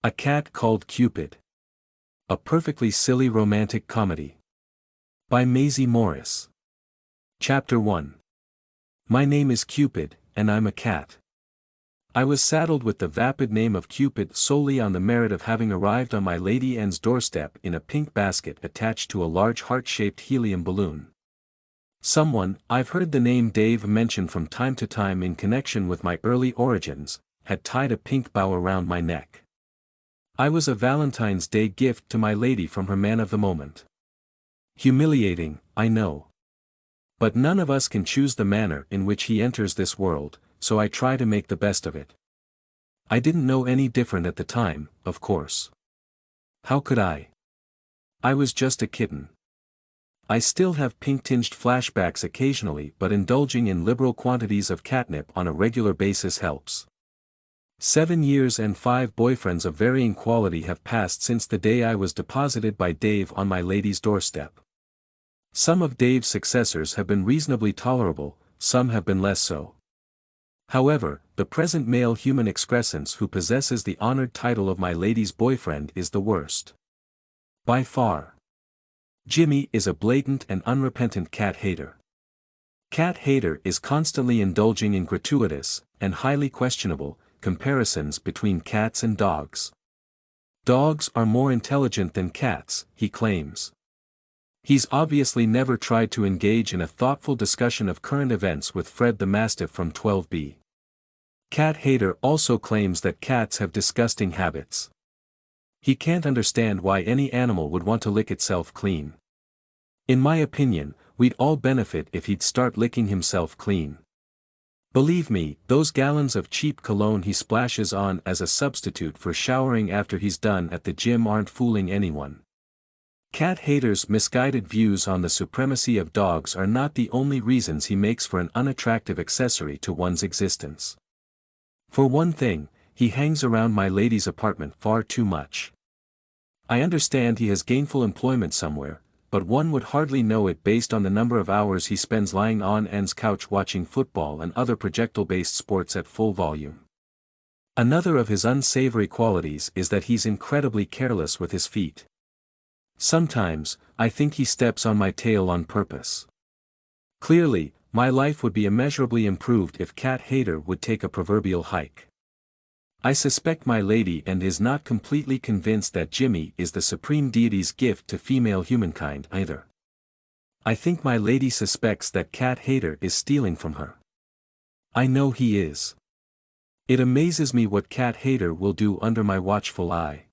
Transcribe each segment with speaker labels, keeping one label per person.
Speaker 1: A Cat Called Cupid. A perfectly silly romantic comedy. By Mazy Morris. Chapter 1. My name is Cupid, and I'm a cat. I was saddled with the vapid name of Cupid solely on the merit of having arrived on my Lady Anne's doorstep in a pink basket attached to a large heart-shaped helium balloon. Someone, I've heard the name Dave mentioned from time to time in connection with my early origins, had tied a pink bow around my neck. I was a Valentine's Day gift to my lady from her man of the moment. Humiliating, I know. But none of us can choose the manner in which he enters this world, so I try to make the best of it. I didn't know any different at the time, of course. How could I? I was just a kitten. I still have pink-tinged flashbacks occasionally, but indulging in liberal quantities of catnip on a regular basis helps. 7 years and 5 boyfriends of varying quality have passed since the day I was deposited by Dave on my lady's doorstep. Some of Dave's successors have been reasonably tolerable, some have been less so. However, the present male human excrescence who possesses the honored title of my lady's boyfriend is the worst. By far. Jimmy is a blatant and unrepentant cat hater. Cat hater is constantly indulging in gratuitous, and highly questionable, comparisons between cats and dogs. Dogs are more intelligent than cats, he claims. He's obviously never tried to engage in a thoughtful discussion of current events with Fred the Mastiff from 12B. Cat hater also claims that cats have disgusting habits. He can't understand why any animal would want to lick itself clean. In my opinion, we'd all benefit if he'd start licking himself clean. Believe me, those gallons of cheap cologne he splashes on as a substitute for showering after he's done at the gym aren't fooling anyone. Cat haters' misguided views on the supremacy of dogs are not the only reasons he makes for an unattractive accessory to one's existence. For one thing, he hangs around my lady's apartment far too much. I understand he has gainful employment somewhere, but one would hardly know it based on the number of hours he spends lying on Anne's couch watching football and other projectile-based sports at full volume. Another of his unsavory qualities is that he's incredibly careless with his feet. Sometimes, I think he steps on my tail on purpose. Clearly, my life would be immeasurably improved if Cat Hater would take a proverbial hike. I suspect my lady and is not completely convinced that Jimmy is the supreme deity's gift to female humankind either. I think my lady suspects that Cat Hater is stealing from her. I know he is. It amazes me what Cat Hater will do under my watchful eye.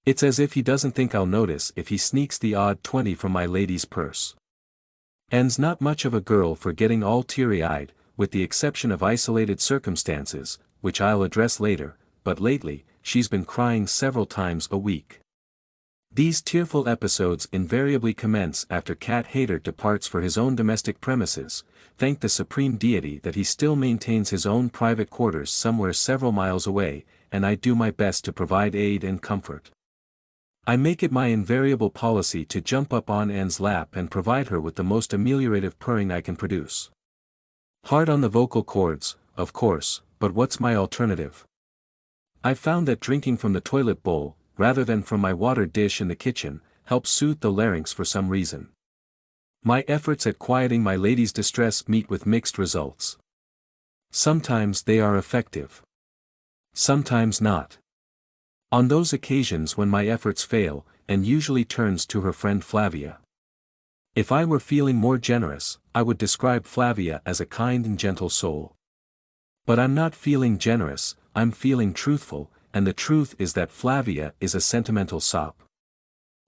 Speaker 1: It's as if he doesn't think I'll notice if he sneaks the odd 20 from my lady's purse. Anne's not much of a girl for getting all teary-eyed, with the exception of isolated circumstances, which I'll address later, but lately, she's been crying several times a week. These tearful episodes invariably commence after Cat Hater departs for his own domestic premises, thank the supreme deity that he still maintains his own private quarters somewhere several miles away, and I do my best to provide aid and comfort. I make it my invariable policy to jump up on Anne's lap and provide her with the most ameliorative purring I can produce. Hard on the vocal cords, of course, but what's my alternative? I've found that drinking from the toilet bowl, rather than from my water dish in the kitchen, helps soothe the larynx for some reason. My efforts at quieting my lady's distress meet with mixed results. Sometimes they are effective. Sometimes not. On those occasions when my efforts fail, Anne usually turns to her friend Flavia. If I were feeling more generous, I would describe Flavia as a kind and gentle soul. But I'm not feeling generous, I'm feeling truthful, and the truth is that Flavia is a sentimental sop.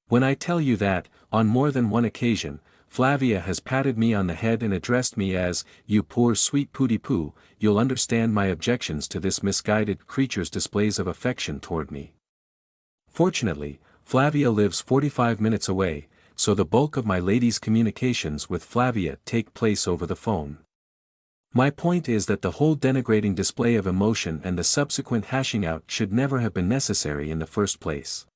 Speaker 1: When I tell you that, on more than one occasion, Flavia has patted me on the head and addressed me as, "You poor sweet pooty-poo," you'll understand my objections to this misguided creature's displays of affection toward me. Fortunately, Flavia lives 45 minutes away, so the bulk of my lady's communications with Flavia take place over the phone. My point is that the whole denigrating display of emotion and the subsequent hashing out should never have been necessary in the first place.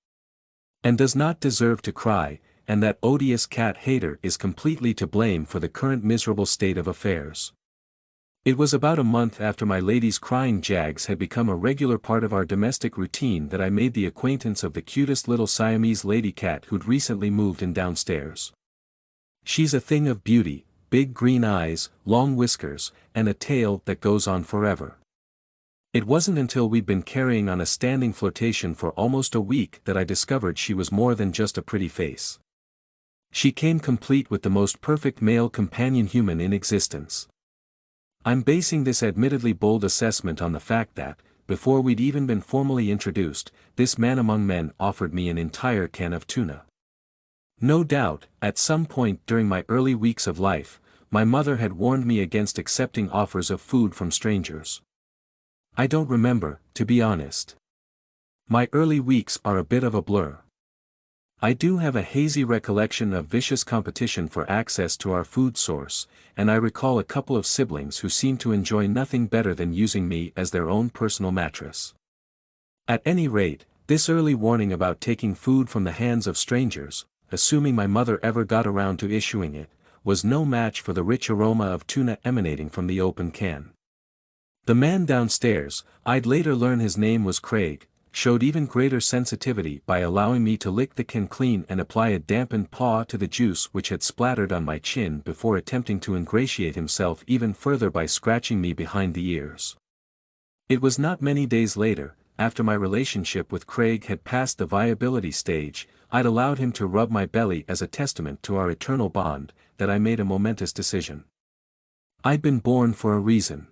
Speaker 1: And does not deserve to cry, and that odious Cat Hater is completely to blame for the current miserable state of affairs. It was about a month after my lady's crying jags had become a regular part of our domestic routine that I made the acquaintance of the cutest little Siamese lady cat who'd recently moved in downstairs. She's a thing of beauty, big green eyes, long whiskers, and a tail that goes on forever. It wasn't until we'd been carrying on a standing flirtation for almost a week that I discovered she was more than just a pretty face. She came complete with the most perfect male companion human in existence. I'm basing this admittedly bold assessment on the fact that, before we'd even been formally introduced, this man among men offered me an entire can of tuna. No doubt, at some point during my early weeks of life, my mother had warned me against accepting offers of food from strangers. I don't remember, to be honest. My early weeks are a bit of a blur. I do have a hazy recollection of vicious competition for access to our food source, and I recall a couple of siblings who seemed to enjoy nothing better than using me as their own personal mattress. At any rate, this early warning about taking food from the hands of strangers, assuming my mother ever got around to issuing it, was no match for the rich aroma of tuna emanating from the open can. The man downstairs, I'd later learn his name was Craig, showed even greater sensitivity by allowing me to lick the can clean and apply a dampened paw to the juice which had splattered on my chin before attempting to ingratiate himself even further by scratching me behind the ears. It was not many days later, after my relationship with Craig had passed the viability stage, I'd allowed him to rub my belly as a testament to our eternal bond, that I made a momentous decision. I'd been born for a reason.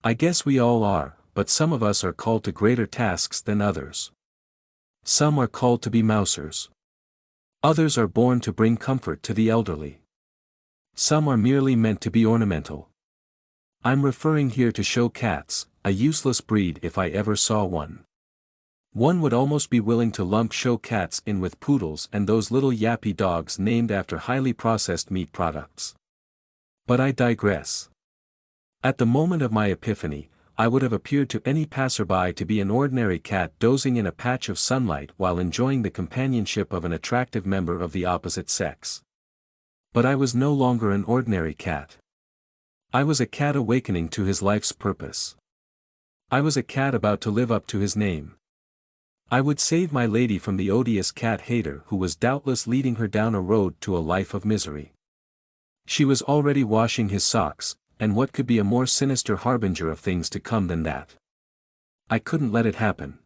Speaker 1: I guess we all are, but some of us are called to greater tasks than others. Some are called to be mousers. Others are born to bring comfort to the elderly. Some are merely meant to be ornamental. I'm referring here to show cats, a useless breed if I ever saw one. One would almost be willing to lump show cats in with poodles and those little yappy dogs named after highly processed meat products. But I digress. At the moment of my epiphany, I would have appeared to any passerby to be an ordinary cat dozing in a patch of sunlight while enjoying the companionship of an attractive member of the opposite sex. But I was no longer an ordinary cat. I was a cat awakening to his life's purpose. I was a cat about to live up to his name. I would save my lady from the odious cat hater who was doubtless leading her down a road to a life of misery. She was already washing his socks, and what could be a more sinister harbinger of things to come than that? I couldn't let it happen.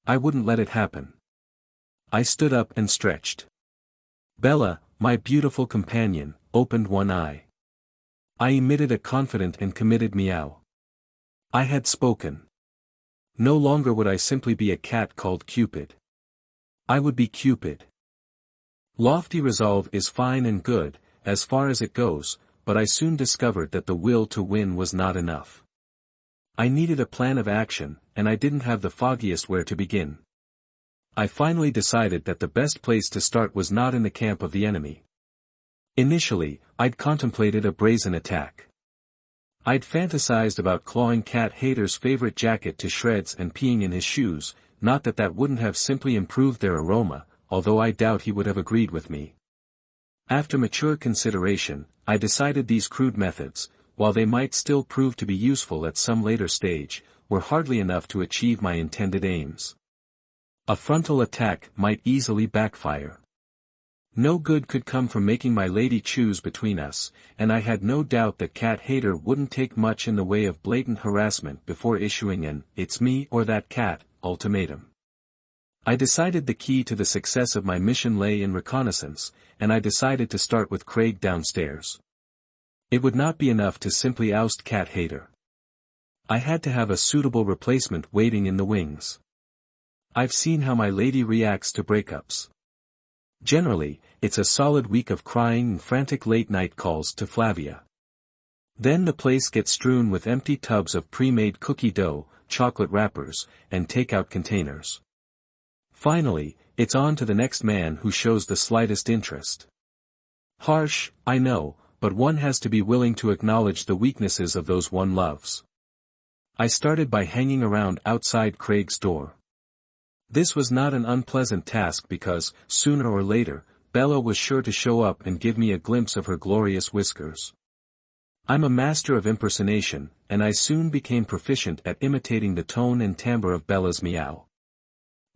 Speaker 1: I wouldn't let it happen. I stood up and stretched. Bella, my beautiful companion, opened one eye. I emitted a confident and committed meow. I had spoken. No longer would I simply be a cat called Cupid. I would be Cupid. Lofty resolve is fine and good, as far as it goes, but I soon discovered that the will to win was not enough. I needed a plan of action, and I didn't have the foggiest where to begin. I finally decided that the best place to start was not in the camp of the enemy. Initially, I'd contemplated a brazen attack. I'd fantasized about clawing Cat Hater's favorite jacket to shreds and peeing in his shoes, not that that wouldn't have simply improved their aroma, although I doubt he would have agreed with me. After mature consideration, I decided these crude methods, while they might still prove to be useful at some later stage, were hardly enough to achieve my intended aims. A frontal attack might easily backfire. No good could come from making my lady choose between us, and I had no doubt that Cat Hater wouldn't take much in the way of blatant harassment before issuing an "it's me or that cat" ultimatum. I decided the key to the success of my mission lay in reconnaissance, and I decided to start with Craig downstairs. It would not be enough to simply oust Cat Hater. I had to have a suitable replacement waiting in the wings. I've seen how my lady reacts to breakups. Generally, it's a solid week of crying and frantic late-night calls to Flavia. Then the place gets strewn with empty tubs of pre-made cookie dough, chocolate wrappers, and take-out containers. Finally, it's on to the next man who shows the slightest interest. Harsh, I know, but one has to be willing to acknowledge the weaknesses of those one loves. I started by hanging around outside Craig's door. This was not an unpleasant task because, sooner or later, Bella was sure to show up and give me a glimpse of her glorious whiskers. I'm a master of impersonation, and I soon became proficient at imitating the tone and timbre of Bella's meow.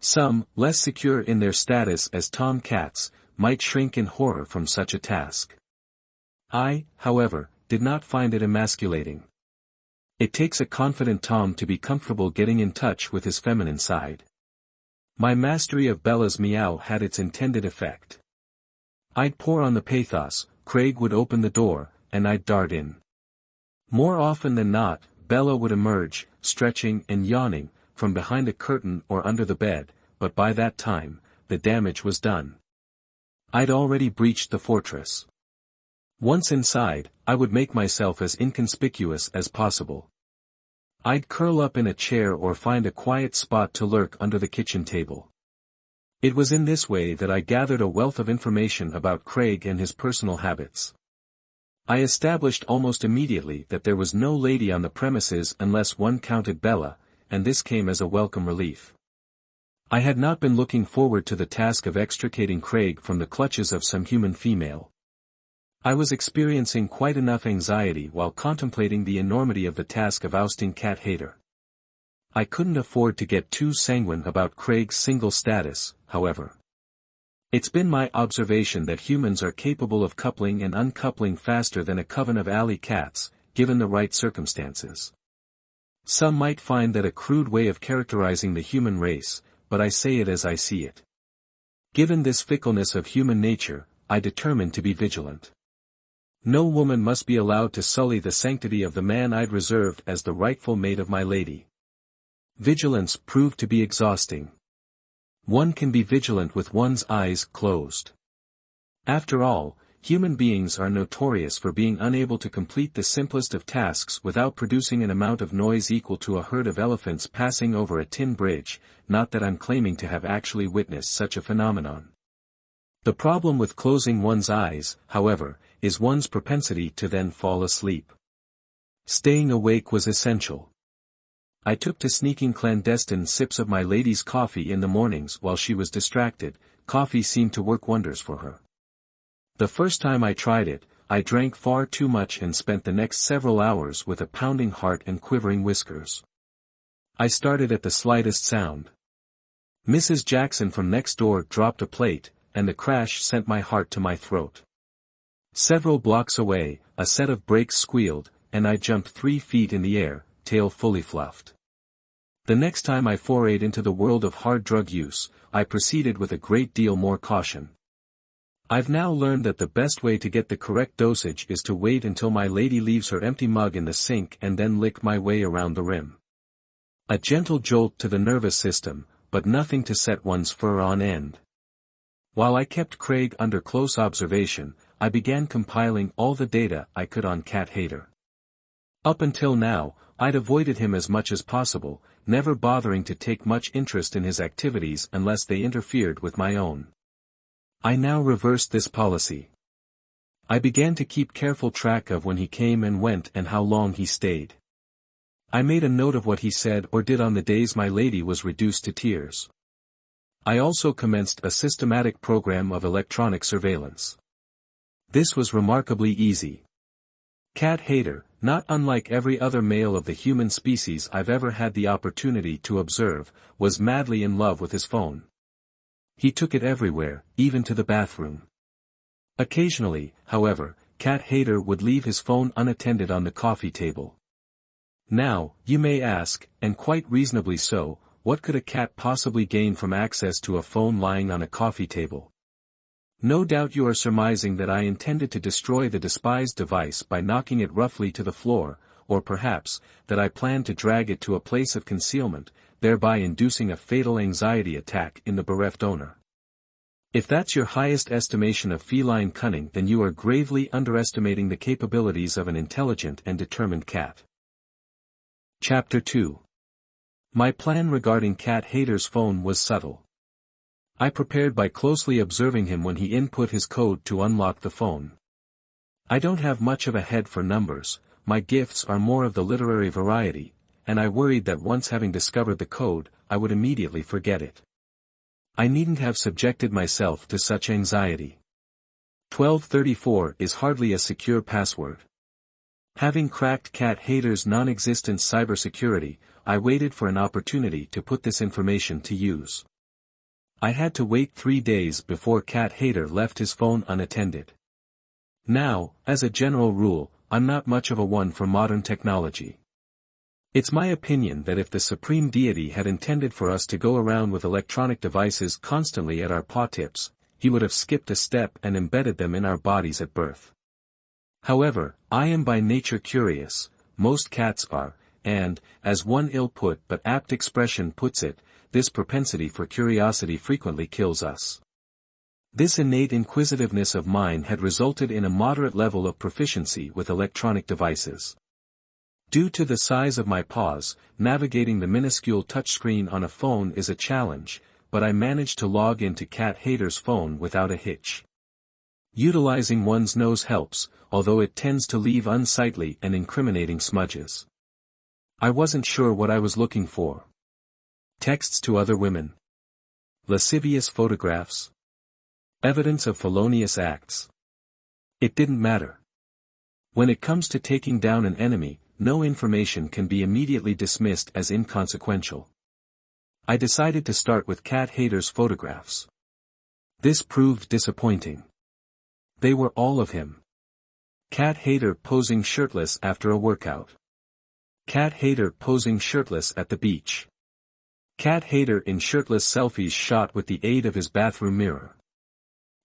Speaker 1: Some, less secure in their status as tom cats, might shrink in horror from such a task. I, however, did not find it emasculating. It takes a confident tom to be comfortable getting in touch with his feminine side. My mastery of Bella's meow had its intended effect. I'd pour on the pathos, Craig would open the door, and I'd dart in. More often than not, Bella would emerge, stretching and yawning, from behind a curtain or under the bed, but by that time, the damage was done. I'd already breached the fortress. Once inside, I would make myself as inconspicuous as possible. I'd curl up in a chair or find a quiet spot to lurk under the kitchen table. It was in this way that I gathered a wealth of information about Craig and his personal habits. I established almost immediately that there was no lady on the premises unless one counted Bella, and this came as a welcome relief. I had not been looking forward to the task of extricating Craig from the clutches of some human female. I was experiencing quite enough anxiety while contemplating the enormity of the task of ousting Cat Hater. I couldn't afford to get too sanguine about Craig's single status, however. It's been my observation that humans are capable of coupling and uncoupling faster than a coven of alley cats, given the right circumstances. Some might find that a crude way of characterizing the human race, but I say it as I see it. Given this fickleness of human nature, I determined to be vigilant. No woman must be allowed to sully the sanctity of the man I'd reserved as the rightful mate of my lady. Vigilance proved to be exhausting. One can be vigilant with one's eyes closed. After all, human beings are notorious for being unable to complete the simplest of tasks without producing an amount of noise equal to a herd of elephants passing over a tin bridge, not that I'm claiming to have actually witnessed such a phenomenon. The problem with closing one's eyes, however, is one's propensity to then fall asleep. Staying awake was essential. I took to sneaking clandestine sips of my lady's coffee in the mornings while she was distracted. Coffee seemed to work wonders for her. The first time I tried it, I drank far too much and spent the next several hours with a pounding heart and quivering whiskers. I started at the slightest sound. Mrs. Jackson from next door dropped a plate, and the crash sent my heart to my throat. Several blocks away, a set of brakes squealed, and I jumped 3 feet in the air, tail fully fluffed. The next time I forayed into the world of hard drug use, I proceeded with a great deal more caution. I've now learned that the best way to get the correct dosage is to wait until my lady leaves her empty mug in the sink and then lick my way around the rim. A gentle jolt to the nervous system, but nothing to set one's fur on end. While I kept Craig under close observation, I began compiling all the data I could on Cat Hater. Up until now, I'd avoided him as much as possible, never bothering to take much interest in his activities unless they interfered with my own. I now reversed this policy. I began to keep careful track of when he came and went and how long he stayed. I made a note of what he said or did on the days my lady was reduced to tears. I also commenced a systematic program of electronic surveillance. This was remarkably easy. Cat Hater, not unlike every other male of the human species I've ever had the opportunity to observe, was madly in love with his phone. He took it everywhere, even to the bathroom. Occasionally, however, Cat Hater would leave his phone unattended on the coffee table. Now, you may ask, and quite reasonably so, what could a cat possibly gain from access to a phone lying on a coffee table? No doubt you are surmising that I intended to destroy the despised device by knocking it roughly to the floor, or perhaps, that I planned to drag it to a place of concealment, thereby inducing a fatal anxiety attack in the bereft owner. If that's your highest estimation of feline cunning, then you are gravely underestimating the capabilities of an intelligent and determined cat. Chapter 2. My plan regarding Cat Hater's phone was subtle. I prepared by closely observing him when he input his code to unlock the phone. I don't have much of a head for numbers, my gifts are more of the literary variety, and I worried that once having discovered the code, I would immediately forget it. I needn't have subjected myself to such anxiety. 1234 is hardly a secure password. Having cracked cat haters' non-existent cybersecurity, I waited for an opportunity to put this information to use. I had to wait 3 days before cat hater left his phone unattended. Now, as a general rule, I'm not much of a one for modern technology. It's my opinion that if the supreme deity had intended for us to go around with electronic devices constantly at our paw tips, he would have skipped a step and embedded them in our bodies at birth. However, I am by nature curious, most cats are, and, as one ill-put but apt expression puts it, this propensity for curiosity frequently kills us. This innate inquisitiveness of mine had resulted in a moderate level of proficiency with electronic devices. Due to the size of my paws, navigating the minuscule touchscreen on a phone is a challenge, but I managed to log into cat hater's phone without a hitch. Utilizing one's nose helps, although it tends to leave unsightly and incriminating smudges. I wasn't sure what I was looking for. Texts to other women. Lascivious photographs. Evidence of felonious acts. It didn't matter. When it comes to taking down an enemy, no information can be immediately dismissed as inconsequential. I decided to start with cat hater's photographs. This proved disappointing. They were all of him. Cat hater posing shirtless after a workout. Cat hater posing shirtless at the beach. Cat hater in shirtless selfies shot with the aid of his bathroom mirror.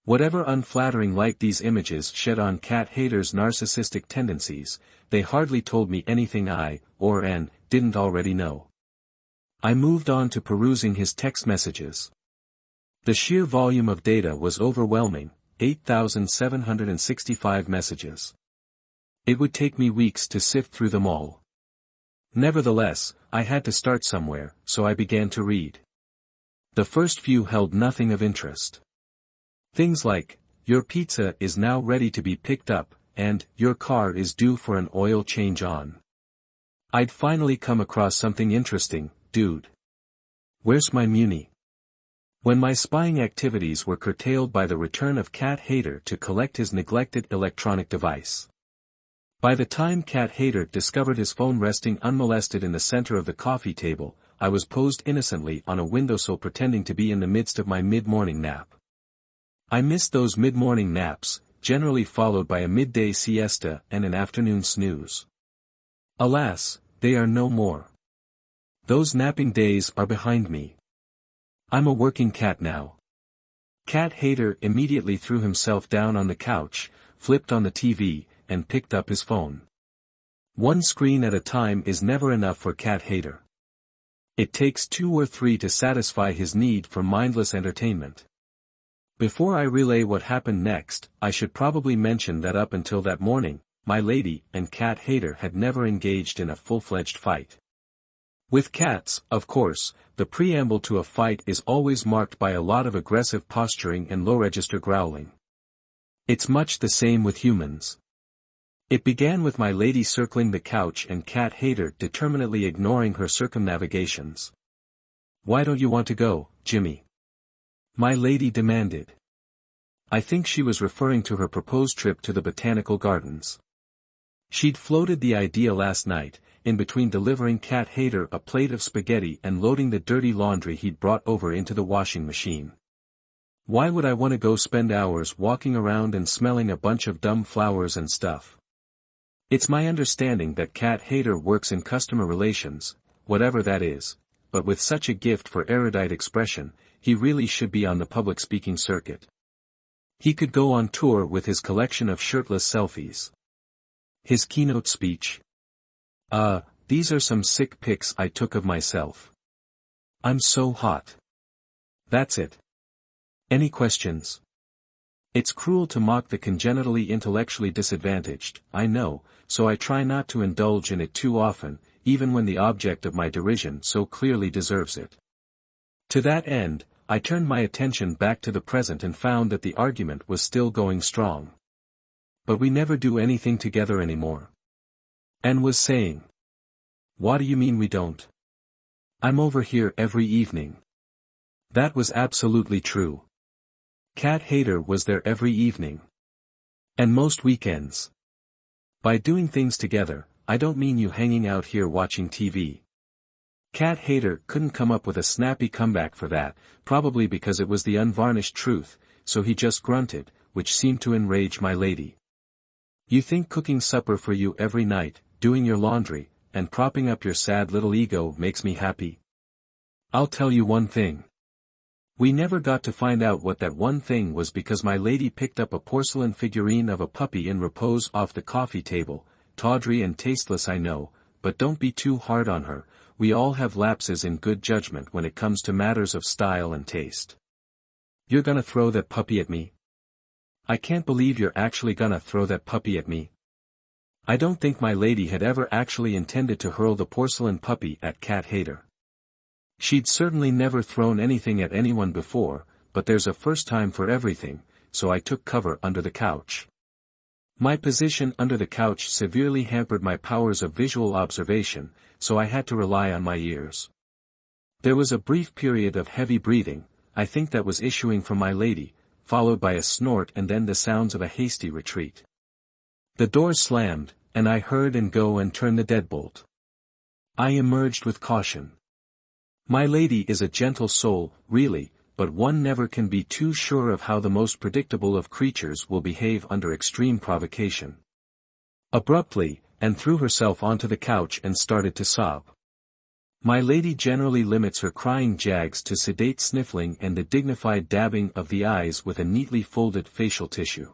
Speaker 1: Whatever unflattering light these images shed on cat hater's narcissistic tendencies, they hardly told me anything I, or N, didn't already know. I moved on to perusing his text messages. The sheer volume of data was overwhelming, 8,765 messages. It would take me weeks to sift through them all. Nevertheless, I had to start somewhere, so I began to read. The first few held nothing of interest. Things like, your pizza is now ready to be picked up, and, your car is due for an oil change on. I'd finally come across something interesting, dude. Where's my Muni? When my spying activities were curtailed by the return of cat hater to collect his neglected electronic device. By the time cat hater discovered his phone resting unmolested in the center of the coffee table, I was posed innocently on a windowsill pretending to be in the midst of my mid-morning nap. I missed those mid-morning naps, generally followed by a midday siesta and an afternoon snooze. Alas, they are no more. Those napping days are behind me. I'm a working cat now. Cat hater immediately threw himself down on the couch, flipped on the TV, and picked up his phone. One screen at a time is never enough for cat hater. It takes 2 or 3 to satisfy his need for mindless entertainment. Before I relay what happened next, I should probably mention that up until that morning, my lady and cat hater had never engaged in a full-fledged fight. With cats, of course, the preamble to a fight is always marked by a lot of aggressive posturing and low-register growling. It's much the same with humans. It began with my lady circling the couch and cat hater determinedly ignoring her circumnavigations. "Why don't you want to go, Jimmy?" my lady demanded. I think she was referring to her proposed trip to the botanical gardens. She'd floated the idea last night, in between delivering cat hater a plate of spaghetti and loading the dirty laundry he'd brought over into the washing machine. Why would I want to go spend hours walking around and smelling a bunch of dumb flowers and stuff? It's my understanding that cat hater works in customer relations, whatever that is, but with such a gift for erudite expression, he really should be on the public speaking circuit. He could go on tour with his collection of shirtless selfies. His keynote speech. These are some sick pics I took of myself. I'm so hot. That's it. Any questions? It's cruel to mock the congenitally intellectually disadvantaged, I know, so I try not to indulge in it too often, even when the object of my derision so clearly deserves it. To that end, I turned my attention back to the present and found that the argument was still going strong. But we never do anything together anymore. Anne was saying. What do you mean we don't? I'm over here every evening. That was absolutely true. Cat hater was there every evening. And most weekends. By doing things together, I don't mean you hanging out here watching TV. Cat Hater couldn't come up with a snappy comeback for that, probably because it was the unvarnished truth, so he just grunted, which seemed to enrage my lady. You think cooking supper for you every night, doing your laundry, and propping up your sad little ego makes me happy? I'll tell you one thing. We never got to find out what that one thing was because my lady picked up a porcelain figurine of a puppy in repose off the coffee table, tawdry and tasteless I know, but don't be too hard on her, we all have lapses in good judgment when it comes to matters of style and taste. You're gonna throw that puppy at me? I can't believe you're actually gonna throw that puppy at me. I don't think my lady had ever actually intended to hurl the porcelain puppy at Cat Hater. She'd certainly never thrown anything at anyone before, but there's a first time for everything, so I took cover under the couch. My position under the couch severely hampered my powers of visual observation, so I had to rely on my ears. There was a brief period of heavy breathing, I think that was issuing from my lady, followed by a snort and then the sounds of a hasty retreat. The door slammed, and I heard and go and turn the deadbolt. I emerged with caution. My lady is a gentle soul, really, but one never can be too sure of how the most predictable of creatures will behave under extreme provocation. Abruptly, and threw herself onto the couch and started to sob. My lady generally limits her crying jags to sedate sniffling and the dignified dabbing of the eyes with a neatly folded facial tissue.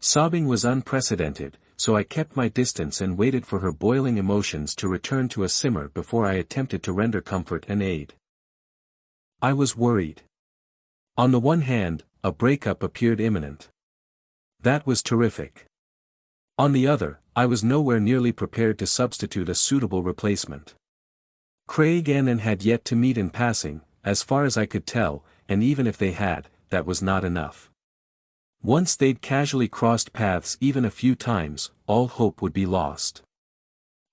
Speaker 1: Sobbing was unprecedented, so I kept my distance and waited for her boiling emotions to return to a simmer before I attempted to render comfort and aid. I was worried. On the one hand, a breakup appeared imminent. That was terrific. On the other, I was nowhere nearly prepared to substitute a suitable replacement. Craig and Anne had yet to meet in passing, as far as I could tell, and even if they had, that was not enough. Once they'd casually crossed paths even a few times, all hope would be lost.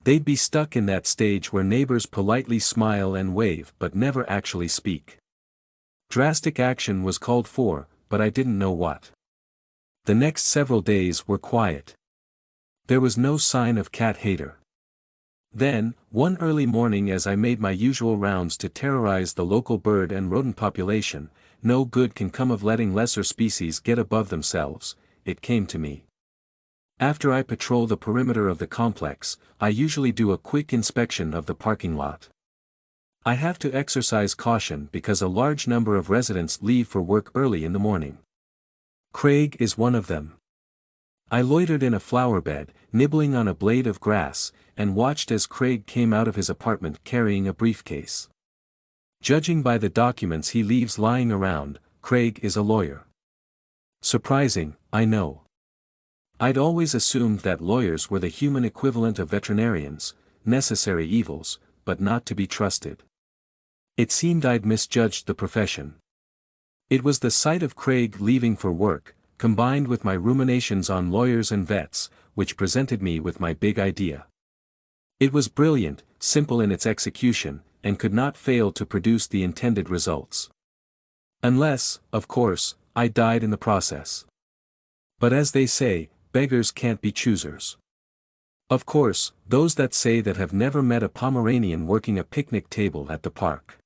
Speaker 1: They'd be stuck in that stage where neighbors politely smile and wave but never actually speak. Drastic action was called for, but I didn't know what. The next several days were quiet. There was no sign of Cat Hater. Then, one early morning as I made my usual rounds to terrorize the local bird and rodent population, no good can come of letting lesser species get above themselves, it came to me. After I patrol the perimeter of the complex, I usually do a quick inspection of the parking lot. I have to exercise caution because a large number of residents leave for work early in the morning. Craig is one of them. I loitered in a flower bed, nibbling on a blade of grass, and watched as Craig came out of his apartment carrying a briefcase. Judging by the documents he leaves lying around, Craig is a lawyer. Surprising, I know. I'd always assumed that lawyers were the human equivalent of veterinarians, necessary evils, but not to be trusted. It seemed I'd misjudged the profession. It was the sight of Craig leaving for work, combined with my ruminations on lawyers and vets, which presented me with my big idea. It was brilliant, simple in its execution, and could not fail to produce the intended results. Unless, of course, I died in the process. But as they say, beggars can't be choosers. Of course, those that say that have never met a Pomeranian working a picnic table at the park.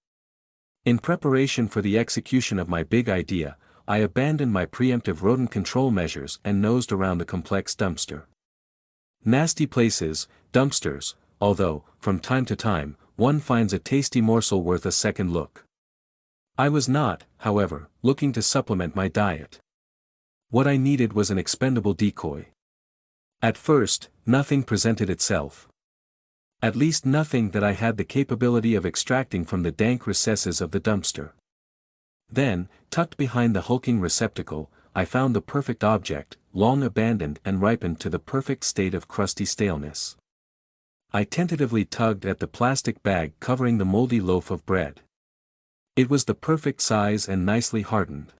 Speaker 1: In preparation for the execution of my big idea, I abandoned my preemptive rodent control measures and nosed around the complex dumpster. Nasty places, dumpsters, although, from time to time, one finds a tasty morsel worth a second look. I was not, however, looking to supplement my diet. What I needed was an expendable decoy. At first, nothing presented itself. At least nothing that I had the capability of extracting from the dank recesses of the dumpster. Then, tucked behind the hulking receptacle, I found the perfect object, long abandoned and ripened to the perfect state of crusty staleness. I tentatively tugged at the plastic bag covering the moldy loaf of bread. It was the perfect size and nicely hardened.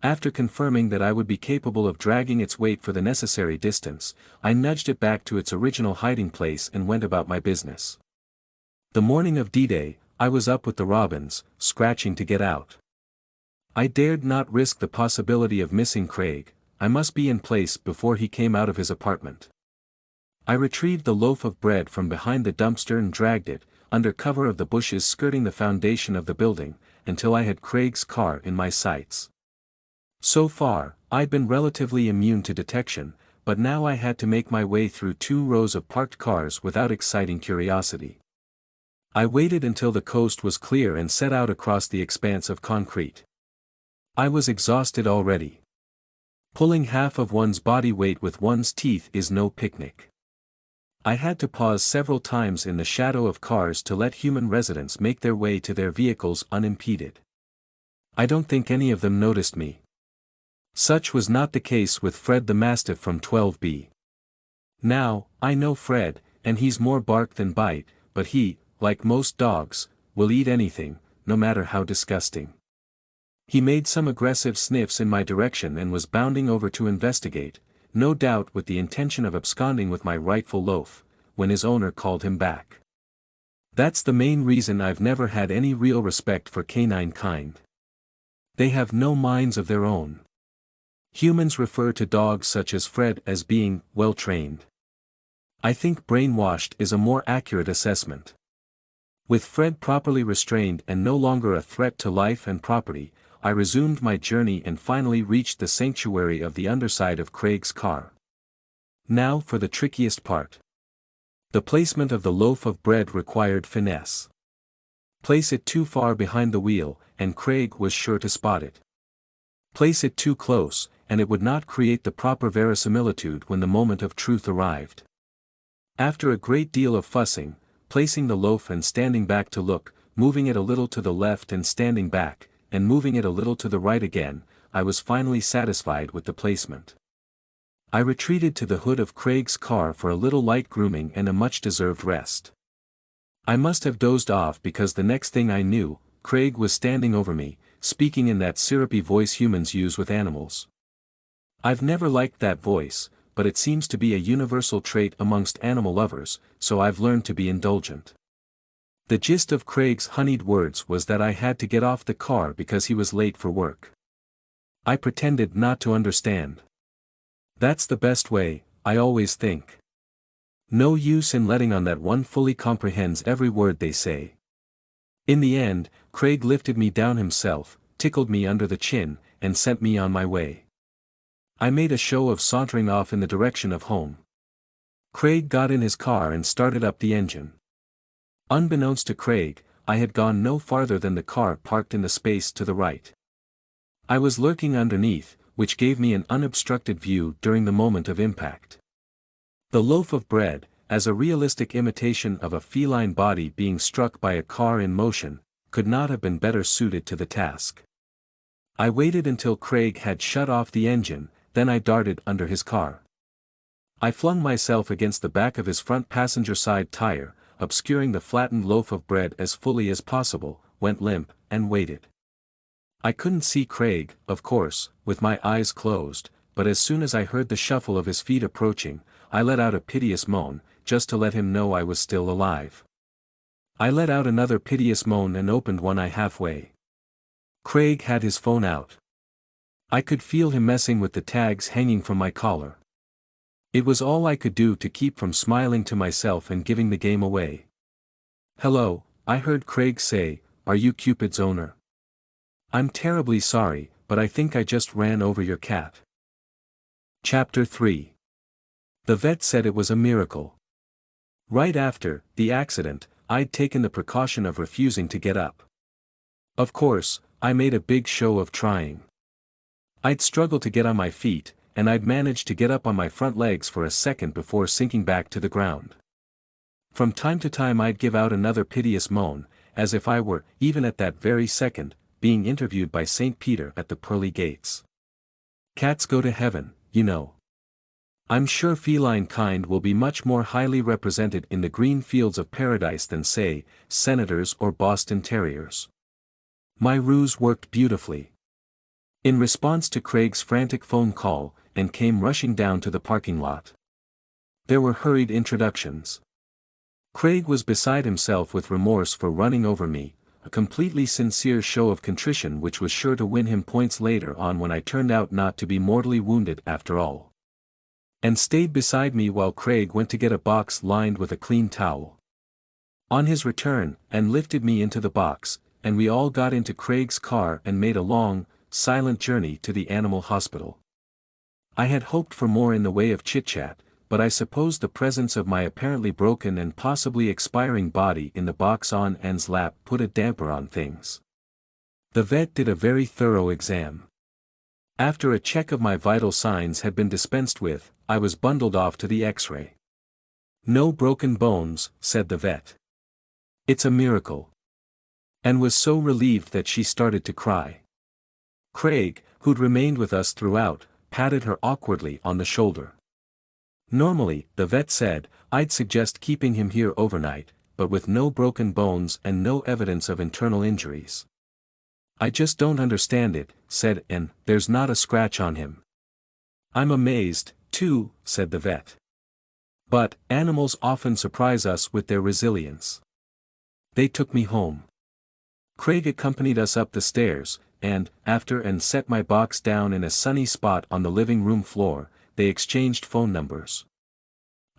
Speaker 1: After confirming that I would be capable of dragging its weight for the necessary distance, I nudged it back to its original hiding place and went about my business. The morning of D-Day, I was up with the robins, scratching to get out. I dared not risk the possibility of missing Craig. I must be in place before he came out of his apartment. I retrieved the loaf of bread from behind the dumpster and dragged it, under cover of the bushes skirting the foundation of the building, until I had Craig's car in my sights. So far, I'd been relatively immune to detection, but now I had to make my way through 2 rows of parked cars without exciting curiosity. I waited until the coast was clear and set out across the expanse of concrete. I was exhausted already. Pulling half of one's body weight with one's teeth is no picnic. I had to pause several times in the shadow of cars to let human residents make their way to their vehicles unimpeded. I don't think any of them noticed me. Such was not the case with Fred the Mastiff from 12B. Now, I know Fred, and he's more bark than bite, but he, like most dogs, will eat anything, no matter how disgusting. He made some aggressive sniffs in my direction and was bounding over to investigate, no doubt with the intention of absconding with my rightful loaf, when his owner called him back. That's the main reason I've never had any real respect for canine kind. They have no minds of their own. Humans refer to dogs such as Fred as being well-trained. I think brainwashed is a more accurate assessment. With Fred properly restrained and no longer a threat to life and property, I resumed my journey and finally reached the sanctuary of the underside of Craig's car. Now for the trickiest part. The placement of the loaf of bread required finesse. Place it too far behind the wheel, and Craig was sure to spot it. Place it too close, and it would not create the proper verisimilitude when the moment of truth arrived. After a great deal of fussing, placing the loaf and standing back to look, moving it a little to the left and standing back, and moving it a little to the right again, I was finally satisfied with the placement. I retreated to the hood of Craig's car for a little light grooming and a much-deserved rest. I must have dozed off because the next thing I knew, Craig was standing over me, speaking in that syrupy voice humans use with animals. I've never liked that voice, but it seems to be a universal trait amongst animal lovers, so I've learned to be indulgent. The gist of Craig's honeyed words was that I had to get off the car because he was late for work. I pretended not to understand. That's the best way, I always think. No use in letting on that one fully comprehends every word they say. In the end, Craig lifted me down himself, tickled me under the chin, and sent me on my way. I made a show of sauntering off in the direction of home. Craig got in his car and started up the engine. Unbeknownst to Craig, I had gone no farther than the car parked in the space to the right. I was lurking underneath, which gave me an unobstructed view during the moment of impact. The loaf of bread, as a realistic imitation of a feline body being struck by a car in motion, could not have been better suited to the task. I waited until Craig had shut off the engine, then I darted under his car. I flung myself against the back of his front passenger side tire, obscuring the flattened loaf of bread as fully as possible, went limp, and waited. I couldn't see Craig, of course, with my eyes closed, but as soon as I heard the shuffle of his feet approaching, I let out a piteous moan, just to let him know I was still alive. I let out another piteous moan and opened one eye halfway. Craig had his phone out. I could feel him messing with the tags hanging from my collar. It was all I could do to keep from smiling to myself and giving the game away. "Hello," I heard Craig say, "are you Cupid's owner? I'm terribly sorry, but I think I just ran over your cat." Chapter 3. The vet said it was a miracle. Right after the accident, I'd taken the precaution of refusing to get up. Of course, I made a big show of trying. I'd struggled to get on my feet, and I'd managed to get up on my front legs for a second before sinking back to the ground. From time to time I'd give out another piteous moan, as if I were, even at that very second, being interviewed by St. Peter at the pearly gates. Cats go to heaven, you know. I'm sure feline kind will be much more highly represented in the green fields of paradise than say, senators or Boston Terriers. My ruse worked beautifully. In response to Craig's frantic phone call, and came rushing down to the parking lot. There were hurried introductions. Craig was beside himself with remorse for running over me, a completely sincere show of contrition which was sure to win him points later on when I turned out not to be mortally wounded after all. and stayed beside me while Craig went to get a box lined with a clean towel. On his return, Anne lifted me into the box, and we all got into Craig's car and made a long, silent journey to the animal hospital. I had hoped for more in the way of chit-chat, but I suppose the presence of my apparently broken and possibly expiring body in the box on Anne's lap put a damper on things. The vet did a very thorough exam. After a check of my vital signs had been dispensed with, I was bundled off to the X-ray. "No broken bones," said the vet. "It's a miracle." Anne was so relieved that she started to cry. Craig, who'd remained with us throughout, patted her awkwardly on the shoulder. "Normally," the vet said, "I'd suggest keeping him here overnight, but with no broken bones and no evidence of internal injuries." "I just don't understand it," said Anne. "There's not a scratch on him." "I'm amazed, too," said the vet. "But, animals often surprise us with their resilience." They took me home. Craig accompanied us up the stairs, and, after Anne set my box down in a sunny spot on the living room floor, they exchanged phone numbers.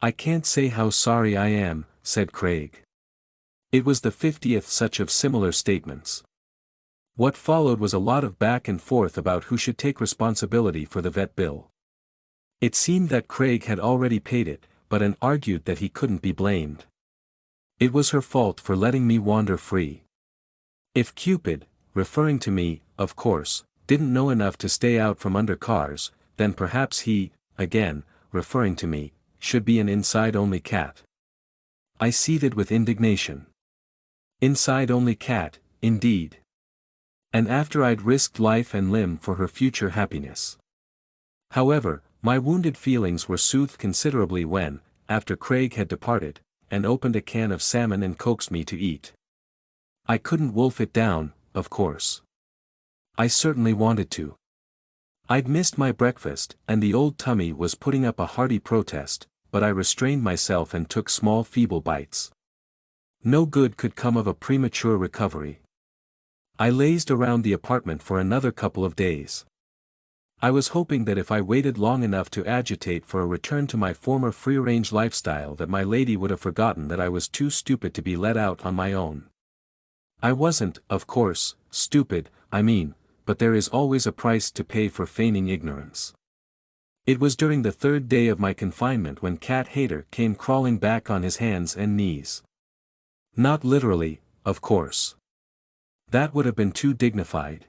Speaker 1: "I can't say how sorry I am," said Craig. It was the 50th such of similar statements. What followed was a lot of back and forth about who should take responsibility for the vet bill. It seemed that Craig had already paid it, but Anne argued that he couldn't be blamed. It was her fault for letting me wander free. If Cupid, referring to me, of course, didn't know enough to stay out from under cars, then perhaps he, again, referring to me, should be an inside-only cat. I seethed with indignation. Inside-only cat, indeed. And after I'd risked life and limb for her future happiness. However, my wounded feelings were soothed considerably when, after Craig had departed, Anne opened a can of salmon and coaxed me to eat. I couldn't wolf it down, of course. I certainly wanted to. I'd missed my breakfast, and the old tummy was putting up a hearty protest, but I restrained myself and took small feeble bites. No good could come of a premature recovery. I lazed around the apartment for another couple of days. I was hoping that if I waited long enough to agitate for a return to my former free-range lifestyle that my lady would have forgotten that I was too stupid to be let out on my own. I wasn't, of course, stupid, but there is always a price to pay for feigning ignorance. It was during the 3rd day of my confinement when Cat Hater came crawling back on his hands and knees. Not literally, of course. That would have been too dignified.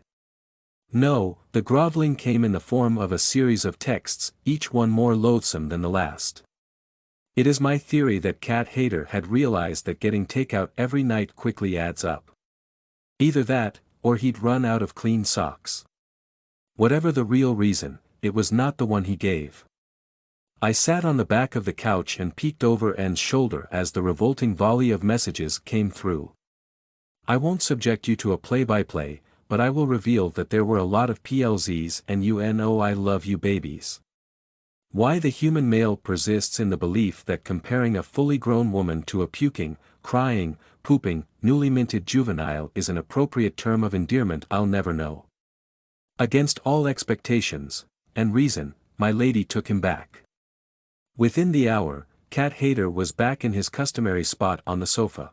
Speaker 1: No, the groveling came in the form of a series of texts, each one more loathsome than the last. It is my theory that Cat Hater had realized that getting takeout every night quickly adds up. Either that, or he'd run out of clean socks. Whatever the real reason, it was not the one he gave. I sat on the back of the couch and peeked over Anne's shoulder as the revolting volley of messages came through. I won't subject you to a play-by-play, but I will reveal that there were a lot of PLZs and UNO I love you babies. Why the human male persists in the belief that comparing a fully grown woman to a puking, crying, pooping, newly minted juvenile is an appropriate term of endearment I'll never know. Against all expectations, and reason, my lady took him back. Within the hour, Cat Hater was back in his customary spot on the sofa.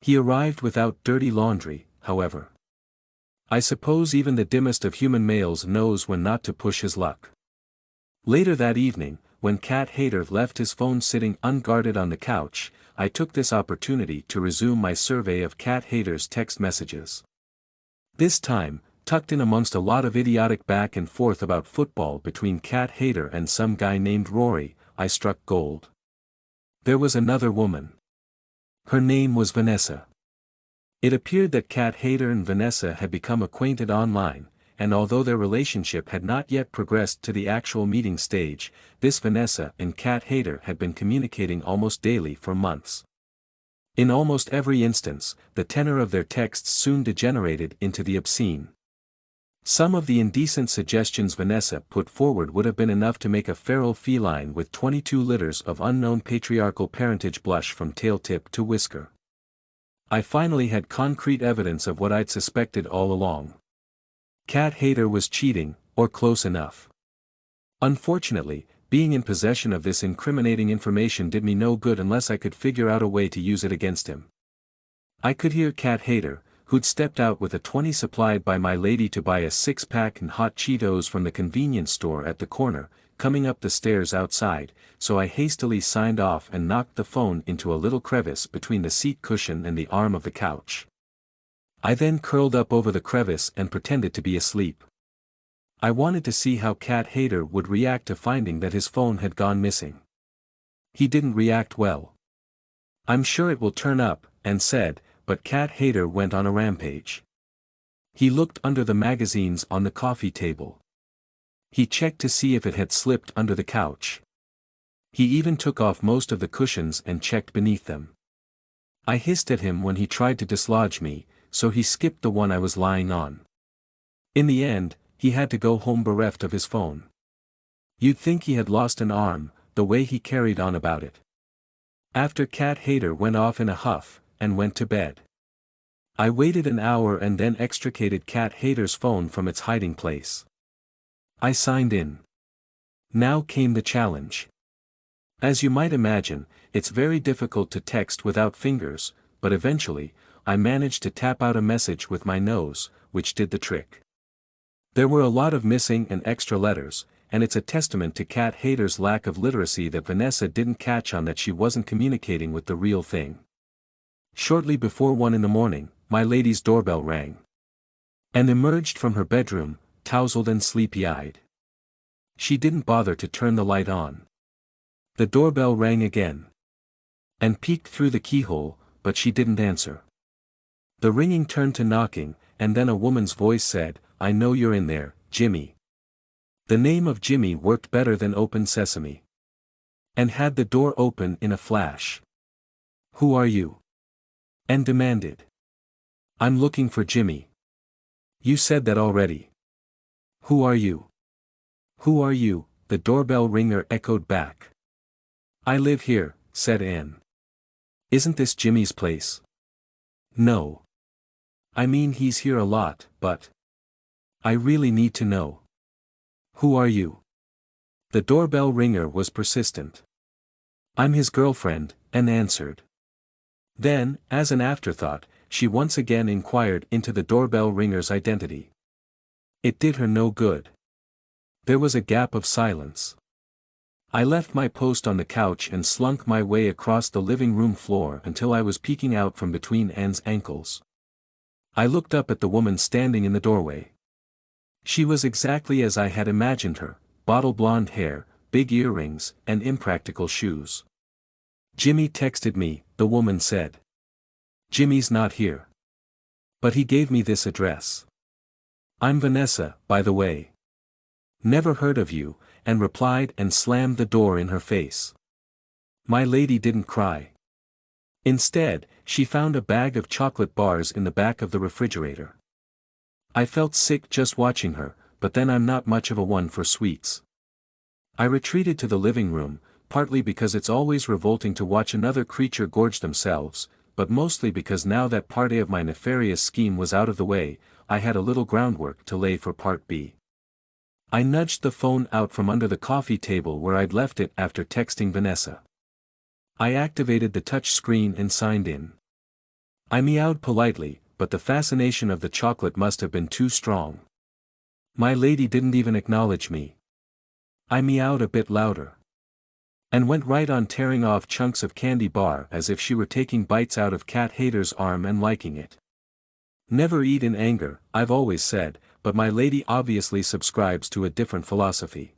Speaker 1: He arrived without dirty laundry, however. I suppose even the dimmest of human males knows when not to push his luck. Later that evening, when Cat Hater left his phone sitting unguarded on the couch, I took this opportunity to resume my survey of Cat Hater's text messages. This time, tucked in amongst a lot of idiotic back and forth about football between Cat Hater and some guy named Rory, I struck gold. There was another woman. Her name was Vanessa. It appeared that Cat Hater and Vanessa had become acquainted online, and although their relationship had not yet progressed to the actual meeting stage, this Vanessa and Cat Hater had been communicating almost daily for months. In almost every instance, the tenor of their texts soon degenerated into the obscene. Some of the indecent suggestions Vanessa put forward would have been enough to make a feral feline with 22 litters of unknown patriarchal parentage blush from tail tip to whisker. I finally had concrete evidence of what I'd suspected all along. Cat Hater was cheating, or close enough. Unfortunately, being in possession of this incriminating information did me no good unless I could figure out a way to use it against him. I could hear Cat Hater, who'd stepped out with a 20 supplied by my lady to buy a 6-pack and hot Cheetos from the convenience store at the corner, coming up the stairs outside, so I hastily signed off and knocked the phone into a little crevice between the seat cushion and the arm of the couch. I then curled up over the crevice and pretended to be asleep. I wanted to see how Cat Hater would react to finding that his phone had gone missing. He didn't react well. "I'm sure it will turn up," and said, but Cat Hater went on a rampage. He looked under the magazines on the coffee table. He checked to see if it had slipped under the couch. He even took off most of the cushions and checked beneath them. I hissed at him when he tried to dislodge me, so he skipped the one I was lying on. In the end, he had to go home bereft of his phone. You'd think he had lost an arm, the way he carried on about it. After Cat Hater went off in a huff, and went to bed, I waited an hour and then extricated Cat Hater's phone from its hiding place. I signed in. Now came the challenge. As you might imagine, it's very difficult to text without fingers, but eventually, I managed to tap out a message with my nose, which did the trick. There were a lot of missing and extra letters, and it's a testament to Cat Hater's lack of literacy that Vanessa didn't catch on that she wasn't communicating with the real thing. Shortly before 1 in the morning, my lady's doorbell rang. And emerged from her bedroom, tousled and sleepy-eyed. She didn't bother to turn the light on. The doorbell rang again. And peeked through the keyhole, but she didn't answer. The ringing turned to knocking, and then a woman's voice said, "I know you're in there, Jimmy." The name of Jimmy worked better than Open Sesame. And had the door open in a flash. "Who are you?" and demanded. "I'm looking for Jimmy." "You said that already." "Who are you?" "Who are you?" the doorbell ringer echoed back. "I live here," said Ann. "Isn't this Jimmy's place?" "No. I mean he's here a lot, but I really need to know. Who are you?" The doorbell ringer was persistent. "I'm his girlfriend," Ann answered. Then, as an afterthought, she once again inquired into the doorbell ringer's identity. It did her no good. There was a gap of silence. I left my post on the couch and slunk my way across the living room floor until I was peeking out from between Ann's ankles. I looked up at the woman standing in the doorway. She was exactly as I had imagined her, bottle blonde hair, big earrings, and impractical shoes. "Jimmy texted me," the woman said. "Jimmy's not here. But he gave me this address. I'm Vanessa, by the way. Never heard of you," and replied and slammed the door in her face. My lady didn't cry. Instead, she found a bag of chocolate bars in the back of the refrigerator. I felt sick just watching her, but then I'm not much of a one for sweets. I retreated to the living room, partly because it's always revolting to watch another creature gorge themselves, but mostly because now that part A of my nefarious scheme was out of the way, I had a little groundwork to lay for part B. I nudged the phone out from under the coffee table where I'd left it after texting Vanessa. I activated the touch screen and signed in. I meowed politely, but the fascination of the chocolate must have been too strong. My lady didn't even acknowledge me. I meowed a bit louder. And went right on tearing off chunks of candy bar as if she were taking bites out of Cat Hater's arm and liking it. Never eat in anger, I've always said, but my lady obviously subscribes to a different philosophy.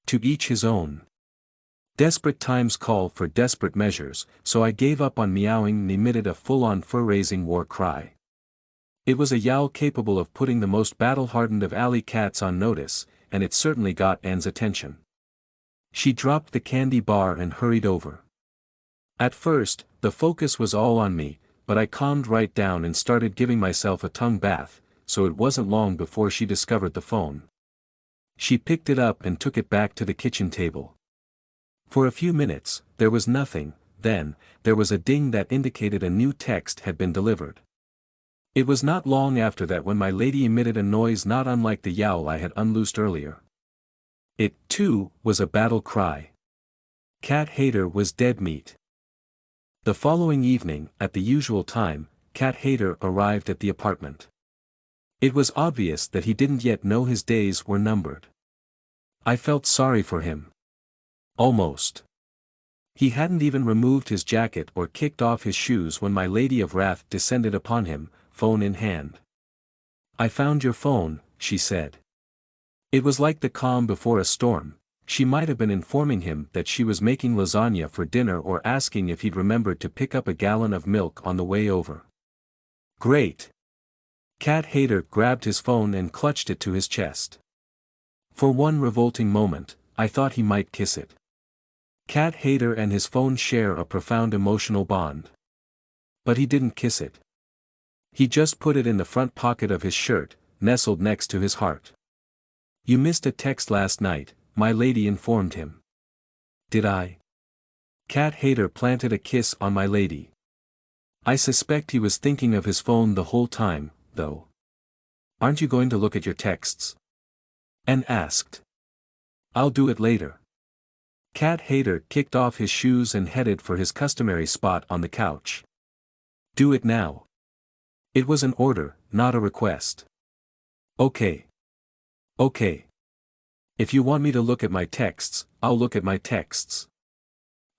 Speaker 1: To each his own. Desperate times call for desperate measures, so I gave up on meowing and emitted a full-on fur-raising war cry. It was a yowl capable of putting the most battle-hardened of alley cats on notice, and it certainly got Anne's attention. She dropped the candy bar and hurried over. At first, the focus was all on me, but I calmed right down and started giving myself a tongue bath, so it wasn't long before she discovered the phone. She picked it up and took it back to the kitchen table. For a few minutes, there was nothing, then, there was a ding that indicated a new text had been delivered. It was not long after that when my lady emitted a noise not unlike the yowl I had unloosed earlier. It, too, was a battle cry. Cat Hater was dead meat. The following evening, at the usual time, Cat Hater arrived at the apartment. It was obvious that he didn't yet know his days were numbered. I felt sorry for him. Almost. He hadn't even removed his jacket or kicked off his shoes when my Lady of Wrath descended upon him, phone in hand. "I found your phone," she said. It was like the calm before a storm. She might have been informing him that she was making lasagna for dinner or asking if he'd remembered to pick up a gallon of milk on the way over. Great! Cat Hater grabbed his phone and clutched it to his chest. For one revolting moment, I thought he might kiss it. Cat Hater and his phone share a profound emotional bond. But he didn't kiss it. He just put it in the front pocket of his shirt, nestled next to his heart. "You missed a text last night," my lady informed him. Did I? Cat Hater planted a kiss on my lady. I suspect he was thinking of his phone the whole time, though. "Aren't you going to look at your texts?" Anne asked. "I'll do it later." Cat Hater kicked off his shoes and headed for his customary spot on the couch. "Do it now." It was an order, not a request. "Okay. Okay. If you want me to look at my texts, I'll look at my texts."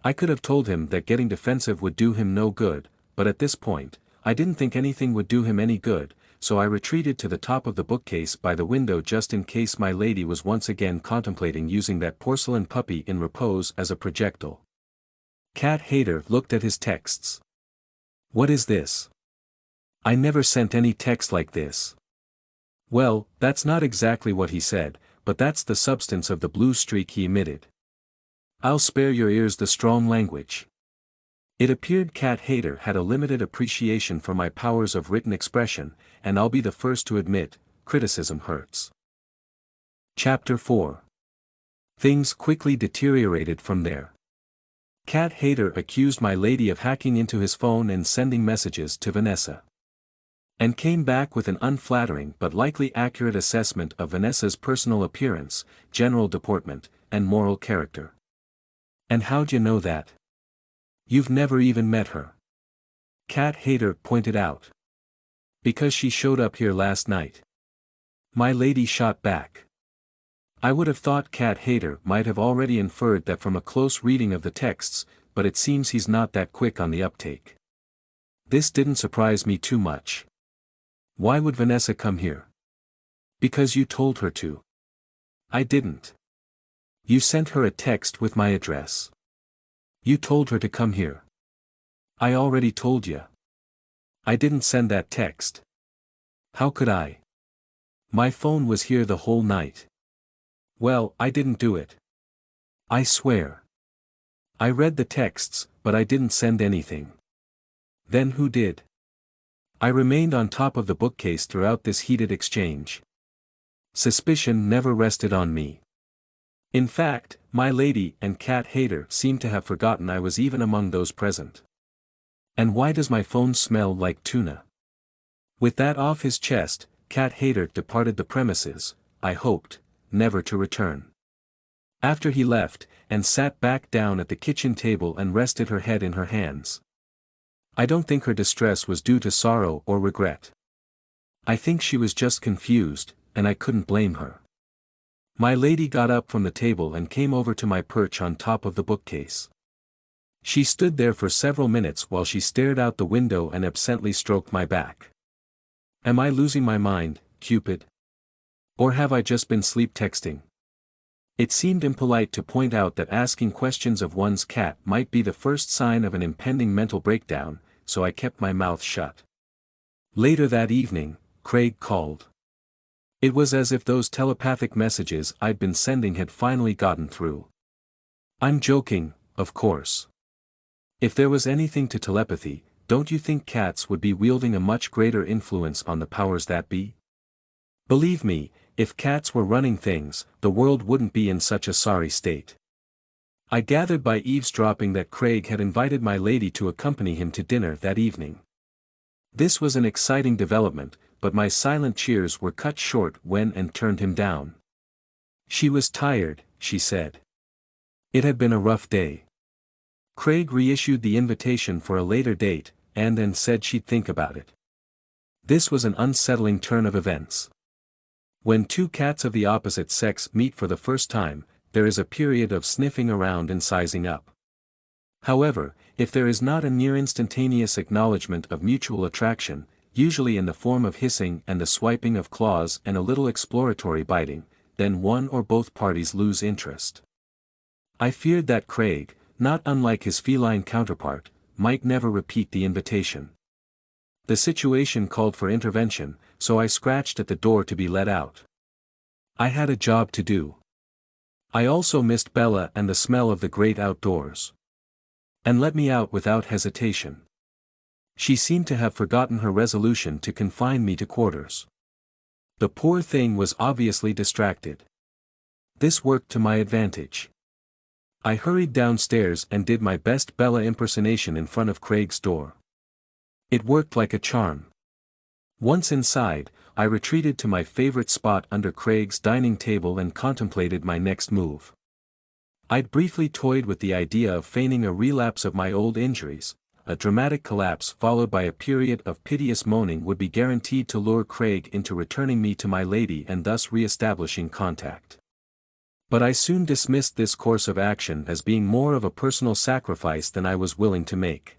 Speaker 1: I could have told him that getting defensive would do him no good, but at this point, I didn't think anything would do him any good, so I retreated to the top of the bookcase by the window just in case my lady was once again contemplating using that porcelain puppy in repose as a projectile. Cat Hater looked at his texts. "What is this? I never sent any text like this." "Well, that's not exactly what he said, but that's the substance of the blue streak he emitted. I'll spare your ears the strong language." It appeared Cat Hater had a limited appreciation for my powers of written expression, and I'll be the first to admit, criticism hurts. Chapter 4. Things quickly deteriorated from there. Cat Hater accused my lady of hacking into his phone and sending messages to Vanessa. And came back with an unflattering but likely accurate assessment of Vanessa's personal appearance, general deportment, and moral character. "And how'd you know that? You've never even met her." Cat Hater pointed out. "Because she showed up here last night." My lady shot back. I would have thought Cat Hater might have already inferred that from a close reading of the texts, but it seems he's not that quick on the uptake. This didn't surprise me too much. "Why would Vanessa come here?" "Because you told her to." "I didn't." "You sent her a text with my address." "You told her to come here." "I already told you." "I didn't send that text." "How could I? My phone was here the whole night." "Well, I didn't do it." "I swear." "I read the texts, but I didn't send anything." "Then who did?" I remained on top of the bookcase throughout this heated exchange. Suspicion never rested on me. In fact, my lady and Cat Hater seemed to have forgotten I was even among those present. "And why does my phone smell like tuna?" With that off his chest, Cat Hater departed the premises, I hoped, never to return. After he left, and sat back down at the kitchen table and rested her head in her hands. I don't think her distress was due to sorrow or regret. I think she was just confused, and I couldn't blame her. My lady got up from the table and came over to my perch on top of the bookcase. She stood there for several minutes while she stared out the window and absently stroked my back. Am I losing my mind, Cupid? Or have I just been sleep texting? It seemed impolite to point out that asking questions of one's cat might be the first sign of an impending mental breakdown, so I kept my mouth shut. Later that evening, Craig called. It was as if those telepathic messages I'd been sending had finally gotten through. I'm joking, of course. If there was anything to telepathy, don't you think cats would be wielding a much greater influence on the powers that be? Believe me, if cats were running things, the world wouldn't be in such a sorry state. I gathered by eavesdropping that Craig had invited my lady to accompany him to dinner that evening. This was an exciting development, but my silent cheers were cut short when Anne turned him down. She was tired, she said. It had been a rough day. Craig reissued the invitation for a later date, and then said she'd think about it. This was an unsettling turn of events. When two cats of the opposite sex meet for the first time, there is a period of sniffing around and sizing up. However, if there is not a near instantaneous acknowledgement of mutual attraction, usually in the form of hissing and the swiping of claws and a little exploratory biting, then one or both parties lose interest. I feared that Craig, not unlike his feline counterpart, might never repeat the invitation. The situation called for intervention, so I scratched at the door to be let out. I had a job to do. I also missed Bella and the smell of the great outdoors. And let me out without hesitation. She seemed to have forgotten her resolution to confine me to quarters. The poor thing was obviously distracted. This worked to my advantage. I hurried downstairs and did my best Bella impersonation in front of Craig's door. It worked like a charm. Once inside, I retreated to my favorite spot under Craig's dining table and contemplated my next move. I'd briefly toyed with the idea of feigning a relapse of my old injuries. A dramatic collapse followed by a period of piteous moaning would be guaranteed to lure Craig into returning me to my lady and thus re-establishing contact. But I soon dismissed this course of action as being more of a personal sacrifice than I was willing to make.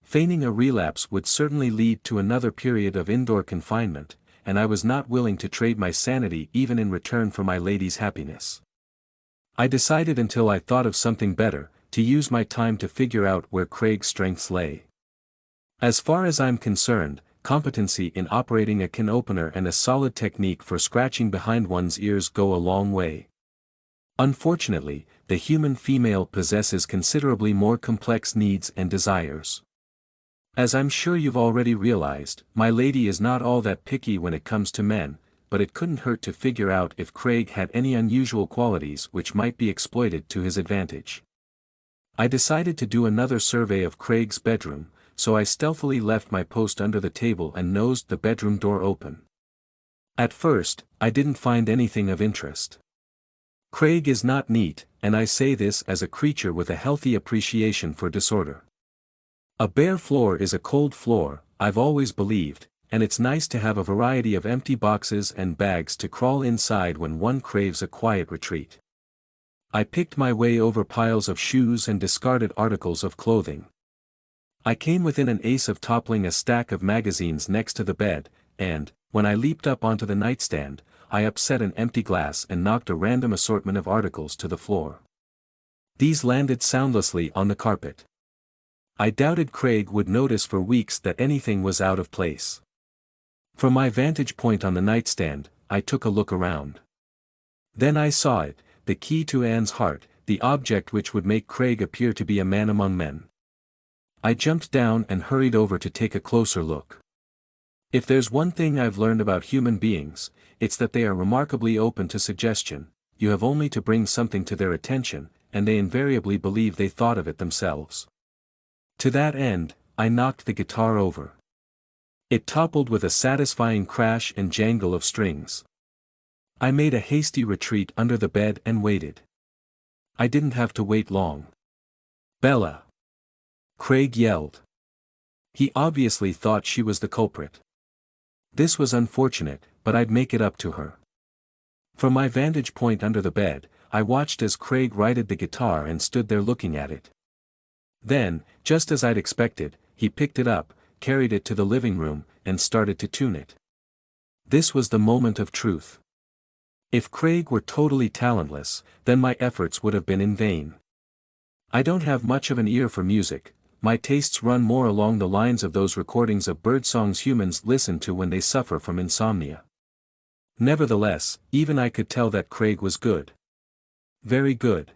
Speaker 1: Feigning a relapse would certainly lead to another period of indoor confinement, and I was not willing to trade my sanity even in return for my lady's happiness. I decided until I thought of something better, to use my time to figure out where Craig's strengths lay. As far as I'm concerned, competency in operating a can opener and a solid technique for scratching behind one's ears go a long way. Unfortunately, the human female possesses considerably more complex needs and desires. As I'm sure you've already realized, my lady is not all that picky when it comes to men, but it couldn't hurt to figure out if Craig had any unusual qualities which might be exploited to his advantage. I decided to do another survey of Craig's bedroom, so I stealthily left my post under the table and nosed the bedroom door open. At first, I didn't find anything of interest. Craig is not neat, and I say this as a creature with a healthy appreciation for disorder. A bare floor is a cold floor, I've always believed, and it's nice to have a variety of empty boxes and bags to crawl inside when one craves a quiet retreat. I picked my way over piles of shoes and discarded articles of clothing. I came within an ace of toppling a stack of magazines next to the bed, and, when I leaped up onto the nightstand, I upset an empty glass and knocked a random assortment of articles to the floor. These landed soundlessly on the carpet. I doubted Craig would notice for weeks that anything was out of place. From my vantage point on the nightstand, I took a look around. Then I saw it, the key to Anne's heart, the object which would make Craig appear to be a man among men. I jumped down and hurried over to take a closer look. If there's one thing I've learned about human beings, it's that they are remarkably open to suggestion. You have only to bring something to their attention, and they invariably believe they thought of it themselves. To that end, I knocked the guitar over. It toppled with a satisfying crash and jangle of strings. I made a hasty retreat under the bed and waited. I didn't have to wait long. "Bella!" Craig yelled. He obviously thought she was the culprit. This was unfortunate, but I'd make it up to her. From my vantage point under the bed, I watched as Craig righted the guitar and stood there looking at it. Then, just as I'd expected, he picked it up, carried it to the living room, and started to tune it. This was the moment of truth. If Craig were totally talentless, then my efforts would have been in vain. I don't have much of an ear for music, my tastes run more along the lines of those recordings of birdsongs humans listen to when they suffer from insomnia. Nevertheless, even I could tell that Craig was good. Very good.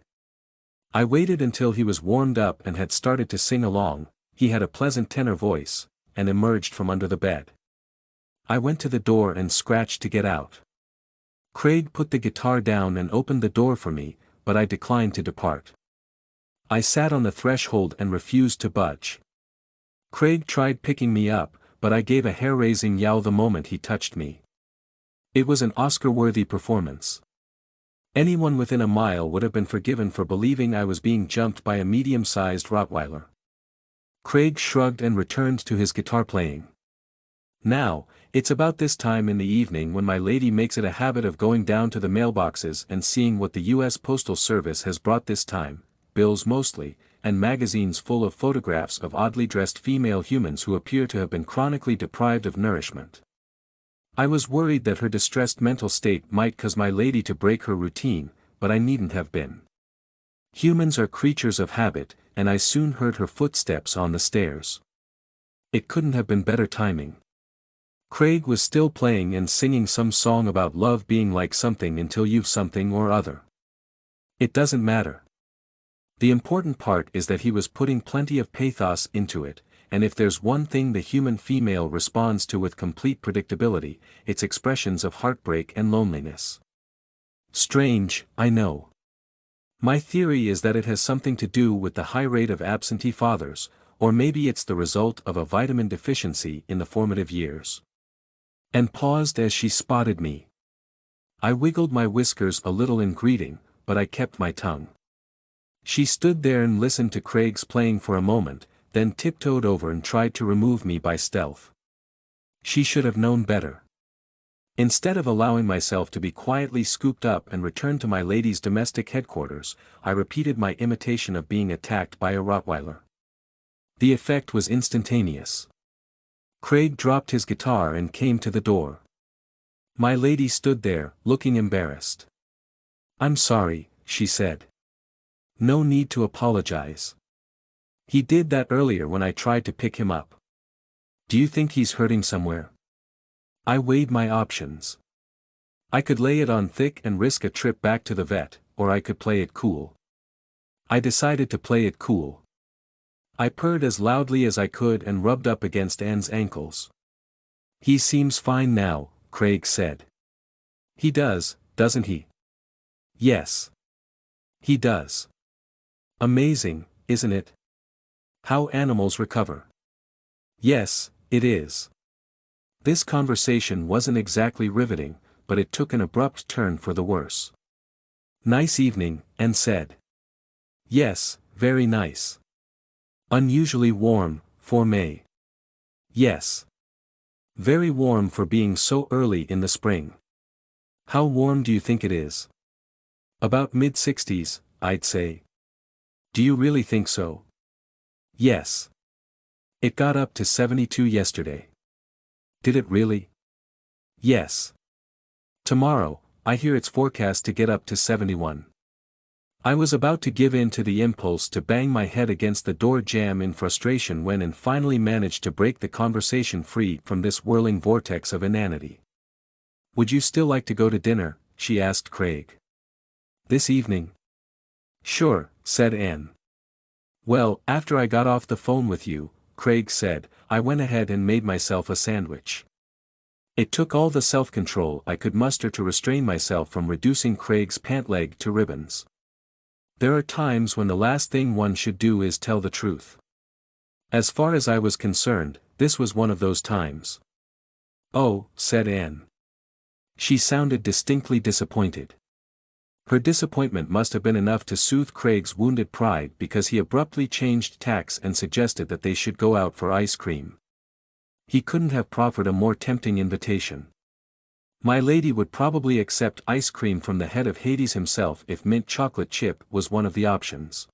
Speaker 1: I waited until he was warmed up and had started to sing along, he had a pleasant tenor voice, and emerged from under the bed. I went to the door and scratched to get out. Craig put the guitar down and opened the door for me, but I declined to depart. I sat on the threshold and refused to budge. Craig tried picking me up, but I gave a hair-raising yowl the moment he touched me. It was an Oscar-worthy performance. Anyone within a mile would have been forgiven for believing I was being jumped by a medium-sized Rottweiler. Craig shrugged and returned to his guitar playing. Now, it's about this time in the evening when my lady makes it a habit of going down to the mailboxes and seeing what the U.S. Postal Service has brought this time, bills mostly, and magazines full of photographs of oddly dressed female humans who appear to have been chronically deprived of nourishment. I was worried that her distressed mental state might cause my lady to break her routine, but I needn't have been. Humans are creatures of habit, and I soon heard her footsteps on the stairs. It couldn't have been better timing. Craig was still playing and singing some song about love being like something until you've something or other. It doesn't matter. The important part is that he was putting plenty of pathos into it, and if there's one thing the human female responds to with complete predictability, it's expressions of heartbreak and loneliness. Strange, I know. My theory is that it has something to do with the high rate of absentee fathers, or maybe it's the result of a vitamin deficiency in the formative years. And paused as she spotted me. I wiggled my whiskers a little in greeting, but I kept my tongue. She stood there and listened to Craig's playing for a moment, then tiptoed over and tried to remove me by stealth. She should have known better. Instead of allowing myself to be quietly scooped up and returned to my lady's domestic headquarters, I repeated my imitation of being attacked by a Rottweiler. The effect was instantaneous. Craig dropped his guitar and came to the door. My lady stood there, looking embarrassed. "I'm sorry," she said. "No need to apologize. He did that earlier when I tried to pick him up. Do you think he's hurting somewhere?" I weighed my options. I could lay it on thick and risk a trip back to the vet, or I could play it cool. I decided to play it cool. I purred as loudly as I could and rubbed up against Anne's ankles. "He seems fine now," Craig said. "He does, doesn't he?" "Yes. He does. Amazing, isn't it? How animals recover." "Yes, it is." This conversation wasn't exactly riveting, but it took an abrupt turn for the worse. "Nice evening," Anne said. "Yes, very nice. Unusually warm, for May." "Yes. Very warm for being so early in the spring." "How warm do you think it is?" "About mid-60s, I'd say." "Do you really think so?" "Yes. It got up to 72 yesterday." "Did it really?" "Yes. Tomorrow, I hear it's forecast to get up to 71. I was about to give in to the impulse to bang my head against the door jamb in frustration when and finally managed to break the conversation free from this whirling vortex of inanity. "Would you still like to go to dinner?" she asked Craig. "This evening?" "Sure," said Anne. "Well, after I got off the phone with you," Craig said, "I went ahead and made myself a sandwich." It took all the self-control I could muster to restrain myself from reducing Craig's pant leg to ribbons. There are times when the last thing one should do is tell the truth. As far as I was concerned, this was one of those times. "Oh," said Anne. She sounded distinctly disappointed. Her disappointment must have been enough to soothe Craig's wounded pride because he abruptly changed tacks and suggested that they should go out for ice cream. He couldn't have proffered a more tempting invitation. My lady would probably accept ice cream from the head of Hades himself if mint chocolate chip was one of the options.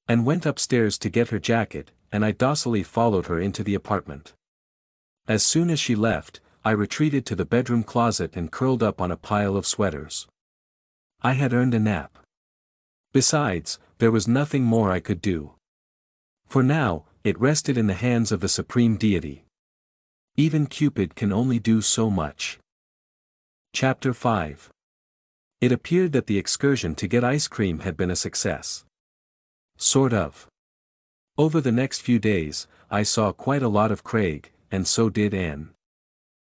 Speaker 1: And went upstairs to get her jacket, and I docilely followed her into the apartment. As soon as she left, I retreated to the bedroom closet and curled up on a pile of sweaters. I had earned a nap. Besides, there was nothing more I could do. For now, it rested in the hands of the supreme deity. Even Cupid can only do so much. Chapter 5. It appeared that the excursion to get ice cream had been a success. Sort of. Over the next few days, I saw quite a lot of Craig, and so did Anne.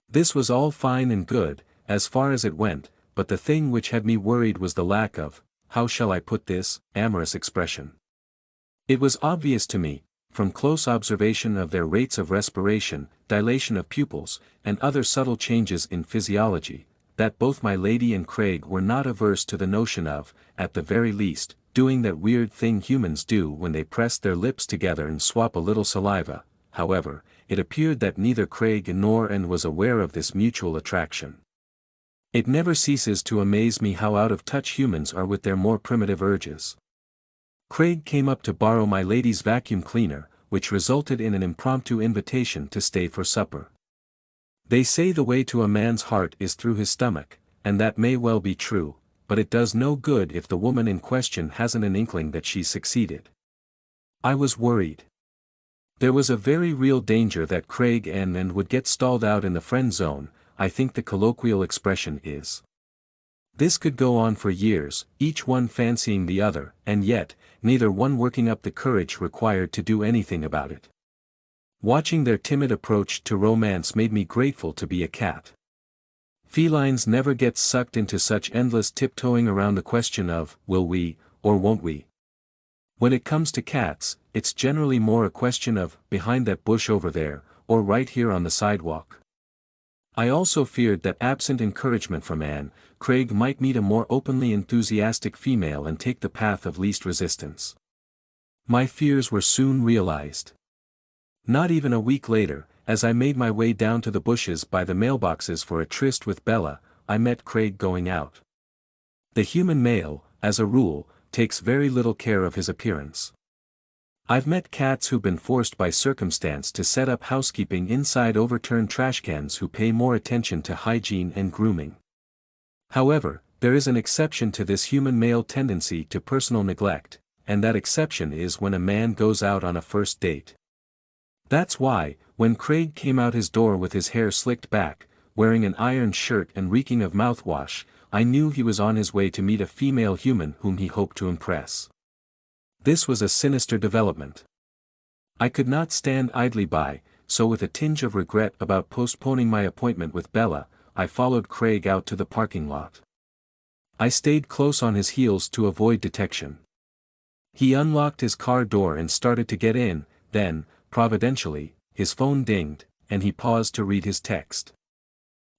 Speaker 1: This was all fine and good, as far as it went, but the thing which had me worried was the lack of, how shall I put this, amorous expression. It was obvious to me, from close observation of their rates of respiration, dilation of pupils, and other subtle changes in physiology, that both my lady and Craig were not averse to the notion of, at the very least, doing that weird thing humans do when they press their lips together and swap a little saliva. However, it appeared that neither Craig nor Anne was aware of this mutual attraction. It never ceases to amaze me how out of touch humans are with their more primitive urges. Craig came up to borrow my lady's vacuum cleaner, which resulted in an impromptu invitation to stay for supper. They say the way to a man's heart is through his stomach, and that may well be true, but it does no good if the woman in question hasn't an inkling that she's succeeded. I was worried. There was a very real danger that Craig and would get stalled out in the friend zone, I think the colloquial expression is. This could go on for years, each one fancying the other, and yet, neither one working up the courage required to do anything about it. Watching their timid approach to romance made me grateful to be a cat. Felines never get sucked into such endless tiptoeing around the question of, will we, or won't we? When it comes to cats, it's generally more a question of, behind that bush over there, or right here on the sidewalk. I also feared that absent encouragement from Anne, Craig might meet a more openly enthusiastic female and take the path of least resistance. My fears were soon realized. Not even a week later, as I made my way down to the bushes by the mailboxes for a tryst with Bella, I met Craig going out. The human male, as a rule, takes very little care of his appearance. I've met cats who've been forced by circumstance to set up housekeeping inside overturned trash cans who pay more attention to hygiene and grooming. However, there is an exception to this human male tendency to personal neglect, and that exception is when a man goes out on a first date. That's why, when Craig came out his door with his hair slicked back, wearing an ironed shirt and reeking of mouthwash, I knew he was on his way to meet a female human whom he hoped to impress. This was a sinister development. I could not stand idly by, so with a tinge of regret about postponing my appointment with Bella, I followed Craig out to the parking lot. I stayed close on his heels to avoid detection. He unlocked his car door and started to get in, then, providentially, his phone dinged, and he paused to read his text.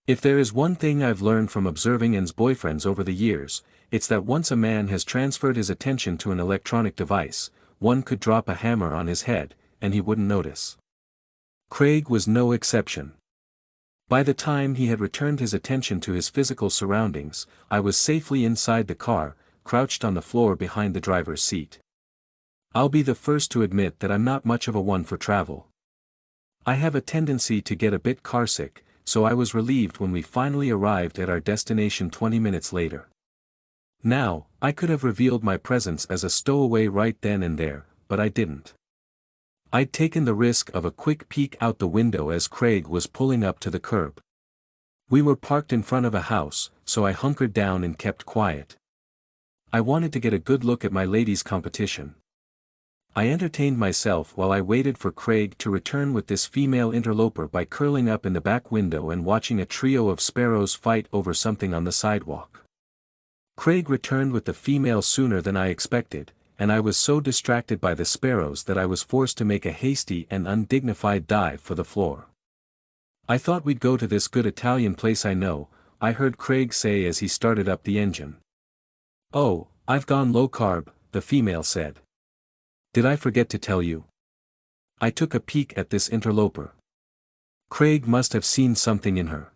Speaker 1: If there is one thing I've learned from observing Anne's boyfriends over the years, it's that once a man has transferred his attention to an electronic device, one could drop a hammer on his head, and he wouldn't notice. Craig was no exception. By the time he had returned his attention to his physical surroundings, I was safely inside the car, crouched on the floor behind the driver's seat. I'll be the first to admit that I'm not much of a one for travel. I have a tendency to get a bit carsick, so I was relieved when we finally arrived at our destination 20 minutes later. Now, I could have revealed my presence as a stowaway right then and there, but I didn't. I'd taken the risk of a quick peek out the window as Craig was pulling up to the curb. We were parked in front of a house, so I hunkered down and kept quiet. I wanted to get a good look at my lady's competition. I entertained myself while I waited for Craig to return with this female interloper by curling up in the back window and watching a trio of sparrows fight over something on the sidewalk. Craig returned with the female sooner than I expected, and I was so distracted by the sparrows that I was forced to make a hasty and undignified dive for the floor. I thought we'd go to this good Italian place I know, I heard Craig say as he started up the engine. Oh, I've gone low carb, the female said. Did I forget to tell you? I took a peek at this interloper. Craig must have seen something in her.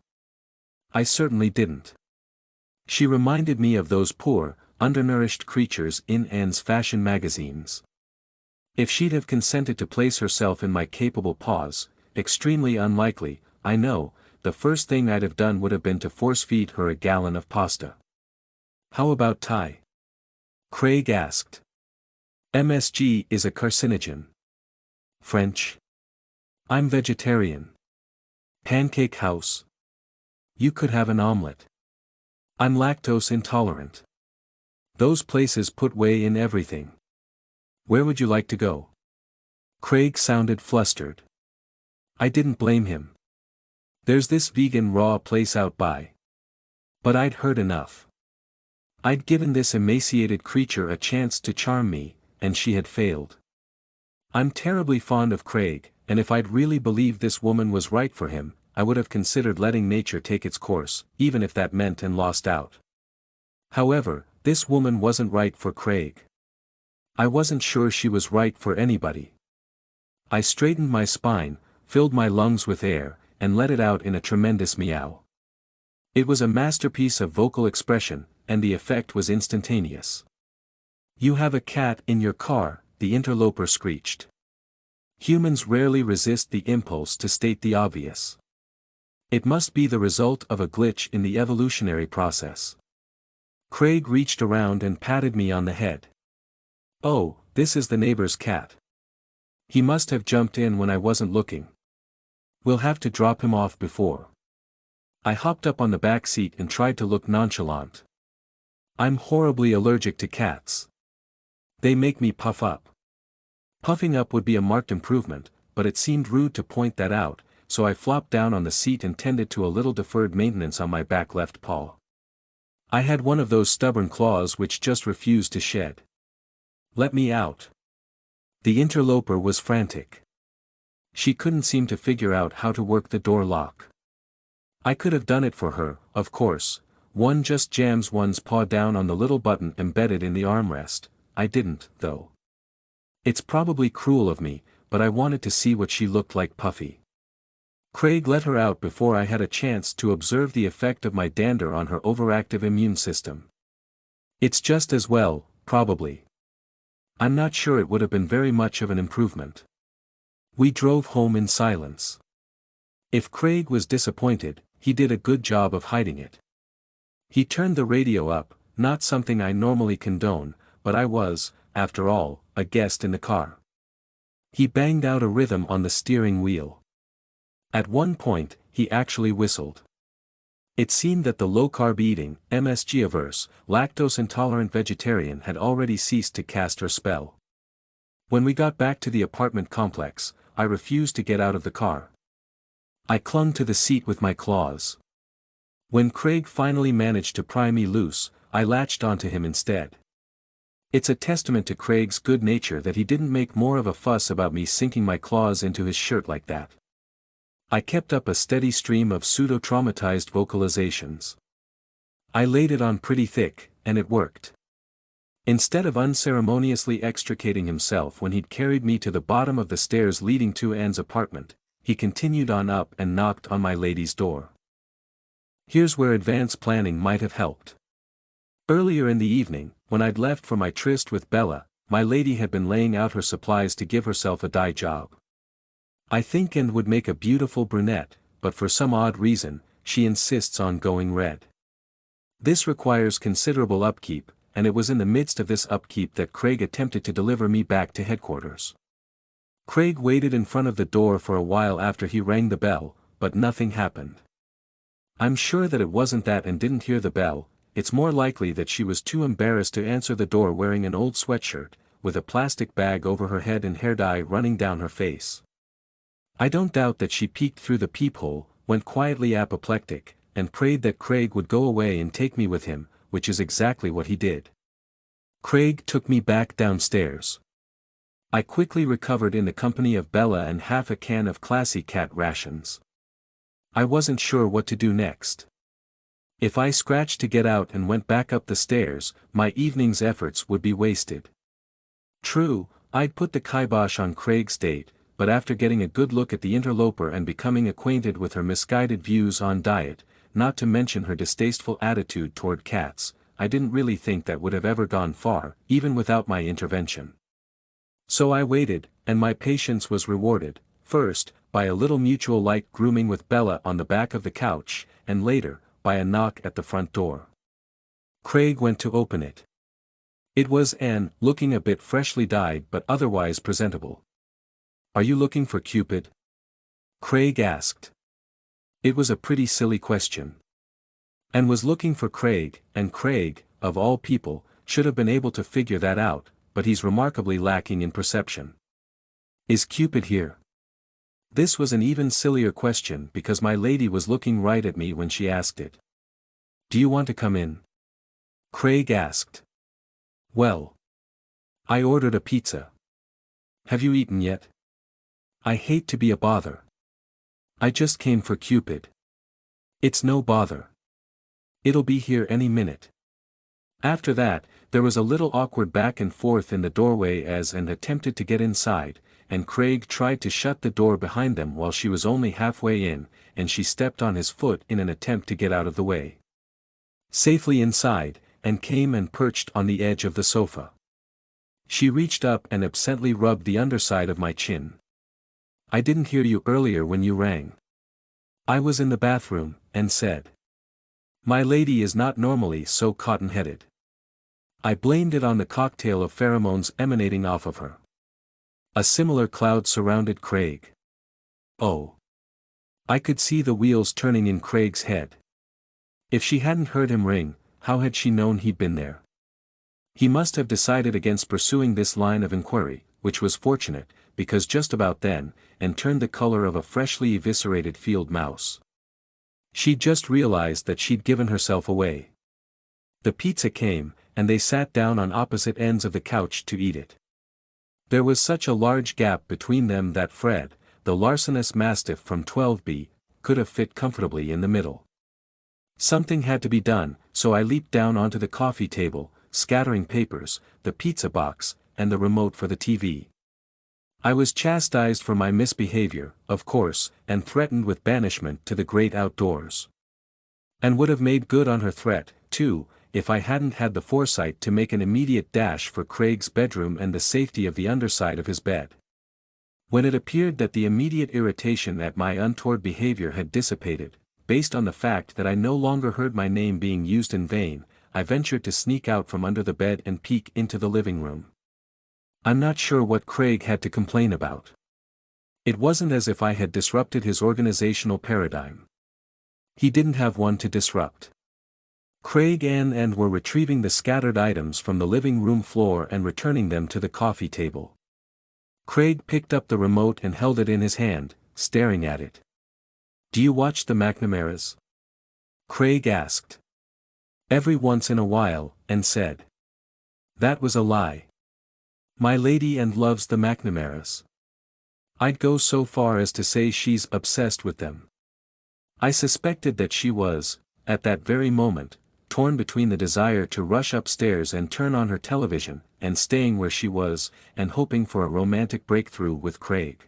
Speaker 1: I certainly didn't. She reminded me of those poor, undernourished creatures in Anne's fashion magazines. If she'd have consented to place herself in my capable paws, extremely unlikely, I know, the first thing I'd have done would have been to force-feed her a gallon of pasta. How about Thai? Craig asked. MSG is a carcinogen. French. I'm vegetarian. Pancake house. You could have an omelette. I'm lactose intolerant. Those places put whey in everything. Where would you like to go? Craig sounded flustered. I didn't blame him. There's this vegan raw place out by. But I'd heard enough. I'd given this emaciated creature a chance to charm me, and she had failed. I'm terribly fond of Craig, and if I'd really believed this woman was right for him, I would have considered letting nature take its course, even if that meant and lost out. However, this woman wasn't right for Craig. I wasn't sure she was right for anybody. I straightened my spine, filled my lungs with air, and let it out in a tremendous meow. It was a masterpiece of vocal expression, and the effect was instantaneous. "You have a cat in your car," the interloper screeched. Humans rarely resist the impulse to state the obvious. It must be the result of a glitch in the evolutionary process. Craig reached around and patted me on the head. "Oh, this is the neighbor's cat. He must have jumped in when I wasn't looking. We'll have to drop him off before." I hopped up on the back seat and tried to look nonchalant. I'm horribly allergic to cats. They make me puff up. Puffing up would be a marked improvement, but it seemed rude to point that out, so I flopped down on the seat and tended to a little deferred maintenance on my back left paw. I had one of those stubborn claws which just refused to shed. "Let me out." The interloper was frantic. She couldn't seem to figure out how to work the door lock. I could have done it for her, of course. One just jams one's paw down on the little button embedded in the armrest. I didn't, though. It's probably cruel of me, but I wanted to see what she looked like puffy. Craig let her out before I had a chance to observe the effect of my dander on her overactive immune system. It's just as well, probably. I'm not sure it would have been very much of an improvement. We drove home in silence. If Craig was disappointed, he did a good job of hiding it. He turned the radio up, not something I normally condone, but I was, after all, a guest in the car. He banged out a rhythm on the steering wheel. At one point, he actually whistled. It seemed that the low-carb eating, MSG-averse, lactose-intolerant vegetarian had already ceased to cast her spell. When we got back to the apartment complex, I refused to get out of the car. I clung to the seat with my claws. When Craig finally managed to pry me loose, I latched onto him instead. It's a testament to Craig's good nature that he didn't make more of a fuss about me sinking my claws into his shirt like that. I kept up a steady stream of pseudo-traumatized vocalizations. I laid it on pretty thick, and it worked. Instead of unceremoniously extricating himself when he'd carried me to the bottom of the stairs leading to Anne's apartment, he continued on up and knocked on my lady's door. Here's where advanced planning might have helped. Earlier in the evening, when I'd left for my tryst with Bella, my lady had been laying out her supplies to give herself a dye job. I think Anne would make a beautiful brunette, but for some odd reason, she insists on going red. This requires considerable upkeep, and it was in the midst of this upkeep that Craig attempted to deliver me back to headquarters. Craig waited in front of the door for a while after he rang the bell, but nothing happened. I'm sure that it wasn't that Anne didn't hear the bell. It's more likely that she was too embarrassed to answer the door wearing an old sweatshirt, with a plastic bag over her head and hair dye running down her face. I don't doubt that she peeked through the peephole, went quietly apoplectic, and prayed that Craig would go away and take me with him, which is exactly what he did. Craig took me back downstairs. I quickly recovered in the company of Bella and half a can of classy cat rations. I wasn't sure what to do next. If I scratched to get out and went back up the stairs, my evening's efforts would be wasted. True, I'd put the kibosh on Craig's date, but after getting a good look at the interloper and becoming acquainted with her misguided views on diet, not to mention her distasteful attitude toward cats, I didn't really think that would have ever gone far, even without my intervention. So I waited, and my patience was rewarded, first, by a little mutual light grooming with Bella on the back of the couch, and later, by a knock at the front door. Craig went to open it. It was Anne, looking a bit freshly dyed but otherwise presentable. "Are you looking for Cupid?" Craig asked. It was a pretty silly question. Anne was looking for Craig, and Craig, of all people, should have been able to figure that out, but he's remarkably lacking in perception. "Is Cupid here?" This was an even sillier question because my lady was looking right at me when she asked it. "Do you want to come in?" Craig asked. "Well, I ordered a pizza. Have you eaten yet? I hate to be a bother." I just came for Cupid. It's no bother. It'll be here any minute. After that, there was a little awkward back and forth in the doorway as Anne attempted to get inside, and Craig tried to shut the door behind them while she was only halfway in, and she stepped on his foot in an attempt to get out of the way. Safely inside, Anne came and perched on the edge of the sofa. She reached up and absently rubbed the underside of my chin. I didn't hear you earlier when you rang. I was in the bathroom, Anne said. My lady is not normally so cotton-headed. I blamed it on the cocktail of pheromones emanating off of her. A similar cloud surrounded Craig. Oh. I could see the wheels turning in Craig's head. If she hadn't heard him ring, how had she known he'd been there? He must have decided against pursuing this line of inquiry, which was fortunate, because just about then, Anne turned the color of a freshly eviscerated field mouse. She'd just realized that she'd given herself away. The pizza came, and they sat down on opposite ends of the couch to eat it. There was such a large gap between them that Fred, the larcenous mastiff from 12B, could have fit comfortably in the middle. Something had to be done, so I leaped down onto the coffee table, scattering papers, the pizza box, and the remote for the TV. I was chastised for my misbehavior, of course, and threatened with banishment to the great outdoors. And would have made good on her threat, too, if I hadn't had the foresight to make an immediate dash for Craig's bedroom and the safety of the underside of his bed. When it appeared that the immediate irritation at my untoward behavior had dissipated, based on the fact that I no longer heard my name being used in vain, I ventured to sneak out from under the bed and peek into the living room. I'm not sure what Craig had to complain about. It wasn't as if I had disrupted his organizational paradigm. He didn't have one to disrupt. Craig and were retrieving the scattered items from the living room floor and returning them to the coffee table. Craig picked up the remote and held it in his hand, staring at it. Do you watch the McNamara's? Craig asked. Every once in a while, Anne said. That was a lie. My lady Anne loves the McNamara's. I'd go so far as to say she's obsessed with them. I suspected that she was, at that very moment, torn between the desire to rush upstairs and turn on her television, and staying where she was, and hoping for a romantic breakthrough with Craig.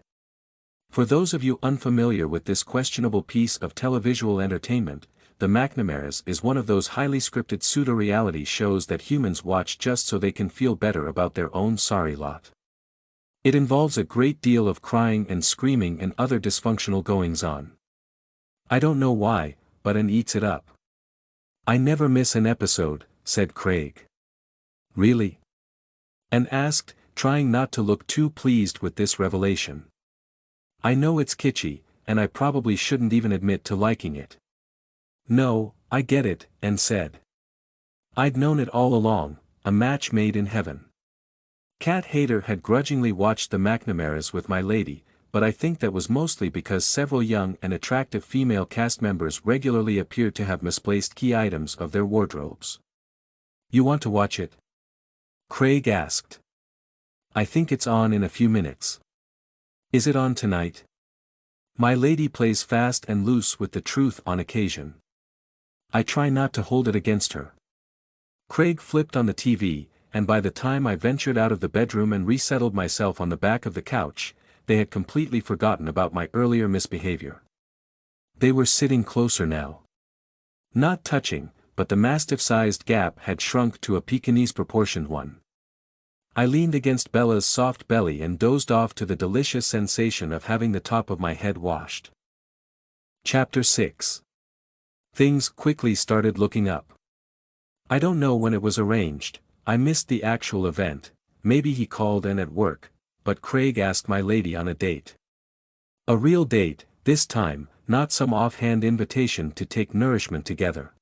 Speaker 1: For those of you unfamiliar with this questionable piece of televisual entertainment, The McNamara's is one of those highly scripted pseudo-reality shows that humans watch just so they can feel better about their own sorry lot. It involves a great deal of crying and screaming and other dysfunctional goings-on. I don't know why, but Anne eats it up. I never miss an episode, said Craig. Really? Anne asked, trying not to look too pleased with this revelation. I know it's kitschy, and I probably shouldn't even admit to liking it. No, I get it, Anne said. I'd known it all along, a match made in heaven. Cat Hater had grudgingly watched the McNamara's with my lady, but I think that was mostly because several young and attractive female cast members regularly appeared to have misplaced key items of their wardrobes. You want to watch it? Craig asked. I think it's on in a few minutes. Is it on tonight? My lady plays fast and loose with the truth on occasion. I try not to hold it against her. Craig flipped on the TV, and by the time I ventured out of the bedroom and resettled myself on the back of the couch, they had completely forgotten about my earlier misbehavior. They were sitting closer now. Not touching, but the mastiff-sized gap had shrunk to a Pekingese-proportioned one. I leaned against Bella's soft belly and dozed off to the delicious sensation of having the top of my head washed. Chapter 6. Things quickly started looking up. I don't know when it was arranged, I missed the actual event, maybe he called in at work, but Craig asked my lady on a date. A real date, this time, not some offhand invitation to take nourishment together.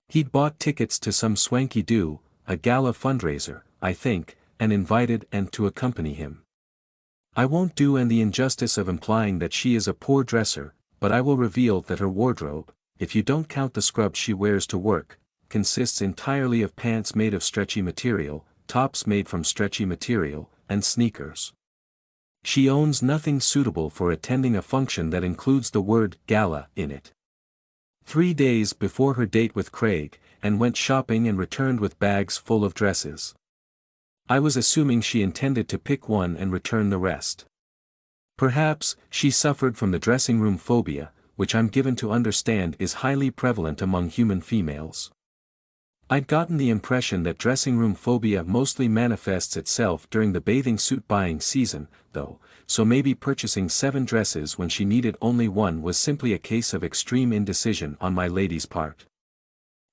Speaker 1: He'd bought tickets to some swanky do, a gala fundraiser, I think, and invited Anne to accompany him. I won't do Anne the injustice of implying that she is a poor dresser, but I will reveal that her wardrobe, if you don't count the scrubs she wears to work, consists entirely of pants made of stretchy material, tops made from stretchy material, and sneakers. She owns nothing suitable for attending a function that includes the word gala in it. 3 days before her date with Craig, and went shopping and returned with bags full of dresses. I was assuming she intended to pick one and return the rest. Perhaps, she suffered from the dressing room phobia, which I'm given to understand is highly prevalent among human females. I'd gotten the impression that dressing room phobia mostly manifests itself during the bathing suit buying season, though, so maybe purchasing 7 dresses when she needed only one was simply a case of extreme indecision on my lady's part.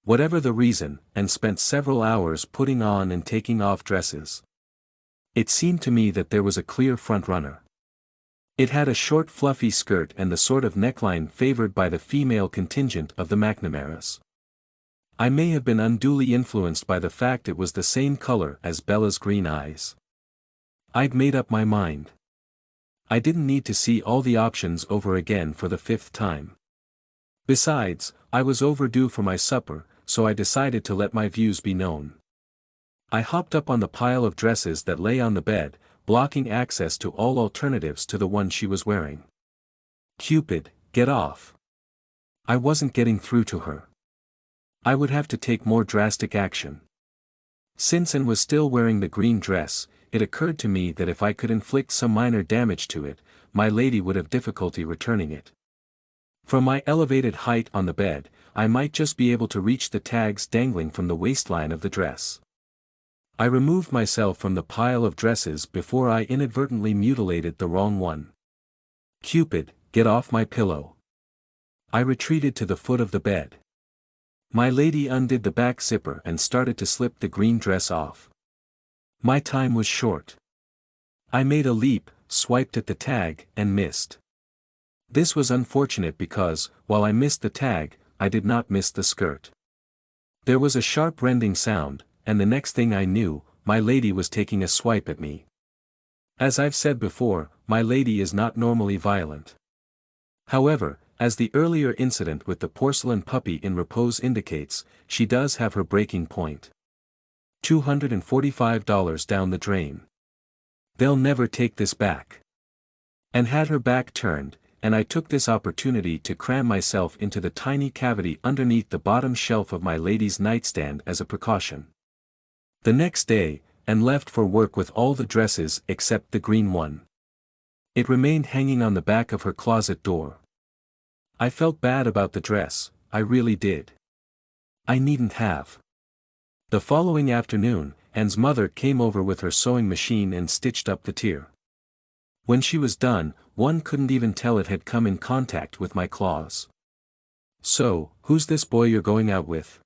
Speaker 1: Whatever the reason, and spent several hours putting on and taking off dresses. It seemed to me that there was a clear front-runner. It had a short fluffy skirt and the sort of neckline favored by the female contingent of the McNamaras. I may have been unduly influenced by the fact it was the same color as Bella's green eyes. I'd made up my mind. I didn't need to see all the options over again for the 5th time. Besides, I was overdue for my supper, so I decided to let my views be known. I hopped up on the pile of dresses that lay on the bed, blocking access to all alternatives to the one she was wearing. Cupid, get off. I wasn't getting through to her. I would have to take more drastic action. Since Anne was still wearing the green dress, it occurred to me that if I could inflict some minor damage to it, my lady would have difficulty returning it. From my elevated height on the bed, I might just be able to reach the tags dangling from the waistline of the dress. I removed myself from the pile of dresses before I inadvertently mutilated the wrong one. Cupid, get off my pillow. I retreated to the foot of the bed. My lady undid the back zipper and started to slip the green dress off. My time was short. I made a leap, swiped at the tag, and missed. This was unfortunate because, while I missed the tag, I did not miss the skirt. There was a sharp rending sound, and the next thing I knew, my lady was taking a swipe at me. As I've said before, my lady is not normally violent. However, as the earlier incident with the porcelain puppy in repose indicates, she does have her breaking point. $245 down the drain. They'll never take this back. And had her back turned, and I took this opportunity to cram myself into the tiny cavity underneath the bottom shelf of my lady's nightstand as a precaution. The next day, and left for work with all the dresses except the green one. It remained hanging on the back of her closet door. I felt bad about the dress, I really did. I needn't have. The following afternoon, Anne's mother came over with her sewing machine and stitched up the tear. When she was done, one couldn't even tell it had come in contact with my claws. "So, who's this boy you're going out with?"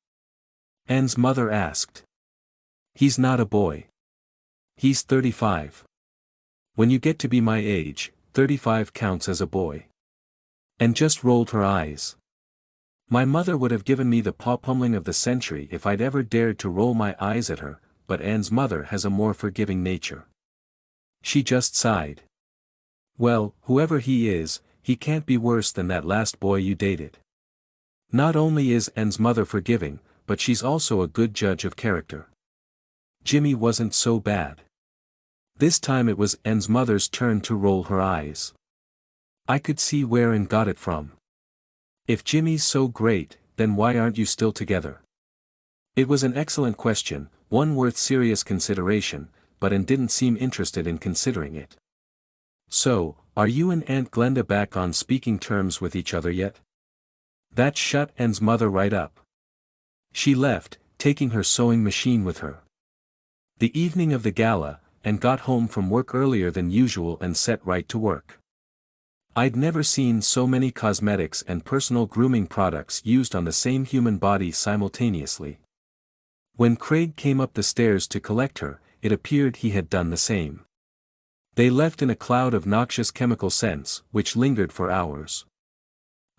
Speaker 1: Anne's mother asked. "He's not a boy. He's 35. When you get to be my age, 35 counts as a boy." And just rolled her eyes. My mother would have given me the paw-pummeling of the century if I'd ever dared to roll my eyes at her, but Anne's mother has a more forgiving nature. She just sighed. "Well, whoever he is, he can't be worse than that last boy you dated." Not only is Anne's mother forgiving, but she's also a good judge of character. Jimmy wasn't so bad. This time it was Anne's mother's turn to roll her eyes. I could see where Anne got it from. If Jimmy's so great, then why aren't you still together? It was an excellent question, one worth serious consideration, but Anne didn't seem interested in considering it. "So, are you and Aunt Glenda back on speaking terms with each other yet?" That shut Anne's mother right up. She left, taking her sewing machine with her. The evening of the gala, Anne got home from work earlier than usual and set right to work. I'd never seen so many cosmetics and personal grooming products used on the same human body simultaneously. When Craig came up the stairs to collect her, it appeared he had done the same. They left in a cloud of noxious chemical scents, which lingered for hours.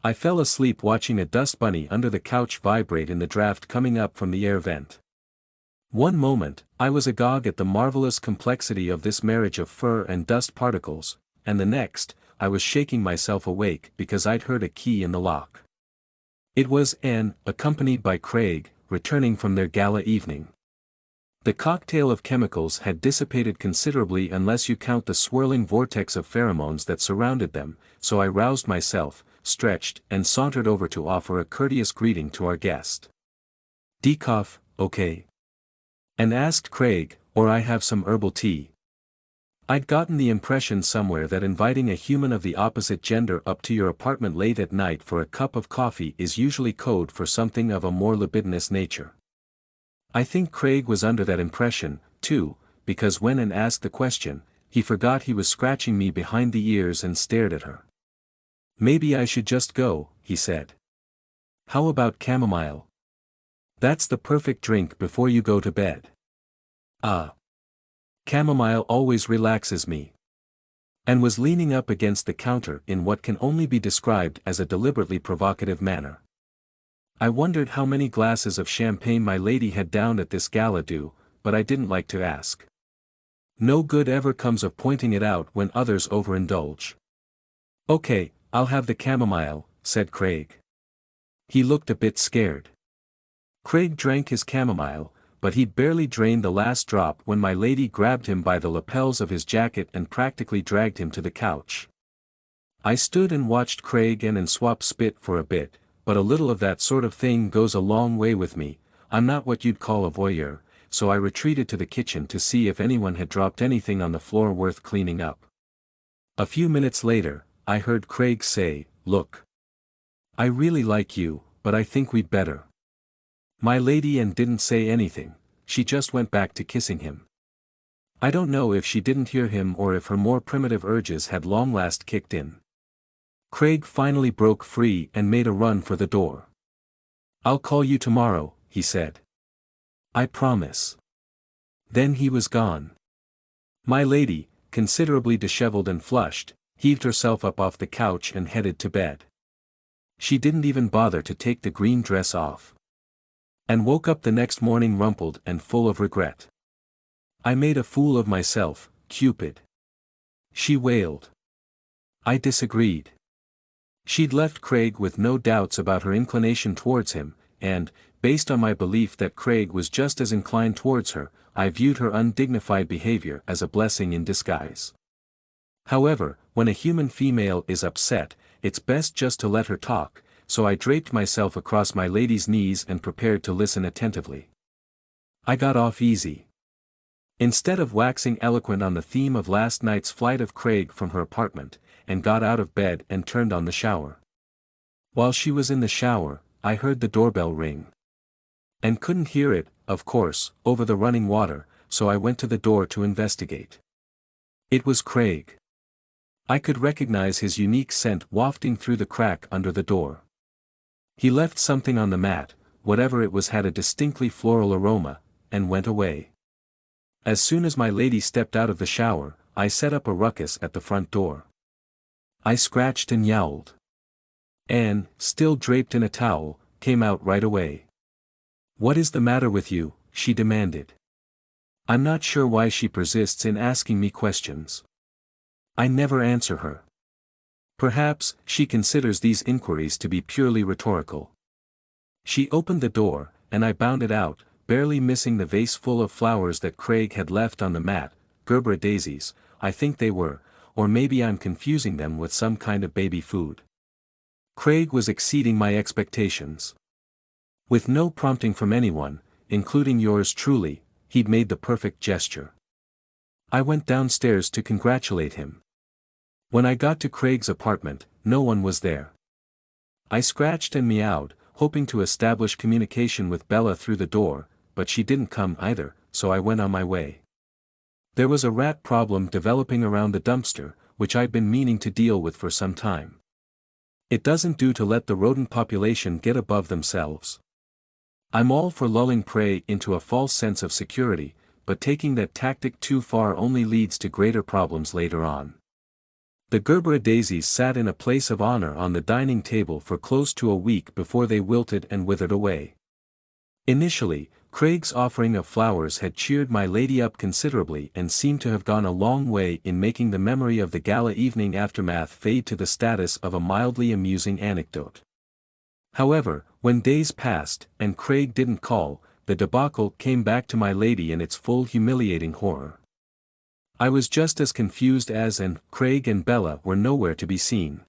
Speaker 1: I fell asleep watching a dust bunny under the couch vibrate in the draft coming up from the air vent. One moment, I was agog at the marvelous complexity of this marriage of fur and dust particles, and the next, I was shaking myself awake because I'd heard a key in the lock. It was Anne, accompanied by Craig, returning from their gala evening. The cocktail of chemicals had dissipated considerably unless you count the swirling vortex of pheromones that surrounded them, so I roused myself, stretched, and sauntered over to offer a courteous greeting to our guest. "Decaf, okay?" and asked Craig, "or I have some herbal tea." I'd gotten the impression somewhere that inviting a human of the opposite gender up to your apartment late at night for a cup of coffee is usually code for something of a more libidinous nature. I think Craig was under that impression, too, because when and asked the question, he forgot he was scratching me behind the ears and stared at her. "Maybe I should just go," he said. "How about chamomile? That's the perfect drink before you go to bed." "Ah. Chamomile always relaxes me." And was leaning up against the counter in what can only be described as a deliberately provocative manner. I wondered how many glasses of champagne my lady had downed at this gala do, but I didn't like to ask. No good ever comes of pointing it out when others overindulge. "Okay, I'll have the chamomile," said Craig. He looked a bit scared. Craig drank his chamomile, but he'd barely drained the last drop when my lady grabbed him by the lapels of his jacket and practically dragged him to the couch. I stood and watched Craig and swap spit for a bit, but a little of that sort of thing goes a long way with me. I'm not what you'd call a voyeur, so I retreated to the kitchen to see if anyone had dropped anything on the floor worth cleaning up. A few minutes later, I heard Craig say, "Look. I really like you, but I think we'd better." My lady didn't say anything, she just went back to kissing him. I don't know if she didn't hear him or if her more primitive urges had long last kicked in. Craig finally broke free and made a run for the door. "I'll call you tomorrow," he said. "I promise." Then he was gone. My lady, considerably disheveled and flushed, heaved herself up off the couch and headed to bed. She didn't even bother to take the green dress off. And woke up the next morning rumpled and full of regret. "I made a fool of myself, Cupid," she wailed. I disagreed. She'd left Craig with no doubts about her inclination towards him, and, based on my belief that Craig was just as inclined towards her, I viewed her undignified behavior as a blessing in disguise. However, when a human female is upset, it's best just to let her talk, so I draped myself across my lady's knees and prepared to listen attentively. I got off easy. Instead of waxing eloquent on the theme of last night's flight of Craig from her apartment, and got out of bed and turned on the shower. While she was in the shower, I heard the doorbell ring. And couldn't hear it, of course, over the running water, so I went to the door to investigate. It was Craig. I could recognize his unique scent wafting through the crack under the door. He left something on the mat, whatever it was had a distinctly floral aroma, and went away. As soon as my lady stepped out of the shower, I set up a ruckus at the front door. I scratched and yowled. Anne, still draped in a towel, came out right away. "What is the matter with you?" she demanded. I'm not sure why she persists in asking me questions. I never answer her. Perhaps, she considers these inquiries to be purely rhetorical. She opened the door, and I bounded out, barely missing the vase full of flowers that Craig had left on the mat, Gerbera daisies, I think they were, or maybe I'm confusing them with some kind of baby food. Craig was exceeding my expectations. With no prompting from anyone, including yours truly, he'd made the perfect gesture. I went downstairs to congratulate him. When I got to Craig's apartment, no one was there. I scratched and meowed, hoping to establish communication with Bella through the door, but she didn't come either, so I went on my way. There was a rat problem developing around the dumpster, which I'd been meaning to deal with for some time. It doesn't do to let the rodent population get above themselves. I'm all for lulling prey into a false sense of security, but taking that tactic too far only leads to greater problems later on. The Gerbera daisies sat in a place of honor on the dining table for close to a week before they wilted and withered away. Initially, Craig's offering of flowers had cheered my lady up considerably and seemed to have gone a long way in making the memory of the gala evening aftermath fade to the status of a mildly amusing anecdote. However, when days passed, and Craig didn't call, the debacle came back to my lady in its full humiliating horror. I was just as confused as and Craig and Bella were nowhere to be seen.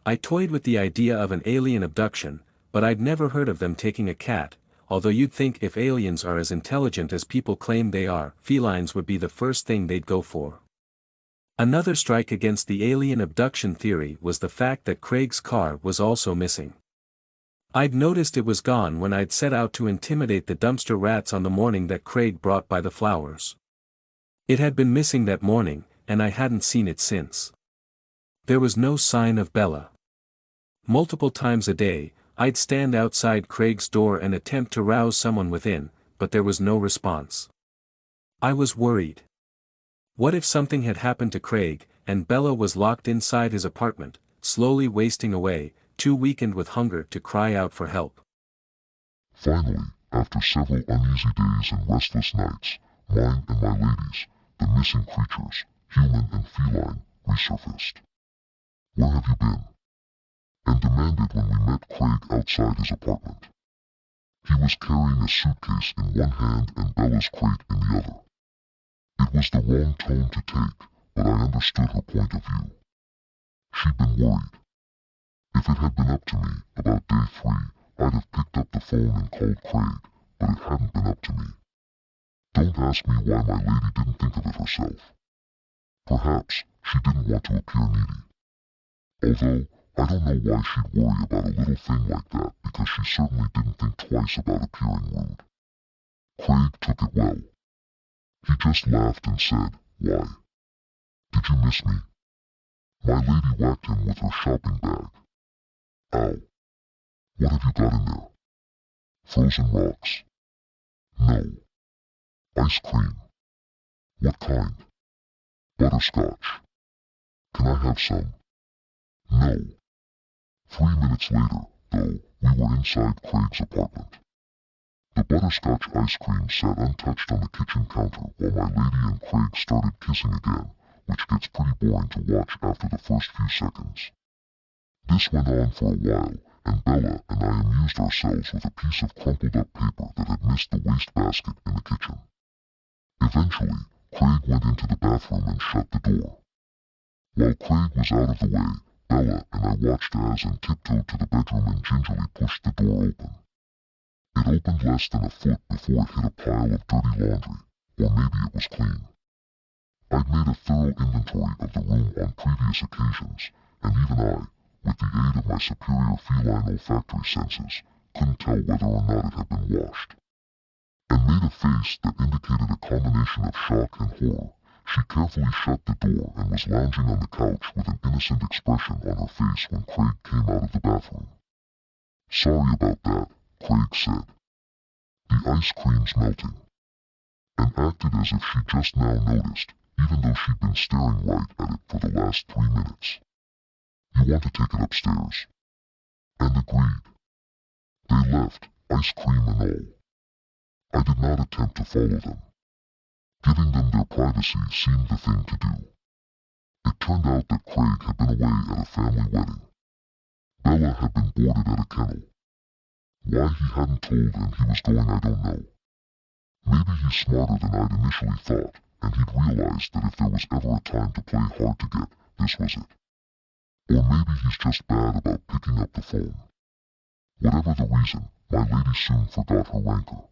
Speaker 1: I toyed with the idea of an alien abduction, but I'd never heard of them taking a cat, although you'd think if aliens are as intelligent as people claim they are, felines would be the first thing they'd go for. Another strike against the alien abduction theory was the fact that Craig's car was also missing. I'd noticed it was gone when I'd set out to intimidate the dumpster rats on the morning that Craig brought by the flowers. It had been missing that morning, and I hadn't seen it since. There was no sign of Bella. Multiple times a day, I'd stand outside Craig's door and attempt to rouse someone within, but there was no response. I was worried. What if something had happened to Craig, and Bella was locked inside his apartment, slowly wasting away, too weakened with hunger to cry out for help?
Speaker 2: Finally, after several uneasy days and restless nights, mine and my lady's, the missing creatures, human and feline, resurfaced. "Where have you been?" and demanded when we met Craig outside his apartment. He was carrying a suitcase in one hand and Bella's crate in the other. It was the wrong tone to take, but I understood her point of view. She'd been worried. If it had been up to me, about day 3, I'd have picked up the phone and called Craig, but it hadn't been up to me. Don't ask me why my lady didn't think of it herself. Perhaps she didn't want to appear needy. Although, I don't know why she'd worry about a little thing like that, because she certainly didn't think twice about appearing rude. Craig took it well. He just laughed and said, "Why? Did you miss me?" My lady whacked him with her shopping bag. "Ow. What have you got in there?" "Frozen rocks." "No." "Ice cream." "What kind?" "Butterscotch." "Can I have some?" "No." 3 minutes later, though, we were inside Craig's apartment. The butterscotch ice cream sat untouched on the kitchen counter while my lady and Craig started kissing again, which gets pretty boring to watch after the first few seconds. This went on for a while, and Bella and I amused ourselves with a piece of crumpled up paper that had missed the wastebasket in the kitchen. Eventually, Craig went into the bathroom and shut the door. While Craig was out of the way, Bella and I watched as and tiptoed to the bedroom and gingerly pushed the door open. It opened less than a foot before it hit a pile of dirty laundry, or maybe it was clean. I'd made a thorough inventory of the room on previous occasions, and even I, with the aid of my superior feline olfactory senses, couldn't tell whether or not it had been washed. And made a face that indicated a combination of shock and horror. She carefully shut the door and was lounging on the couch with an innocent expression on her face when Craig came out of the bathroom. "Sorry about that," Craig said. "The ice cream's melting," and acted as if she just now noticed, even though she'd been staring right at it for the last 3 minutes. "You want to take it upstairs?" And agreed. They left, ice cream and all. I did not attempt to follow them. Giving them their privacy seemed the thing to do. It turned out that Craig had been away at a family wedding. Bella had been boarded at a kennel. Why he hadn't told and he was going I don't know. Maybe he's smarter than I'd initially thought, and he'd realized that if there was ever a time to play hard to get, this was it. Or maybe he's just bad about picking up the phone. Whatever the reason, my lady soon forgot her rancor.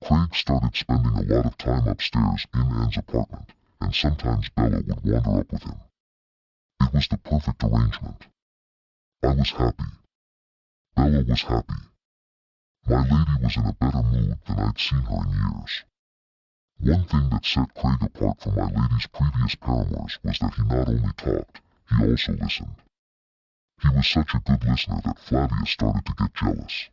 Speaker 2: Craig started spending a lot of time upstairs in Anne's apartment, and sometimes Bella would wander up with him. It was the perfect arrangement. I was happy. Bella was happy. My lady was in a better mood than I'd seen her in years. One thing that set Craig apart from my lady's previous paramours was that he not only talked, he also listened. He was such a good listener that Flavia started to get jealous.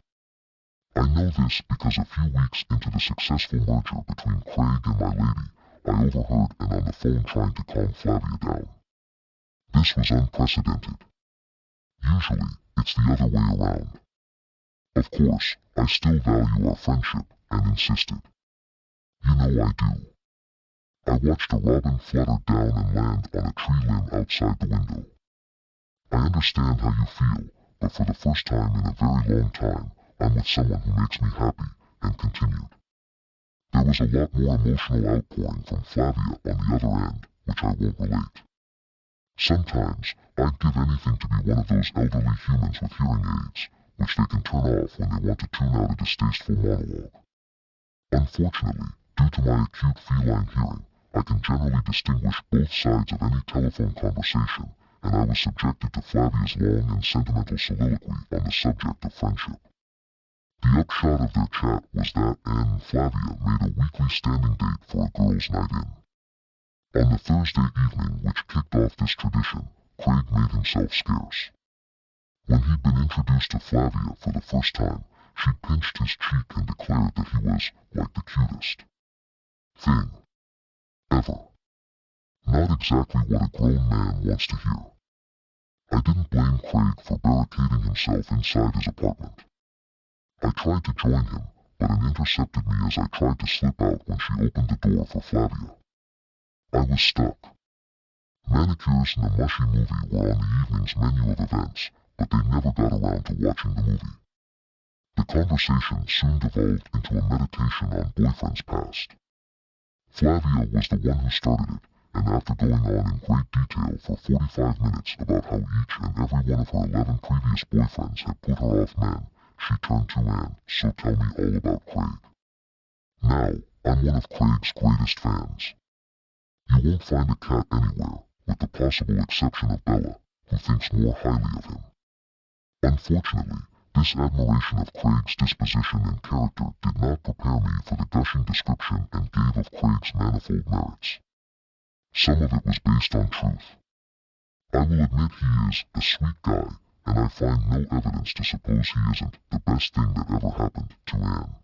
Speaker 2: I know this because a few weeks into the successful merger between Craig and my lady, I overheard Anne on the phone trying to calm Flavia down. This was unprecedented. Usually, it's the other way around. Of course, I still value our friendship, and insisted. "You know I do." I watched a robin flutter down and land on a tree limb outside the window. "I understand how you feel, but for the first time in a very long time, I'm with someone who makes me happy, and can was a lot more emotional outpouring from Flavia on the other end, which I won't relate. Sometimes, I'd give anything to be one of those elderly humans with hearing aids, which they can turn off when they want to tune out a distasteful monologue. Unfortunately, due to my acute feline hearing, I can generally distinguish both sides of any telephone conversation, and I was subjected to Flavia's long and sentimental soliloquy on the subject of friendship. The upshot of their chat was that Anne and Flavia made a weekly standing date for a girls' night in. On the Thursday evening which kicked off this tradition, Craig made himself scarce. When he'd been introduced to Flavia for the first time, she pinched his cheek and declared that he was like the cutest thing ever. Not exactly what a grown man wants to hear. I didn't blame Craig for barricading himself inside his apartment. I tried to join him, but Anne intercepted me as I tried to slip out when she opened the door for Flavia. I was stuck. Manicures and a mushy movie were on the evening's menu of events, but they never got around to watching the movie. The conversation soon devolved into a meditation on boyfriend's past. Flavia was the one who started it, and after going on in great detail for 45 minutes about how each and every one of her 11 previous boyfriends had put her off men, she turned to Anne, so tell me all about Craig. Now, I'm one of Craig's greatest fans. You won't find a cat anywhere, with the possible exception of Bella, who thinks more highly of him. Unfortunately, this admiration of Craig's disposition and character did not prepare me for the gushing description and gave of Craig's manifold merits. Some of it was based on truth. I will admit he is a sweet guy, and I find no evidence to suppose he isn't the best thing that ever happened to Anne.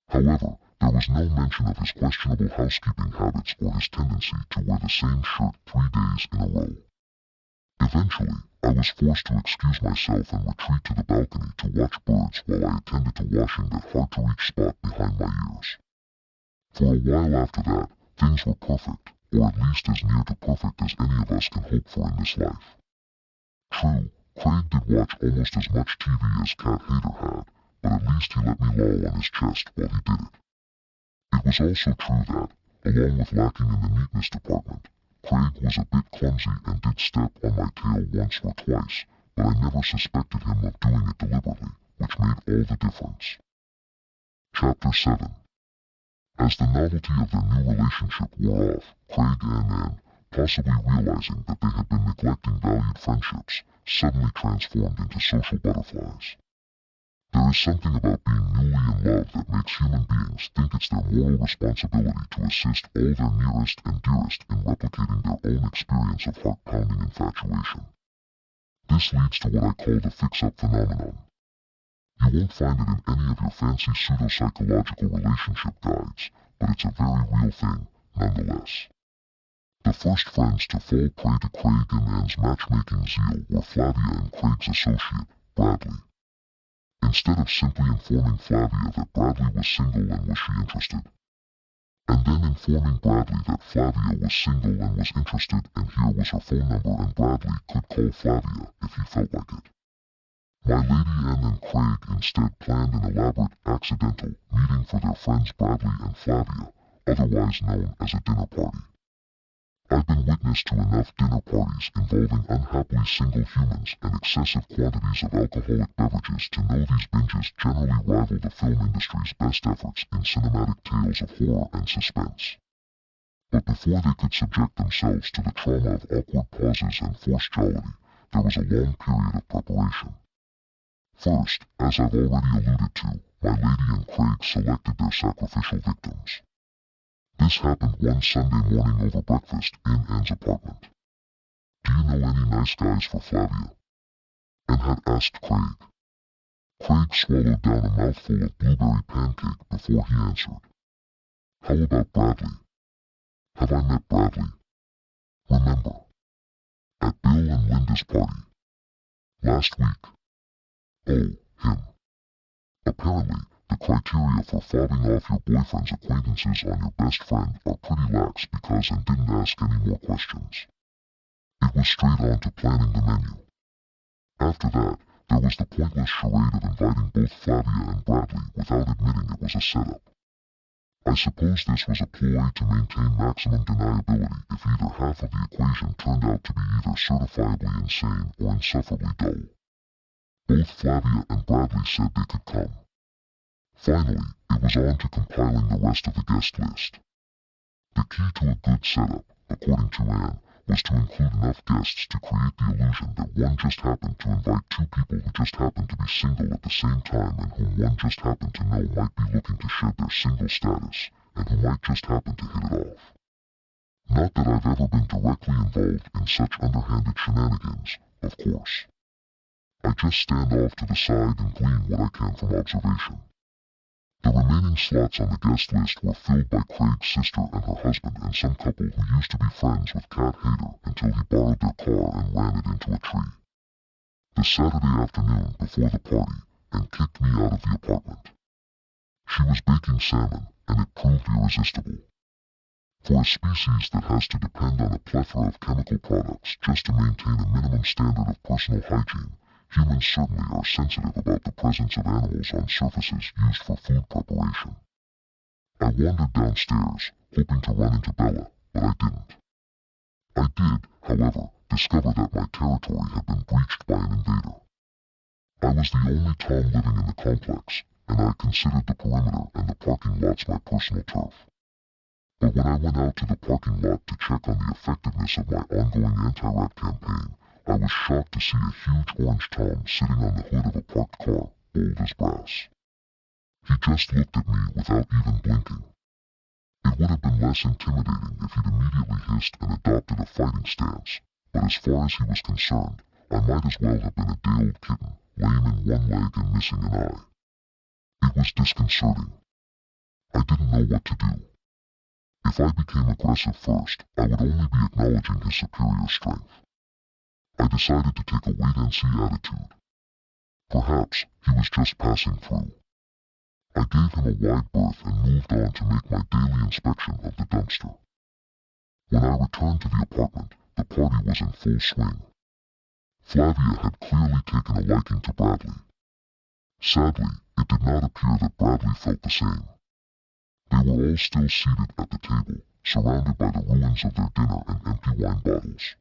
Speaker 2: However, there was no mention of his questionable housekeeping habits or his tendency to wear the same shirt 3 days in a row. Eventually, I was forced to excuse myself and retreat to the balcony to watch birds while I attended to washing that hard-to-reach spot behind my ears. For a while after that, things were perfect, or at least as near to perfect as any of us can hope for in this life. True, Craig did watch almost as much TV as Cat Hater had, but at least he let me loll on his chest while he did it. It was also true that, along with lacking in the neatness department, Craig was a bit clumsy and did step on my tail once or twice, but I never suspected him of doing it deliberately, which made all the difference. Chapter 7. As the novelty of their new relationship wore off, Craig and Anne, possibly realizing that they had been neglecting valued friendships, suddenly transformed into social butterflies. There is something about being newly in love that makes human beings think it's their moral responsibility to assist all their nearest and dearest in replicating their own experience of heart-pounding infatuation. This leads to what I call the fix-up phenomenon. You won't find it in any of your fancy pseudo-psychological relationship guides, but it's a very real thing, nonetheless. The first friends to fall prey to Craig and Anne's matchmaking zeal were Flavia and Craig's associate, Bradley. Instead of simply informing Flavia that Bradley was single and was she interested, and then informing Bradley that Flavia was single and was interested and here was her phone number and Bradley could call Flavia if he felt like it. My Lady Anne and Craig instead planned an elaborate, accidental meeting for their friends Bradley and Flavia, otherwise known as a dinner party. I've been witness to enough dinner parties involving unhappily single humans and excessive quantities of alcoholic beverages to know these binges generally rival the film industry's best efforts in cinematic tales of horror and suspense. But before they could subject themselves to the trauma of awkward pauses and forced jollity, there was a long period of preparation. First, as I've already alluded to, my Lady and Craig selected their sacrificial victims. This happened one Sunday morning over breakfast in Anne's apartment. Do you know any nice guys for Flavia? Anne had asked Craig. Craig swallowed down a mouthful of blueberry pancake before he answered. How about Bradley? Have I met Bradley? Remember, at Bill and Linda's party. Last week. Oh, him. Apparently, the criteria for fobbing off your boyfriend's acquaintances on your best friend are pretty lax because Anne didn't ask any more questions. It was straight on to planning the menu. After that, there was the pointless charade of inviting both Flavia and Bradley without admitting it was a setup. I suppose this was a ploy to maintain maximum deniability if either half of the equation turned out to be either certifiably insane or insufferably dull. Both Flavia and Bradley said they could come. Finally, it was on to compiling the rest of the guest list. The key to a good setup, according to Anne, was to include enough guests to create the illusion that one just happened to invite two people who just happened to be single at the same time and whom one just happened to know might be looking to shed their single status, and who might just happen to hit it off. Not that I've ever been directly involved in such underhanded shenanigans, of course. I just stand off to the side and glean what I can from observation. The remaining slots on the guest list were filled by Craig's sister and her husband and some couple who used to be friends with Cat Hader until he borrowed their car and ran it into a tree. The Saturday afternoon before the party, and kicked me out of the apartment. She was baking salmon, and it proved irresistible. For a species that has to depend on a plethora of chemical products just to maintain a minimum standard of personal hygiene, humans certainly are sensitive about the presence of animals on surfaces used for food preparation. I wandered downstairs, hoping to run into Bella, but I didn't. I did, however, discover that my territory had been breached by an invader. I was the only Tom living in the complex, and I considered the perimeter and the parking lots my personal turf. But when I went out to the parking lot to check on the effectiveness of my ongoing anti-rat campaign, I was shocked to see a huge orange Tom sitting on the hood of a parked car, bold as brass. He just looked at me without even blinking. It would have been less intimidating if he'd immediately hissed and adopted a fighting stance, but as far as he was concerned, I might as well have been a day-old kitten, lame in one leg and missing an eye. It was disconcerting. I didn't know what to do. If I became aggressive first, I would only be acknowledging his superior strength. I decided to take a wait-and-see attitude. Perhaps he was just passing through. I gave him a wide berth and moved on to make my daily inspection of the dumpster. When I returned to the apartment, the party was in full swing. Flavia had clearly taken a liking to Bradley. Sadly, it did not appear that Bradley felt the same. They were all still seated at the table, surrounded by the ruins of their dinner and empty wine bottles.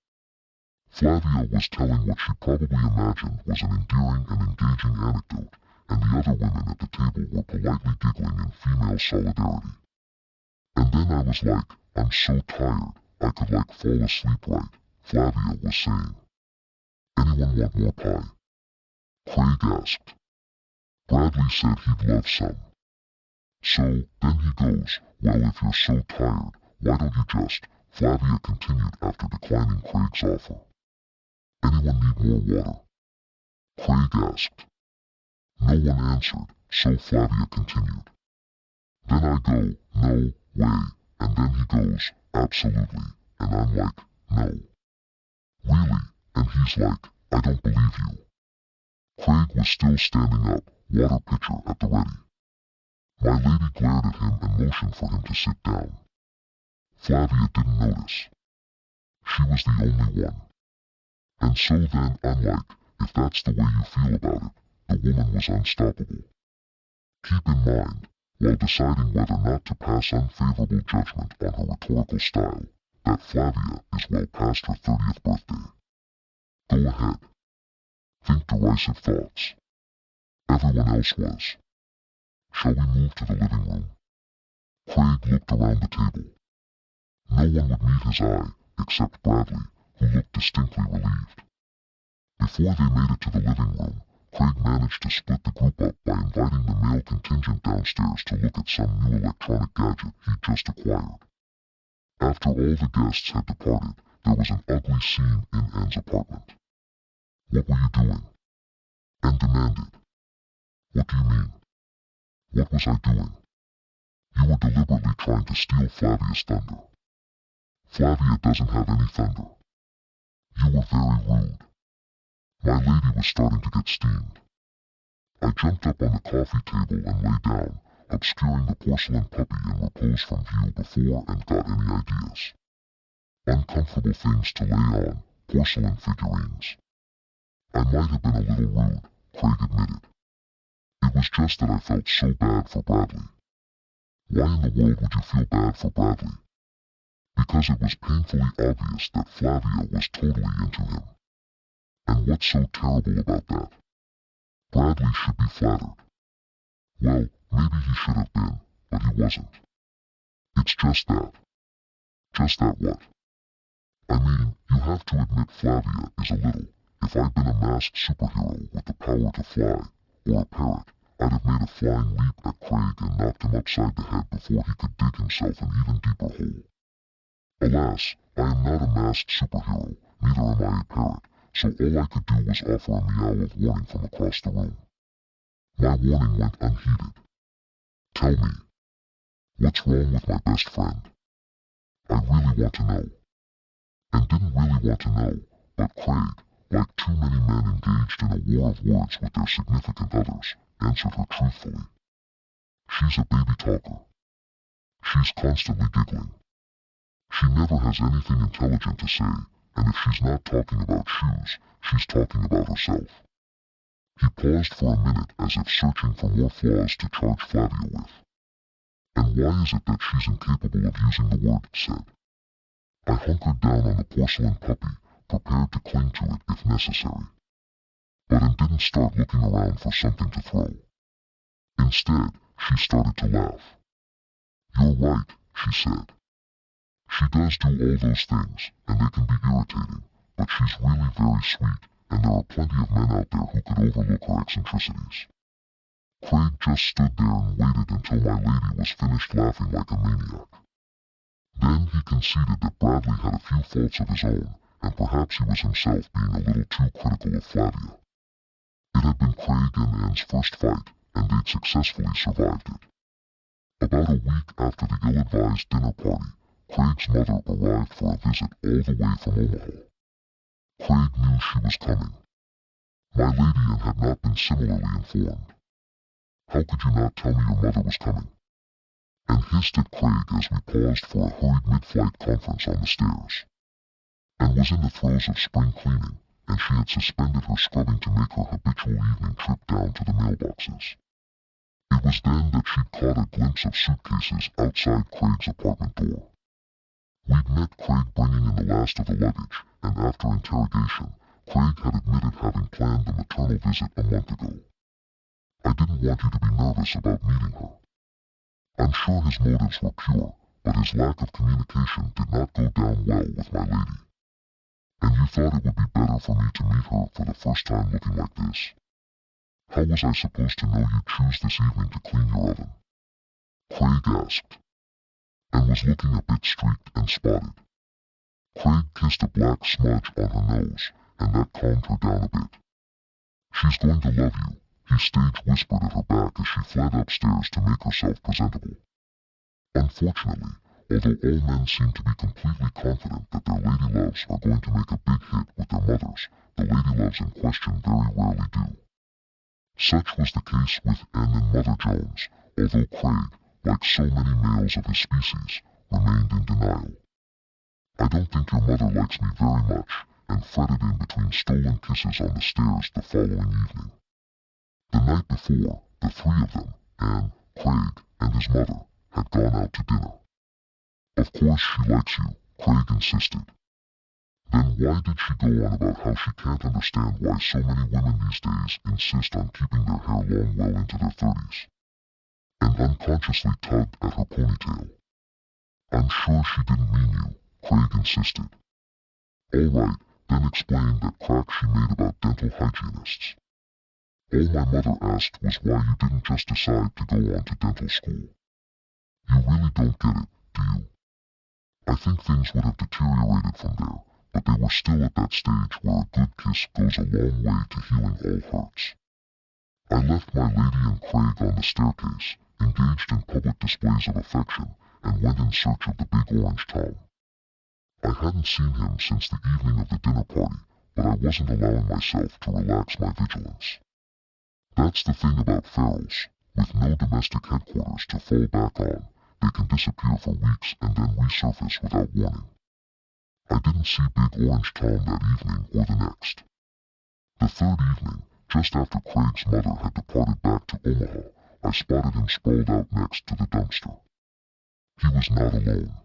Speaker 2: Flavia was telling what she probably imagined was an endearing and engaging anecdote, and the other women at the table were politely giggling in female solidarity. And then I was like, I'm so tired, I could fall asleep right, Flavia was saying. Anyone want more pie? Craig asked. Bradley said he'd love some. So, then he goes, well, if you're so tired, why don't you just, Flavia continued after declining Craig's offer. Anyone need more water? Craig asked. No one answered, so Flavia continued. Then I go, no, way, and then he goes, absolutely, and I'm like, no. Really, and he's like, I don't believe you. Craig was still standing up, water pitcher at the ready. My lady glared at him and motioned for him to sit down. Flavia didn't notice. She was the only one. And so then I'm like, if that's the way you feel about it, the woman was unstoppable. Keep in mind, while deciding whether or not to pass unfavorable judgment on her rhetorical style, that Flavia is well past her 30th birthday. Go ahead. Think derisive thoughts. Everyone else was. Shall we move to the living room? Craig looked around the table. No one would meet his eye, except Bradley, who looked distinctly relieved. Before they made it to the living room, Craig managed to split the group up by inviting the male contingent downstairs to look at some new electronic gadget he'd just acquired. After all the guests had departed, there was an ugly scene in Anne's apartment. What were you doing? Anne demanded. What do you mean? What was I doing? You were deliberately trying to steal Flavia's thunder. Flavia doesn't have any thunder. You were very rude. My lady was starting to get steamed. I jumped up on the coffee table and lay down, obscuring the porcelain puppy in repose from view before and got any ideas. Uncomfortable things to lay on, porcelain figurines. I might have been a little rude, Craig admitted. It was just that I felt so bad for Bradley. Why in the world would you feel bad for Bradley? Because it was painfully obvious that Flavia was totally into him. And what's so terrible about that? Bradley should be flattered. Well, maybe he should have been, but he wasn't. It's just that. Just that what? I mean, you have to admit Flavia is a little. If I'd been a masked superhero with the power to fly, or a parrot, I'd have made a flying leap at Craig and knocked him upside the head before he could dig himself an even deeper hole. Alas, I am not a masked superhero, neither am I a parrot, so all I could do was offer a meow of warning from across the room. My warning went unheeded. Tell me, what's wrong with my best friend? I really want to know. And didn't really want to know, but Craig, like too many men engaged in a war of words with their significant others, answered her truthfully. She's a baby talker. She's constantly giggling. She never has anything intelligent to say, and if she's not talking about shoes, she's talking about herself. He paused for a minute as if searching for more flaws to charge Flavia with. And why is it that she's incapable of using the word said? I hunkered down on the porcelain puppy, prepared to cling to it if necessary. But I didn't start looking around for something to throw. Instead, she started to laugh. You're right, she said. She does do all those things, and they can be irritating, but she's really very sweet, and there are plenty of men out there who could overlook her eccentricities. Craig just stood there and waited until my lady was finished laughing like a maniac. Then he conceded that Bradley had a few faults of his own, and perhaps he was himself being a little too critical of Flavia. It had been Craig and Anne's first fight, and they'd successfully survived it. About a week after the ill-advised dinner party, Craig's mother arrived for a visit all the way from Omaha. Craig knew she was coming. My lady and had not been similarly informed. How could you not tell me your mother was coming? And hissed at Craig as we paused for a hurried mid-flight conference on the stairs. Anne was in the throes of spring cleaning, and she had suspended her scrubbing to make her habitual evening trip down to the mailboxes. It was then that she'd caught a glimpse of suitcases outside Craig's apartment door. We'd met Craig bringing in the last of the luggage, and after interrogation, Craig had admitted having planned the maternal visit a month ago. I didn't want you to be nervous about meeting her. I'm sure his motives were pure, but his lack of communication did not go down well with my lady. And you thought it would be better for me to meet her for the first time looking like this. How was I supposed to know you'd choose this evening to clean your oven? Craig asked, and was looking a bit streaked and spotted. Craig kissed a black smudge on her nose, and that calmed her down a bit. She's going to love you, he stage whispered at her back as she fled upstairs to make herself presentable. Unfortunately, although all men seem to be completely confident that their lady loves are going to make a big hit with their mothers, the lady loves in question very rarely do. Such was the case with Anne and Mother Jones, although Craig, like so many males of his species, remained in denial. I don't think your mother likes me very much, and fretted in between stolen kisses on the stairs the following evening. The night before, the three of them, Anne, Craig, and his mother, had gone out to dinner. Of course she likes you, Craig insisted. Then why did she go on about how she can't understand why so many women these days insist on keeping their hair long well into their 30s? And unconsciously tugged at her ponytail. I'm sure she didn't mean you, Craig insisted. All right, then explain that crack she made about dental hygienists. All my mother asked was why you didn't just decide to go on to dental school. You really don't get it, do you? I think things would have deteriorated from there, but they were still at that stage where a good kiss goes a long way to healing all hurts. I left my lady and Craig on the staircase, engaged in public displays of affection, and went in search of the big orange Tom. I hadn't seen him since the evening of the dinner party, but I wasn't allowing myself to relax my vigilance. That's the thing about ferals. With no domestic headquarters to fall back on, they can disappear for weeks and then resurface without warning. I didn't see Big Orange Tom that evening or the next. The third evening, just after Craig's mother had departed back to Omaha, I spotted him sprawled out next to the dumpster. He was not alone.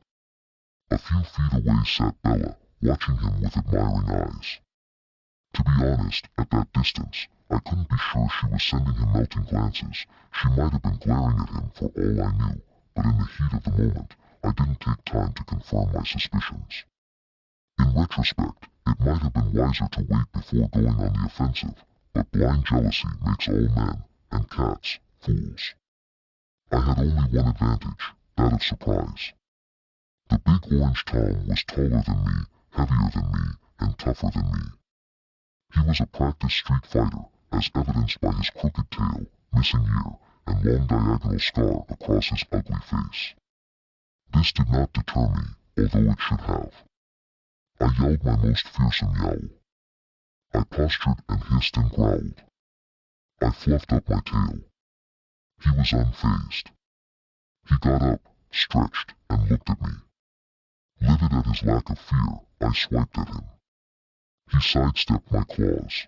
Speaker 2: A few feet away sat Bella, watching him with admiring eyes. To be honest, at that distance, I couldn't be sure she was sending him melting glances. She might have been glaring at him for all I knew, but in the heat of the moment, I didn't take time to confirm my suspicions. In retrospect, it might have been wiser to wait before going on the offensive, but blind jealousy makes all men, and cats, fools. I had only one advantage, that of surprise. The big orange Tom was taller than me, heavier than me, and tougher than me. He was a practiced street fighter, as evidenced by his crooked tail, missing ear, and long diagonal scar across his ugly face. This did not deter me, although it should have. I yelled my most fearsome yowl. I postured and hissed and growled. I fluffed up my tail. He was unfazed. He got up, stretched, and looked at me. Livid at his lack of fear, I swiped at him. He sidestepped my claws.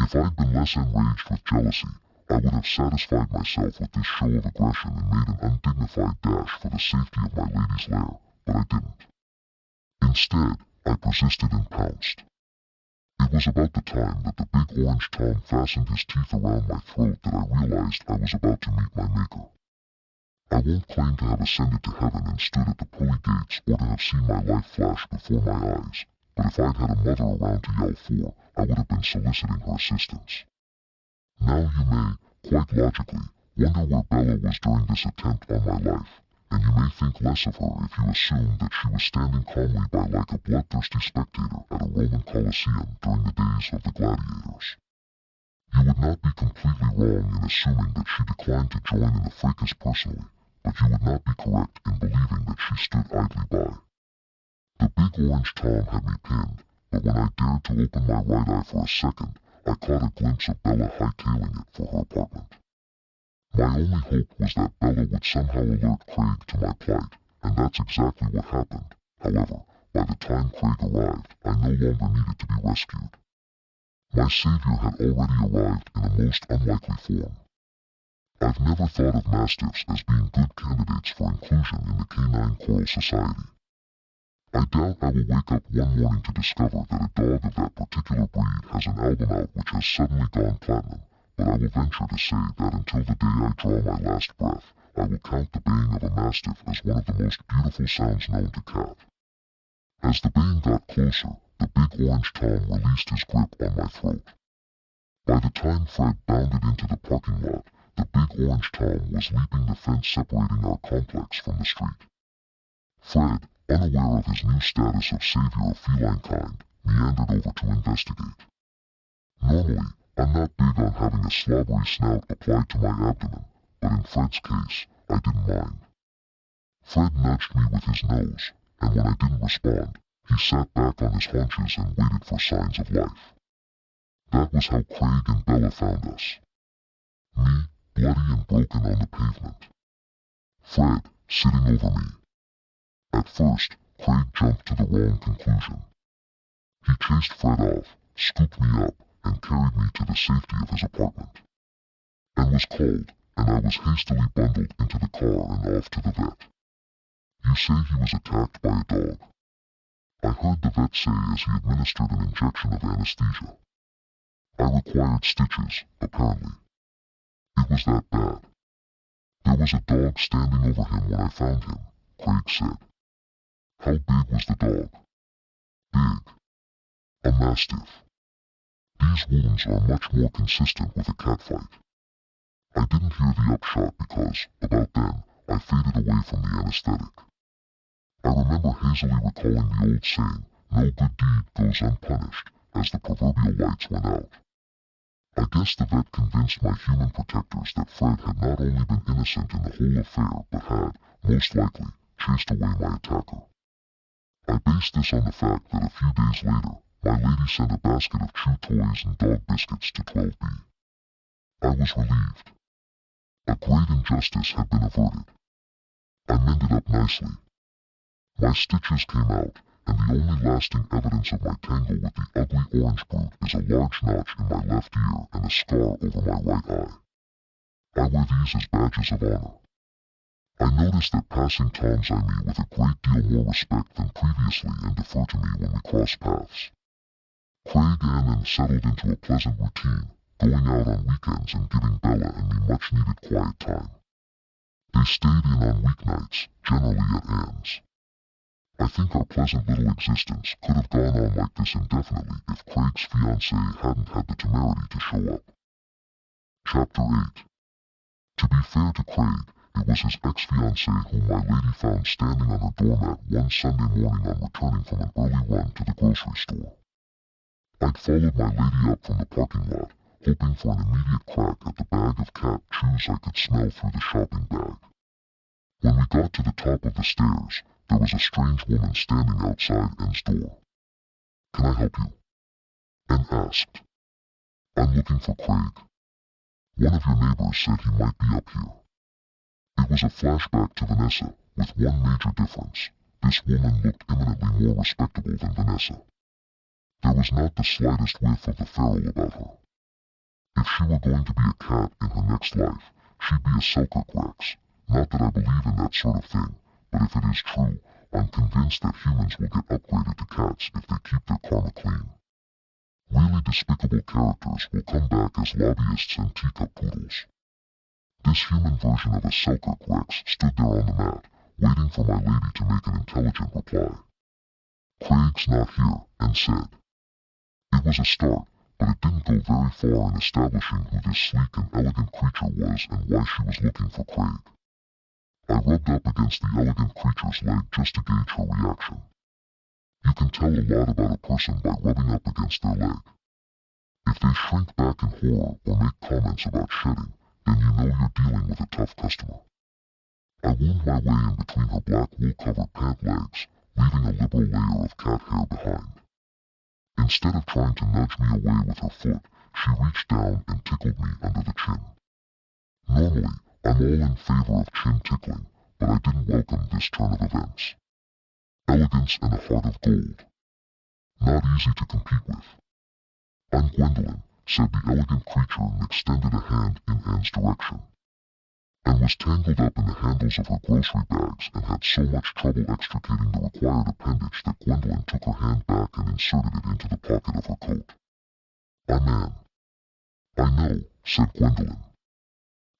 Speaker 2: If I'd been less enraged with jealousy, I would have satisfied myself with this show of aggression and made an undignified dash for the safety of my lady's lair, but I didn't. Instead, I persisted and pounced. It was about the time that the big orange Tom fastened his teeth around my throat that I realized I was about to meet my maker. I won't claim to have ascended to heaven and stood at the pearly gates or to have seen my life flash before my eyes, but if I'd had a mother around to yell for, I would have been soliciting her assistance. Now you may, quite logically, wonder where Bella was during this attempt on my life, and you may think less of her if you assume that she was standing calmly by like a bloodthirsty spectator at a Roman Colosseum during the days of the gladiators. You would not be completely wrong in assuming that she declined to join in the fracas personally, but you would not be correct in believing that she stood idly by. The big orange Tom had me pinned, but when I dared to open my right eye for a second, I caught a glimpse of Bella hightailing it for her apartment. My only hope was that Bella would somehow alert Craig to my plight, and that's exactly what happened. However, by the time Craig arrived, I no longer needed to be rescued. My savior had already arrived in a most unlikely form. I've never thought of mastiffs as being good candidates for inclusion in the canine coral society. I doubt I will wake up one morning to discover that a dog of that particular breed has an album out which has suddenly gone platinum, but I will venture to say that until the day I draw my last breath, I will count the baying of a mastiff as one of the most beautiful sounds known to cat. As the baying got closer, the big orange Tom released his grip on my throat. By the time Fred bounded into the parking lot, the big orange Tom was leaping the fence separating our complex from the street. Fred, unaware of his new status of savior of feline kind, meandered over to investigate. Normally, I'm not big on having a slobbery snout applied to my abdomen, but in Fred's case, I didn't mind. Fred nudged me with his nose, and when I didn't respond, he sat back on his haunches and waited for signs of life. That was how Craig and Bella found us. Me, bloody and broken on the pavement. Fred, sitting over me. At first, Craig jumped to the wrong conclusion. He chased Fred off, scooped me up, and carried me to the safety of his apartment. And was called, and I was hastily bundled into the car and off to the vet. You say he was attacked by a dog. I heard the vet say as he administered an injection of anesthesia. I required stitches, apparently. It was that bad. There was a dog standing over him when I found him, Craig said. How big was the dog? Big. A mastiff. These wounds are much more consistent with a catfight. I didn't hear the upshot because, about then, I faded away from the anesthetic. I remember hazily recalling the old saying, no good deed goes unpunished, as the proverbial lights went out. I guess the vet convinced my human protectors that Fred had not only been innocent in the whole affair, but had, most likely, chased away my attacker. I based this on the fact that a few days later, my lady sent a basket of chew toys and dog biscuits to 12B. I was relieved. A great injustice had been averted. I mended up nicely. My stitches came out, and the only lasting evidence of my tangle with the ugly orange brute is a large notch in my left ear and a scar over my right eye. I wear these as badges of honor. I noticed that passing Toms eyed me with a great deal more respect than previously and deferred to me when we crossed paths. Craig and Anne settled into a pleasant routine, going out on weekends and giving Bella and me much-needed quiet time. They stayed in on weeknights, generally at Anne's. I think our pleasant little existence could have gone on like this indefinitely if Craig's fiancée hadn't had the temerity to show up. Chapter 8. To be fair to Craig, it was his ex-fiancée whom my lady found standing on her doormat one Sunday morning on returning from an early run to the grocery store. I'd followed my lady up from the parking lot, hoping for an immediate crack at the bag of cat chews I could smell through the shopping bag. When we got to the top of the stairs, there was a strange woman standing outside Anne's door. "Can I help you?" Anne asked. "I'm looking for Craig. One of your neighbors said he might be up here." It was a flashback to Vanessa, with one major difference. This woman looked eminently more respectable than Vanessa. There was not the slightest whiff of the feral about her. If she were going to be a cat in her next life, she'd be a Selkirk Rex. Not that I believe in that sort of thing, but if it is true, I'm convinced that humans will get upgraded to cats if they keep their karma clean. Really despicable characters will come back as lobbyists and teacup poodles. This human version of a Selkirk Rex stood there on the mat, waiting for my lady to make an intelligent reply. "Craig's not here," Anne said. It was a start, but it didn't go very far in establishing who this sleek and elegant creature was and why she was looking for Craig. I rubbed up against the elegant creature's leg just to gauge her reaction. You can tell a lot about a person by rubbing up against their leg. If they shrink back in horror or make comments about shedding, then you know you're dealing with a tough customer. I wound my way in between her black wool-covered pant legs, leaving a liberal layer of cat hair behind. Instead of trying to nudge me away with her foot, she reached down and tickled me under the chin. Normally, I'm all in favor of chin tickling, but I didn't welcome this turn of events. Elegance and a heart of gold. Not easy to compete with. "I'm Gwendolyn," said the elegant creature and extended a hand in Anne's direction. Anne was tangled up in the handles of her grocery bags and had so much trouble extricating the required appendage that Gwendolyn took her hand back and inserted it into the pocket of her coat. "I'm Anne." "I know," said Gwendolyn.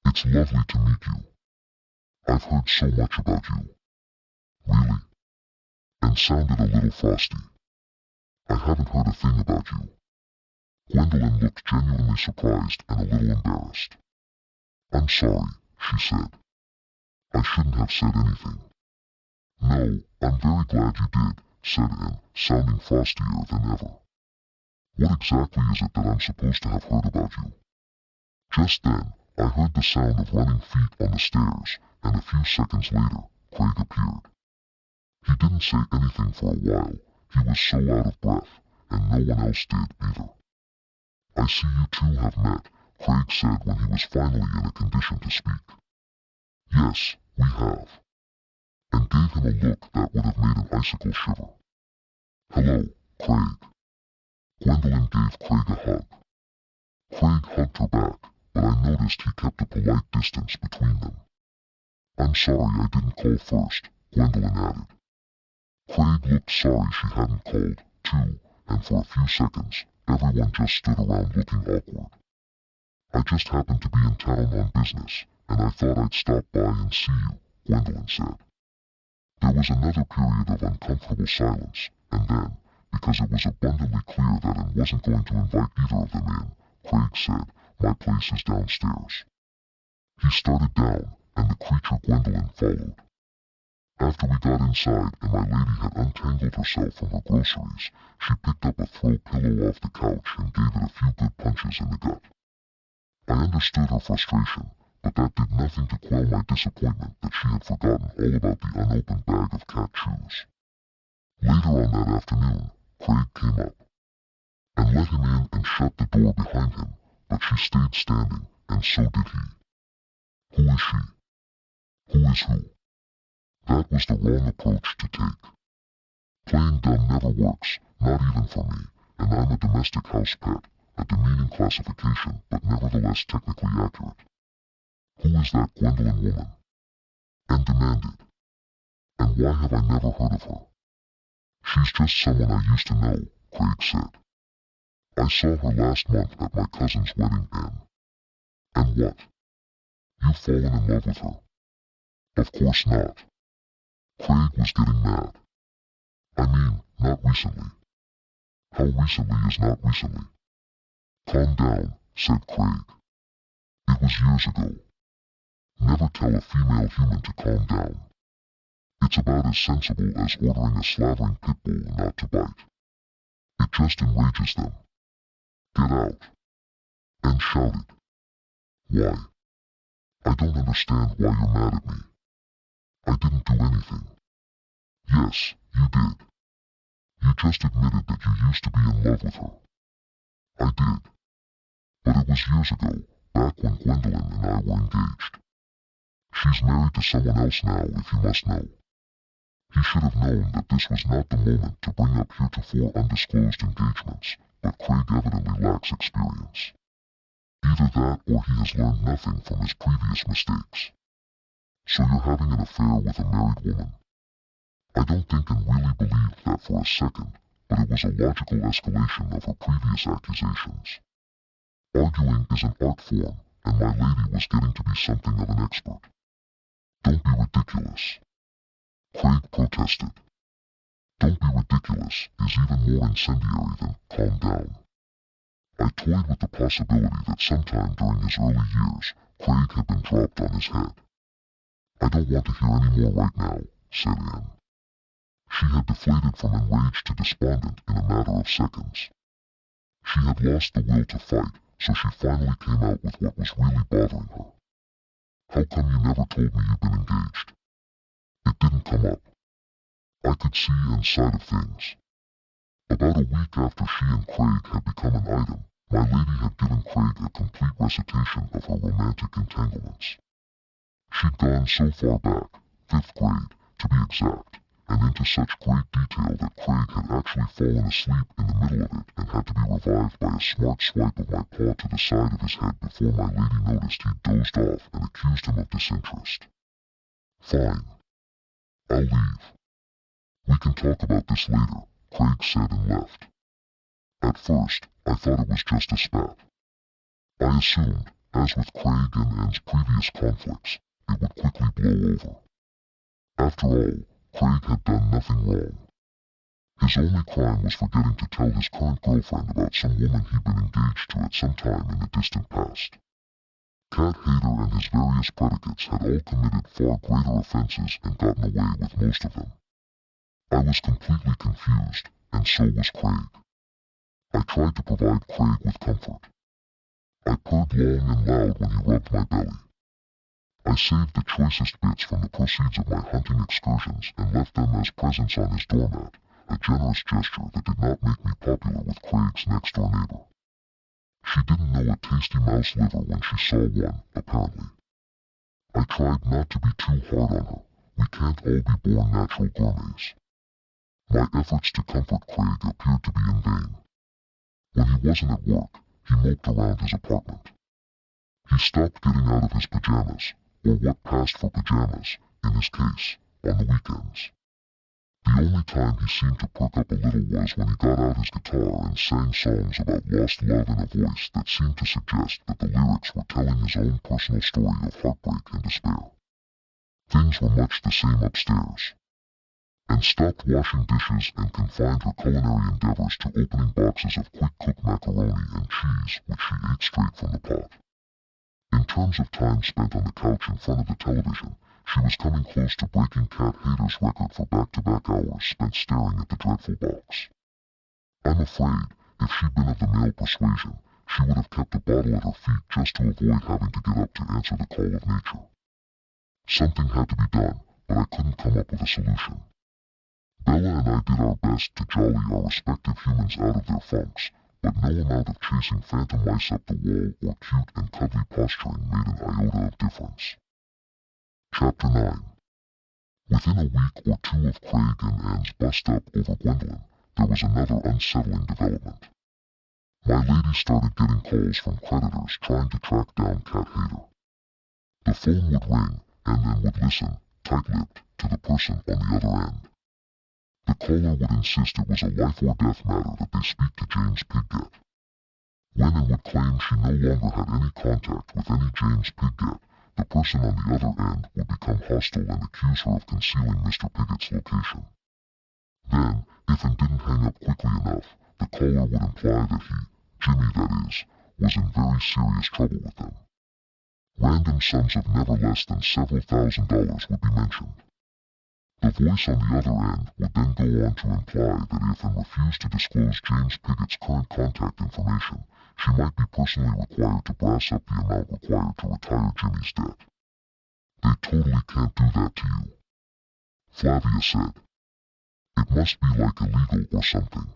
Speaker 2: "It's lovely to meet you. I've heard so much about you." "Really?" And sounded a little frosty. "I haven't heard a thing about you." Gwendolyn looked genuinely surprised and a little embarrassed. "I'm sorry," she said. "I shouldn't have said anything." "No, I'm very glad you did," said Anne, sounding frostier than ever. "What exactly is it that I'm supposed to have heard about you?" Just then, I heard the sound of running feet on the stairs, and a few seconds later, Craig appeared. He didn't say anything for a while. He was so out of breath, and no one else did either. "I see you two have met," Craig said when he was finally in a condition to speak. "Yes, we have," and gave him a look that would have made an icicle shiver. "Hello, Craig." Gwendolyn gave Craig a hug. Craig hugged her back, but I noticed he kept a polite distance between them. "I'm sorry I didn't call first," Gwendolyn added. Craig looked sorry she hadn't called, too, and for a few seconds, everyone just stood around looking awkward. "I just happened to be in town on business, and I thought I'd stop by and see you," Gwendolyn said. There was another period of uncomfortable silence, and then, because it was abundantly clear that Anne wasn't going to invite either of them in, Craig said, "My place is downstairs." He started down, and the creature Gwendolyn followed. After we got inside and my lady had untangled herself from her groceries, she picked up a throw pillow off the couch and gave it a few good punches in the gut. I understood her frustration, but that did nothing to quell my disappointment that she had forgotten all about the unopened bag of cat chews. Later on that afternoon, Craig came up. And let him in and shut the door behind him, but she stayed standing, and so did he. Who is she? Who is who? That was the wrong approach to take. Playing dumb never works, not even for me, and I'm a domestic house pet, a demeaning classification, but nevertheless technically accurate. Who is that Gwendolyn woman? and demanded, "And why have I never heard of her?" "She's just someone I used to know," Craig said. "I saw her last month at my cousin's wedding, Anne." "And what? You've fallen in love with her?" "Of course not." Craig was getting mad. "I mean, not recently." "How recently is not recently?" "Calm down," said Craig. "It was years ago." Never tell a female human to calm down. It's about as sensible as ordering a slavering pit bull not to bite. It just enrages them. "Get out." And shouted. "Why? I don't understand why you're mad at me. I didn't do anything." "Yes, you did. You just admitted that you used to be in love with her." "I did. But it was years ago, back when Gwendolyn and I were engaged. She's married to someone else now, if you must know." He should have known that this was not the moment to bring up heretofore undisclosed engagements, but Craig evidently lacks experience. Either that or he has learned nothing from his previous mistakes. "So you're having an affair with a married woman?" I don't think and really believed that for a second, but it was a logical escalation of her previous accusations. Arguing is an art form, and my lady was getting to be something of an expert. "Don't be ridiculous." Craig protested. "Don't be ridiculous" is even more incendiary than "calm down." I toyed with the possibility that sometime during his early years, Craig had been dropped on his head. "I don't want to hear any more right now," said Anne. She had deflated from enraged to despondent in a matter of seconds. She had lost the will to fight, so she finally came out with what was really bothering her. "How come you never told me you'd been engaged?" "It didn't come up. I could see inside of things." About a week after she and Craig had become an item, my lady had given Craig a complete recitation of her romantic entanglements. She'd gone so far back, 5th grade, to be exact, and into such great detail that Craig had actually fallen asleep in the middle of it and had to be revived by a smart swipe of my paw to the side of his head before my lady noticed he'd dozed off and accused him of disinterest. "Fine. I'll leave. We can talk about this later," Craig said and left. At first, I thought it was just a spat. I assumed, as with Craig and Anne's previous conflicts, it would quickly blow over. After all, Craig had done nothing wrong. His only crime was forgetting to tell his current girlfriend about some woman he'd been engaged to at some time in the distant past. Cat Hater and his various predicates had all committed far greater offenses and gotten away with most of them. I was completely confused, and so was Craig. I tried to provide Craig with comfort. I purred long and loud when he rubbed my belly. I saved the choicest bits from the proceeds of my hunting excursions and left them as presents on his doormat, a generous gesture that did not make me popular with Craig's next-door neighbor. She didn't know a tasty mouse liver when she saw one, apparently. I tried not to be too hard on her. We can't all be born natural gourmets. My efforts to comfort Craig appeared to be in vain. When he wasn't at work, he moped around his apartment. He stopped getting out of his pajamas, or what passed for pajamas, in his case, on the weekends. The only time he seemed to perk up a little was when he got out his guitar and sang songs about lost love in a voice that seemed to suggest that the lyrics were telling his own personal story of heartbreak and despair. Things were much the same upstairs. Anne stopped washing dishes and confined her culinary endeavors to opening boxes of quick-cooked macaroni and cheese, which she ate straight from the pot. In terms of time spent on the couch in front of the television, she was coming close to breaking Cat Hater's record for back-to-back hours spent staring at the dreadful box. I'm afraid, if she'd been of the male persuasion, she would have kept a bottle at her feet just to avoid having to get up to answer the call of nature. Something had to be done, but I couldn't come up with a solution. Bella and I did our best to jolly our respective humans out of their funks, but no amount of chasing phantom mice up the wall or cute and cuddly posturing made an iota of difference. Chapter 9. Within a week or two of Craig and Anne's bust-up over Gwendolyn, there was another unsettling development. My lady started getting calls from creditors trying to track down Cat Hater. The phone would ring, and then would listen, tight-lipped, to the person on the other end. The caller would insist it was a life-or-death matter that they speak to James Pigget. Women would claim she no longer had any contact with any James Pigget. The person on the other end would become hostile and accuse her of concealing Mr. Piggett's location. Then, if it didn't hang up quickly enough, the caller would imply that he, Jimmy that is, was in very serious trouble with them. Random sums of never less than several $1,000s would be mentioned. The voice on the other end would then go on to imply that if and refused to disclose James Piggett's current contact information, she might be personally required to brass up the amount required to retire Jimmy's debt. They totally can't do that to you, Flavia said. It must be like illegal or something.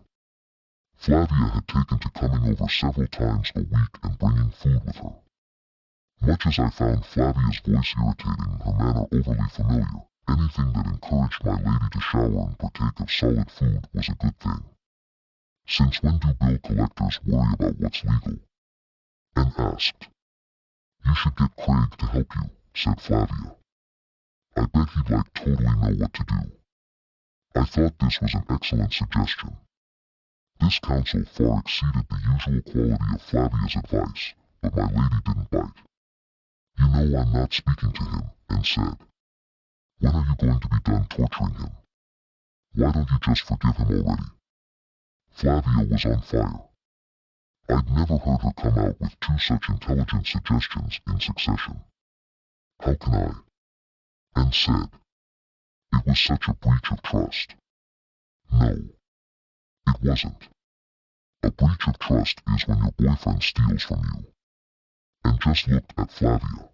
Speaker 2: Flavia had taken to coming over several times a week and bringing food with her. Much as I found Flavia's voice irritating and her manner overly familiar, anything that encouraged my lady to shower and partake of solid food was a good thing. Since when do bill collectors worry about what's legal? And asked. You should get Craig to help you, said Flavia. I bet he'd totally know what to do. I thought this was an excellent suggestion. This counsel far exceeded the usual quality of Flavia's advice, but my lady didn't bite. You know I'm not speaking to him, and said, when are you going to be done torturing him? Why don't you just forgive him already? Flavia was on fire. I'd never heard her come out with two such intelligent suggestions in succession. How can I? And said, it was such a breach of trust. No, it wasn't. A breach of trust is when your boyfriend steals from you. And just looked at Flavia.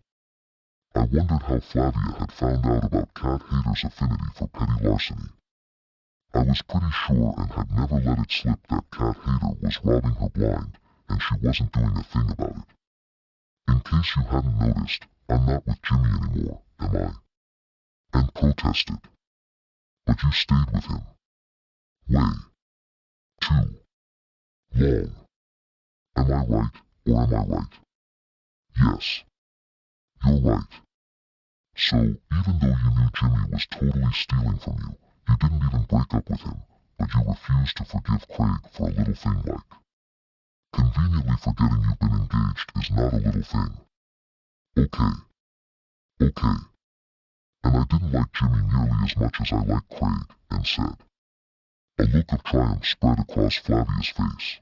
Speaker 2: I wondered how Flavia had found out about Cat Hater's affinity for petty larceny. I was pretty sure and had never let it slip that Cat Hater was robbing her blind, and she wasn't doing a thing about it. In case you hadn't noticed, I'm not with Jimmy anymore, am I? And protested. But you stayed with him. Way too long. Am I right, or am I right? Yes. You're right. So, even though you knew Jimmy was totally stealing from you, you didn't even break up with him, but you refused to forgive Craig for a little thing like. Conveniently forgetting you've been engaged is not a little thing. Okay. And I didn't like Jimmy nearly as much as I liked Craig, and said. A look of triumph spread across Flavia's face.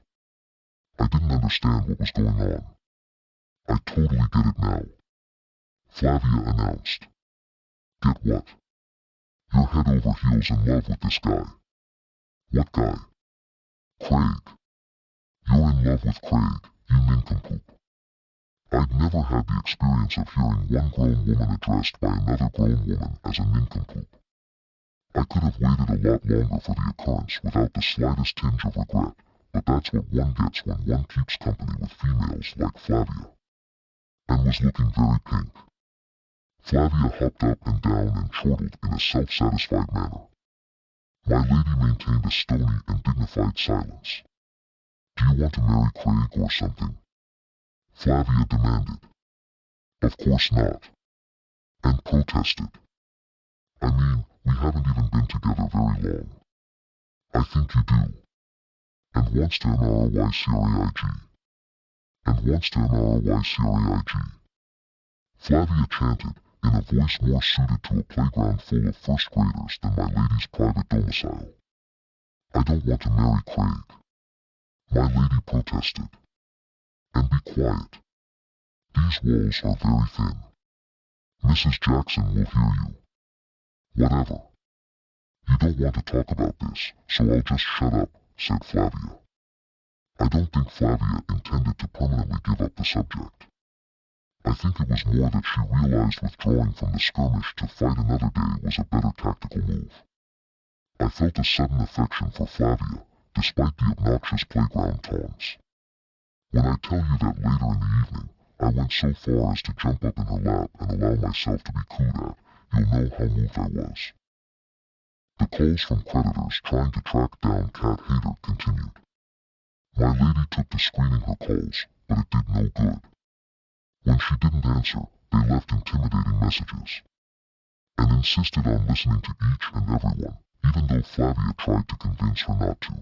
Speaker 2: I didn't understand what was going on. I totally get it now. Flavia announced. Get what? You're head over heels in love with this guy. What guy? Craig. You're in love with Craig, you nincompoop. I'd never had the experience of hearing one grown woman addressed by another grown woman as a nincompoop. I could have waited a lot longer for the occurrence without the slightest tinge of regret, but that's what one gets when one keeps company with females like Flavia. And was looking very pink. Flavia hopped up and down and chortled in a self-satisfied manner. My lady maintained a stony and dignified silence. Do you want to marry Craig or something? Flavia demanded. Of course not. And protested. I mean, we haven't even been together very long. I think you do. And wants to M-R-Y-C-R-A-I-G. And wants to M-R-Y-C-R-A-I-G. Flavia chanted, in a voice more suited to a playground full of first graders than my lady's private domicile. I don't want to marry Craig. My lady protested. And be quiet. These walls are very thin. Mrs. Jackson will hear you. Whatever. You don't want to talk about this, so I'll just shut up, said Flavia. I don't think Flavia intended to permanently give up the subject. I think it was more that she realized withdrawing from the skirmish to fight another day was a better tactical move. I felt a sudden affection for Flavia, despite the obnoxious playground taunts. When I tell you that later in the evening, I went so far as to jump up in her lap and allow myself to be cooed at, you'll know how moved I was. The calls from creditors trying to track down Cat Hater continued. My lady took to screening her calls, but it did no good. When she didn't answer, they left intimidating messages. and insisted on listening to each and everyone, even though Flavia tried to convince her not to.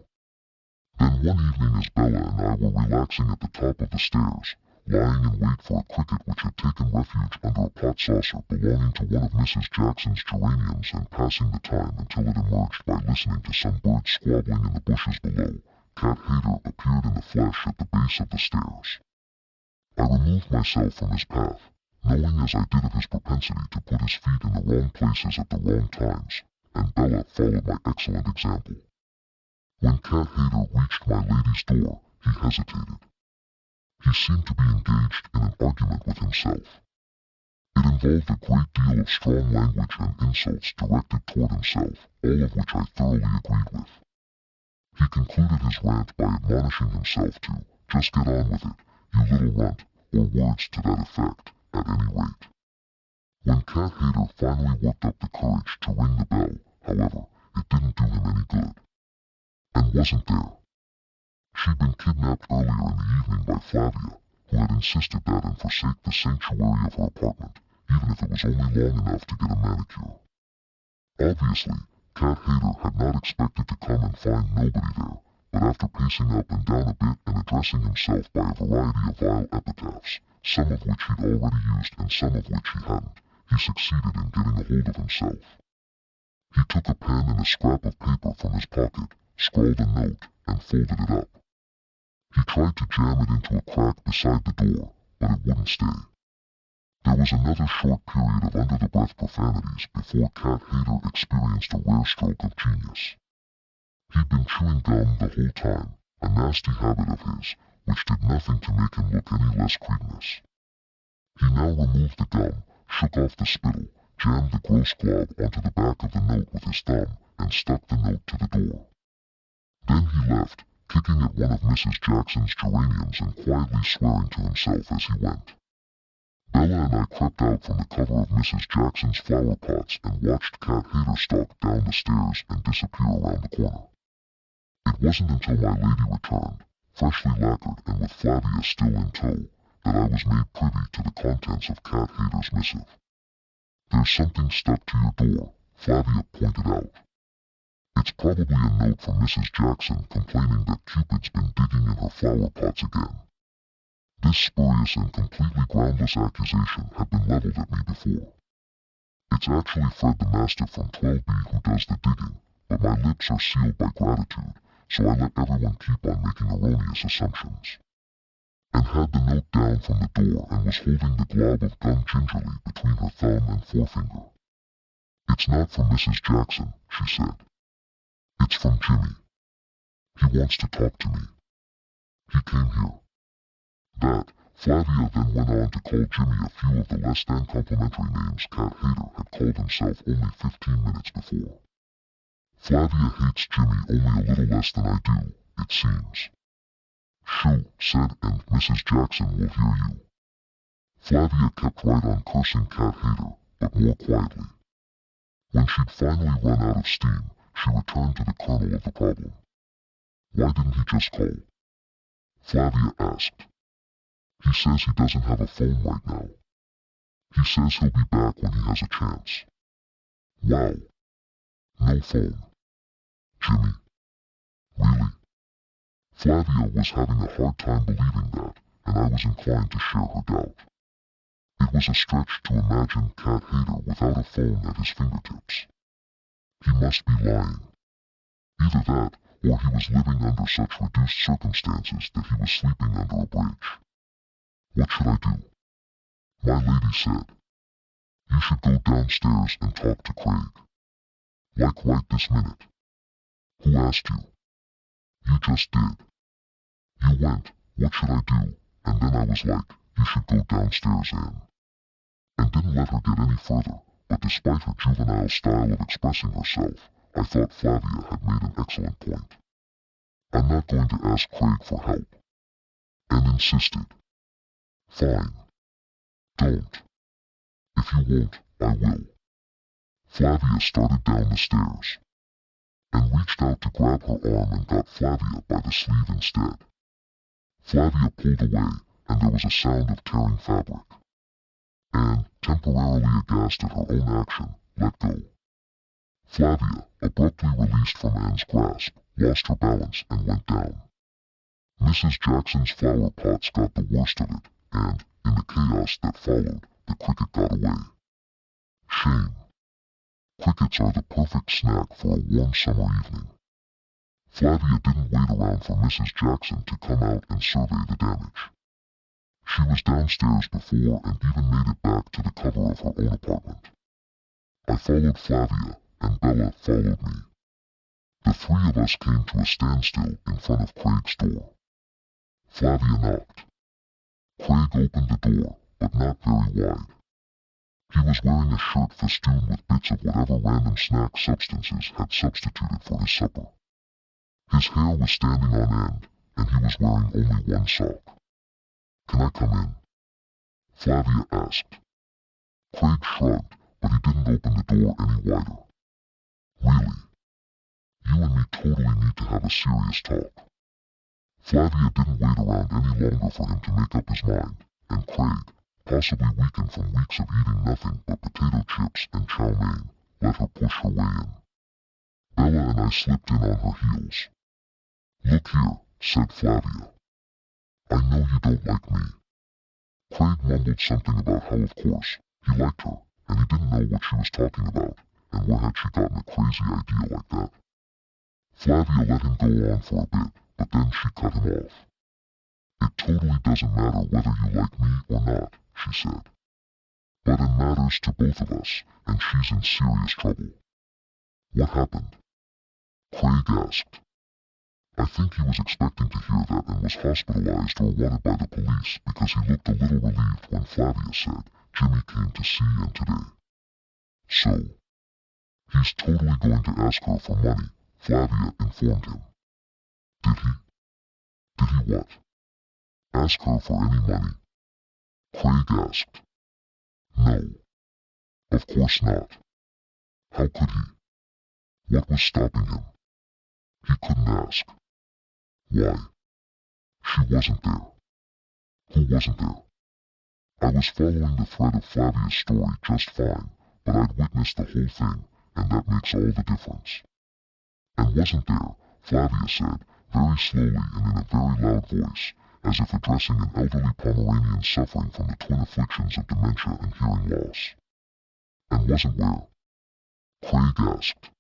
Speaker 2: Then one evening as Bella and I were relaxing at the top of the stairs, lying in wait for a cricket which had taken refuge under a pot saucer belonging to one of Mrs. Jackson's geraniums and passing the time until it emerged by listening to some birds squabbling in the bushes below, Cat Hater appeared in the flesh at the base of the stairs. I removed myself from his path, knowing as I did of his propensity to put his feet in the wrong places at the wrong times, and Bella followed my excellent example. When Cat Hater reached my lady's door, he hesitated. He seemed to be engaged in an argument with himself. It involved a great deal of strong language and insults directed toward himself, all of which I thoroughly agreed with. He concluded his rant by admonishing himself to just get on with it, you little runt, or words to that effect, at any rate. When Cat Hater finally worked up the courage to ring the bell, however, it didn't do him any good. And wasn't there. She'd been kidnapped earlier in the evening by Flavia, who had insisted that and forsake the sanctuary of her apartment, even if it was only long enough to get a manicure. Obviously, Cat Hater had not expected to come and find nobody there, but after pacing up and down a bit and addressing himself by a variety of vile epitaphs, some of which he'd already used and some of which he hadn't, he succeeded in getting a hold of himself. He took a pen and a scrap of paper from his pocket, scrawled a note, and folded it up. He tried to jam it into a crack beside the door, but it wouldn't stay. There was another short period of under-the-breath profanities before Cat Hater experienced a rare stroke of genius. He'd been chewing gum the whole time, a nasty habit of his, which did nothing to make him look any less cretinous. He now removed the gum, shook off the spittle, jammed the gross glob onto the back of the note with his thumb, and stuck the note to the door. Then he left, kicking at one of Mrs. Jackson's geraniums and quietly swearing to himself as he went. Bella and I crept out from the cover of Mrs. Jackson's flower pots and watched Cat Hater stalk down the stairs and disappear around the corner. It wasn't until my lady returned, freshly lacquered and with Flavia still in tow, that I was made privy to the contents of Cat Hater's missive. There's something stuck to your door, Flavia pointed out. It's probably a note from Mrs. Jackson complaining that Cupid's been digging in her flower pots again. This spurious and completely groundless accusation had been leveled at me before. It's actually Fred the Mastiff from 12B who does the digging, but my lips are sealed by gratitude, so I let everyone keep on making erroneous assumptions. And had the note down from the door and was holding the glob of gum gingerly between her thumb and forefinger. It's not from Mrs. Jackson, she said. It's from Jimmy. He wants to talk to me. He came here. That, Flavia then went on to call Jimmy a few of the less than complimentary names Cat Hater had called himself only 15 minutes before. Flavia hates Jimmy only a little less than I do, it seems. Shoo, said, and Mrs. Jackson will hear you. Flavia kept right on cursing Cat Hater, but more quietly. When she'd finally run out of steam, she returned to the kernel of the problem. Why didn't he just call? Flavia asked. He says he doesn't have a phone right now. He says he'll be back when he has a chance. Wow. No phone. Jimmy. Really? Flavia was having a hard time believing that, and I was inclined to share her doubt. It was a stretch to imagine Cat Hater without a phone at his fingertips. He must be lying. Either that, or he was living under such reduced circumstances that he was sleeping under a bridge. What should I do? My lady said, you should go downstairs and talk to Craig. Like right this minute. Who asked you? You just did. You went, what should I do? And then I was like, you should go downstairs and didn't let her get any further, but despite her juvenile style of expressing herself, I thought Flavia had made an excellent point. I'm not going to ask Craig for help. And insisted. Fine. Don't. If you won't, I will. Flavia started down the stairs, and reached out to grab her arm and got Flavia by the sleeve instead. Flavia pulled away, and there was a sound of tearing fabric. And, temporarily aghast at her own action, let go. Flavia, abruptly released from Anne's grasp, lost her balance and went down. Mrs. Jackson's flower pots got the worst of it, and, in the chaos that followed, the cricket got away. Shame. Crickets are the perfect snack for a warm summer evening. Flavia didn't wait around for Mrs. Jackson to come out and survey the damage. She was downstairs before and even made it back to the cover of her own apartment. I followed Flavia, and Bella followed me. The three of us came to a standstill in front of Craig's door. Flavia knocked. Craig opened the door, but not very wide. He was wearing a shirt festooned with bits of whatever random snack substances had substituted for his supper. His hair was standing on end, and he was wearing only one sock. "Can I come in?" Flavia asked. Craig shrugged, but he didn't open the door any wider. "Really? You and me totally need to have a serious talk." Flavia didn't wait around any longer for him to make up his mind, and Craig, possibly weakened from weeks of eating nothing but potato chips and chow mein, let her push her way in. Bella and I slipped in on her heels. "Look here," said Flavia. "I know you don't like me." Craig mumbled something about how, of course, he liked her, and he didn't know what she was talking about, and where had she gotten a crazy idea like that. Flavia let him go on for a bit, but then she cut him off. "It totally doesn't matter whether you like me or not," she said. "But it matters to both of us, and she's in serious trouble." "What happened?" Craig asked. I think he was expecting to hear that and was hospitalized or wanted by the police because he looked a little relieved when Flavia said Jimmy came to see him today. "So, he's totally going to ask her for money," Flavia informed him. "Did he? Did he what?" "Ask her for any money?" Craig asked. "No. Of course not. How could he? What was stopping him? He couldn't ask. Why? She wasn't there." "Who wasn't there?" I was following the thread of Flavia's story just fine, but I'd witnessed the whole thing, and that makes all the difference. "And wasn't there," Flavia said, very slowly and in a very loud voice, as if addressing an elderly Pomeranian suffering from the twin afflictions of dementia and hearing loss. "And wasn't where?" Craig asked.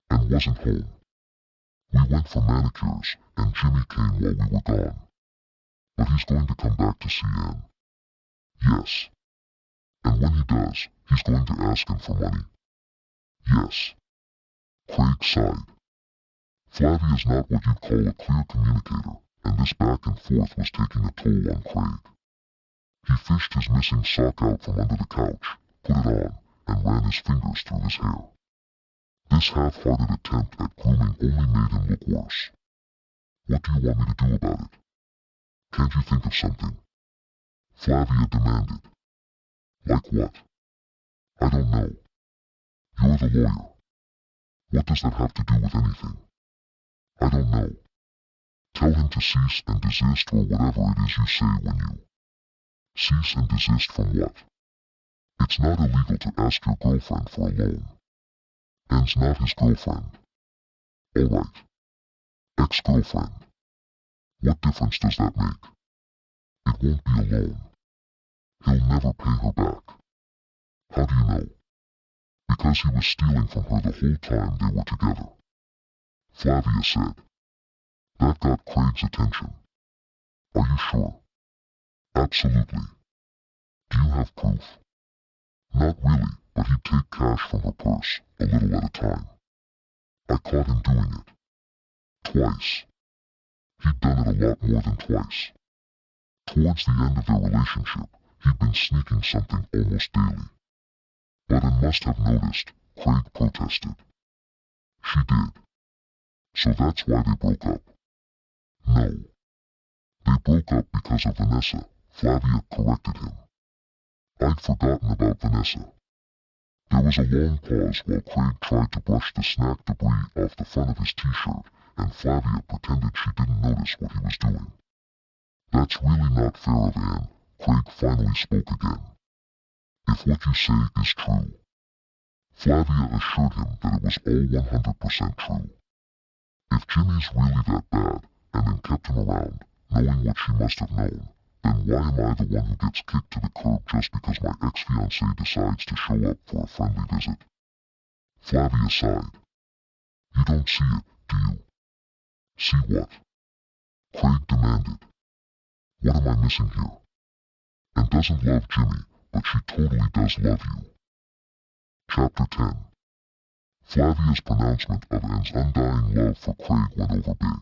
Speaker 2: "And wasn't home. We went for manicures, and Jimmy came while we were gone. But he's going to come back to see Anne." "Yes. And when he does, he's going to ask him for money." "Yes." Craig sighed. Flavia's not what you'd call a clear communicator, and this back and forth was taking a toll on Craig. He fished his missing sock out from under the couch, put it on, and ran his fingers through his hair. This half-hearted attempt at grooming only made him look worse. "What do you want me to do about it? Can't you think of something?" Flavia demanded. "Like what?" "I don't know. You're the lawyer. What does that have to do with anything?" "I don't know. Tell him to cease and desist or whatever it is you say when you—" "Cease and desist from what?" "It's not illegal to ask your girlfriend for a loan. Anne's not his girlfriend." "All right. Ex-girlfriend. What difference does that make?" "It won't be a loan. He'll never pay her back." "How do you know?" "Because he was stealing from her the whole time they were together." Flavia said. That got Craig's attention. "Are you sure?" "Absolutely. Do you have proof?" "Not really, but he'd take cash from her purse, a little at a time. I caught him doing it. Twice. He'd done it a lot more than twice. Towards the end of their relationship, he'd been sneaking something almost daily." "But Anne must have noticed," Craig protested. "She did. So that's why they broke up." "No. They broke up because of Vanessa," Flavia corrected him. I'd forgotten about Vanessa. There was a long pause while Craig tried to brush the snack debris off the front of his t-shirt, and Flavia pretended she didn't notice what he was doing. "That's really not fair of Anne," Craig finally spoke again. "If what you say is true." Flavia assured him that it was all 100% true. If Jimmy's really that bad, and then kept him around, knowing what she must have known, then why am I the one who gets kicked to the curb just because my ex-fiancé decides to show up for a friendly visit? Flavia sighed. You don't see it, do you? See what? Craig demanded. What am I missing here? And doesn't love Jimmy, but she totally does love you. Chapter 10. Flavia's pronouncement of Anne's undying love for Craig went over big.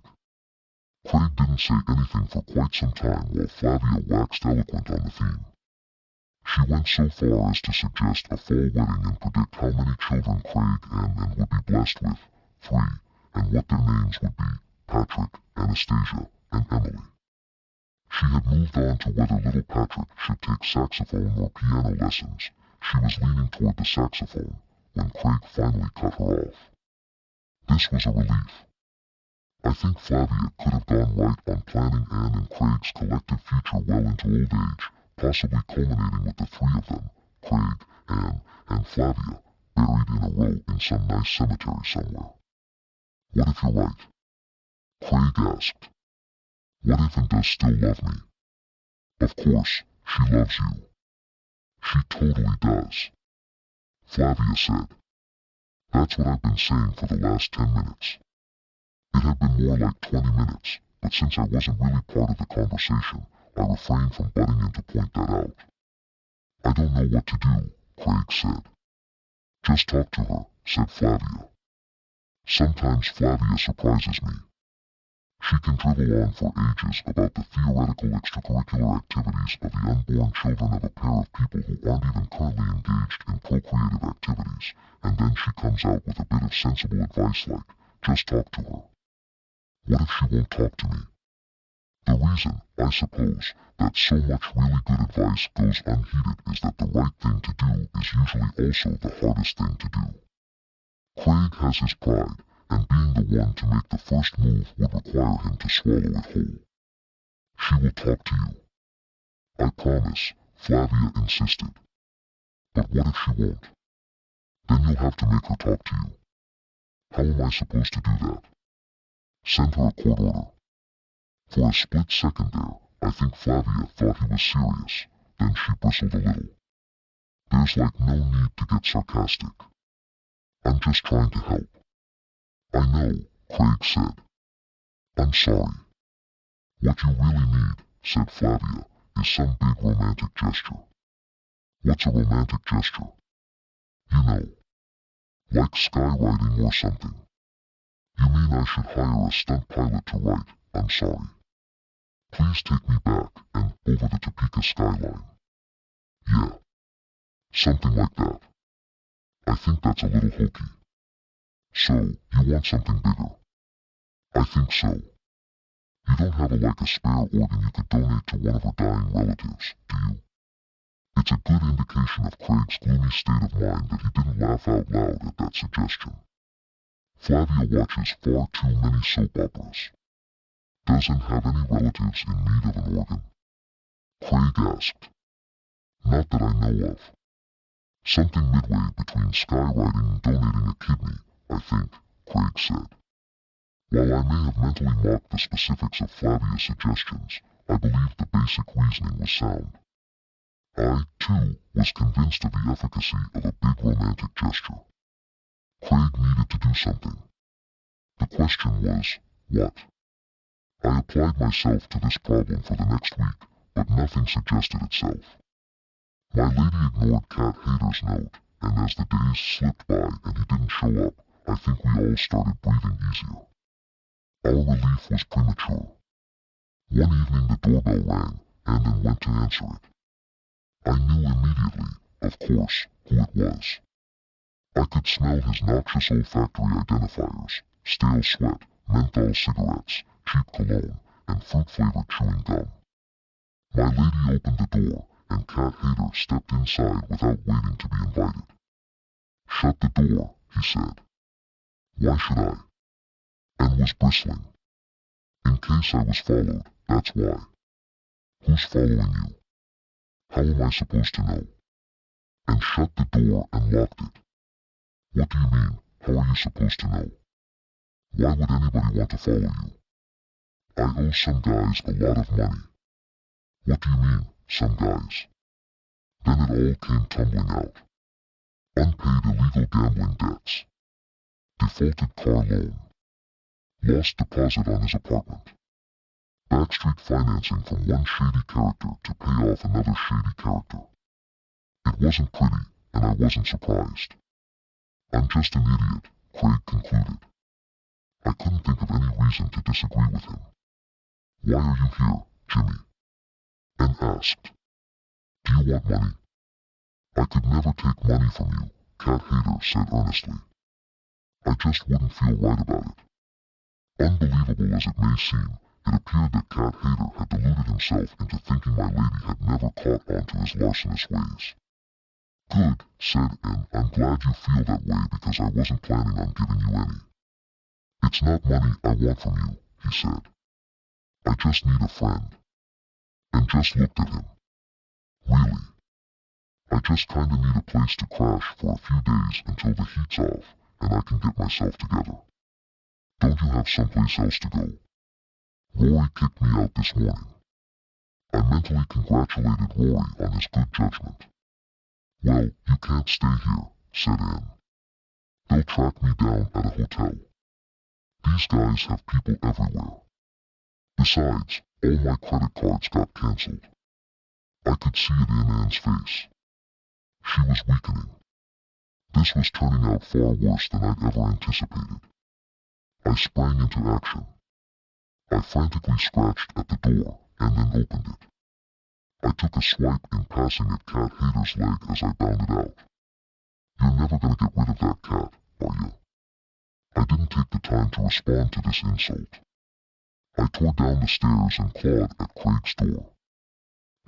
Speaker 2: Craig didn't say anything for quite some time while Flavia waxed eloquent on the theme. She went so far as to suggest a fall wedding and predict how many children Craig and Anne would be blessed with, 3, and what their names would be, Patrick, Anastasia, and Emily. She had moved on to whether little Patrick should take saxophone or piano lessons. She was leaning toward the saxophone when Craig finally cut her off. This was a relief. I think Flavia could have gone right on planning Anne and Craig's collective future well into old age, possibly culminating with the 3 of them, Craig, Anne, and Flavia, buried in a row in some nice cemetery somewhere. What if you're right? Craig asked. What if and does still love me? Of course, she loves you. She totally does. Flavia said. That's what I've been saying for the last 10 minutes. It had been more like 20 minutes, but since I wasn't really part of the conversation, I refrained from butting in to point that out. I don't know what to do, Craig said. Just talk to her, said Flavia. Sometimes Flavia surprises me. She can drivel on for ages about the theoretical extracurricular activities of the unborn children of a pair of people who aren't even currently engaged in procreative activities, and then she comes out with a bit of sensible advice like, just talk to her. What if she won't talk to me? The reason, I suppose, that so much really good advice goes unheeded is that the right thing to do is usually also the hardest thing to do. Craig has his pride, and being the one to make the first move would require him to swallow it whole. She will talk to you. I promise, Flavia insisted. But what if she won't? Then you'll have to make her talk to you. How am I supposed to do that? Send her a court order. For a split second there, I think Flavia thought he was serious, then she bristled a little. There's like no need to get sarcastic. I'm just trying to help. I know, Craig said. I'm sorry. What you really need, said Flavia, is some big romantic gesture. What's a romantic gesture? You know, like skywriting or something. You mean I should hire a stunt pilot to write, I'm sorry. Please take me back and over the Topeka skyline. Yeah. Something like that. I think that's a little hokey. So, you want something bigger? I think so. You don't have like a spare organ you could donate to one of her dying relatives, do you? It's a good indication of Craig's gloomy state of mind that he didn't laugh out loud at that suggestion. Flavia watches far too many soap operas. Doesn't have any relatives in need of an organ? Craig asked. Not that I know of. Something midway between skywriting and donating a kidney, I think, Craig said. While I may have mentally mocked the specifics of Flavia's suggestions, I believe the basic reasoning was sound. I, too, was convinced of the efficacy of a big romantic gesture. Craig needed to do something. The question was, what? I applied myself to this problem for the next week, but nothing suggested itself. My lady ignored Cat Hader's note, and as the days slipped by and he didn't show up, I think we all started breathing easier. Our relief was premature. One evening the doorbell rang, and then went to answer it. I knew immediately, of course, who it was. I could smell his noxious olfactory identifiers, stale sweat, menthol cigarettes, cheap cologne, and fruit-flavored chewing gum. My lady opened the door, and Cat Hader stepped inside without waiting to be invited. Shut the door, he said. Why should I? And was bristling. In case I was followed, that's why. Who's following you? How am I supposed to know? And shut the door and locked it. What do you mean? How are you supposed to know? Why would anybody want to follow you? I owe some guys a lot of money. What do you mean, some guys? Then it all came tumbling out. Unpaid illegal gambling debts. Defaulted car loan. Lost deposit on his apartment. Backstreet financing from one shady character to pay off another shady character. It wasn't pretty, and I wasn't surprised. I'm just an idiot, Craig concluded. I couldn't think of any reason to disagree with him. Why are you here, Jimmy? Ben asked. Do you want money? I could never take money from you, Cat Hater said earnestly. I just wouldn't feel right about it. Unbelievable as it may seem, it appeared that Cat Hater had deluded himself into thinking my lady had never caught on to his larcenous ways. Good, said N. I'm glad you feel that way because I wasn't planning on giving you any. It's not money I want from you, he said. I just need a friend. And just looked at him. Really? I just kinda need a place to crash for a few days until the heat's off and I can get myself together. Don't you have someplace else to go? Rory kicked me out this morning. I mentally congratulated Rory on his good judgment. Well, you can't stay here, said Anne. They'll track me down at a hotel. These guys have people everywhere. Besides, all my credit cards got cancelled. I could see it in Anne's face. She was weakening. This was turning out far worse than I'd ever anticipated. I sprang into action. I frantically scratched at the door and then opened it. I took a swipe in passing at Cat Hater's leg as I bounded out. You're never gonna get rid of that cat, are you? I didn't take the time to respond to this insult. I tore down the stairs and clawed at Craig's door.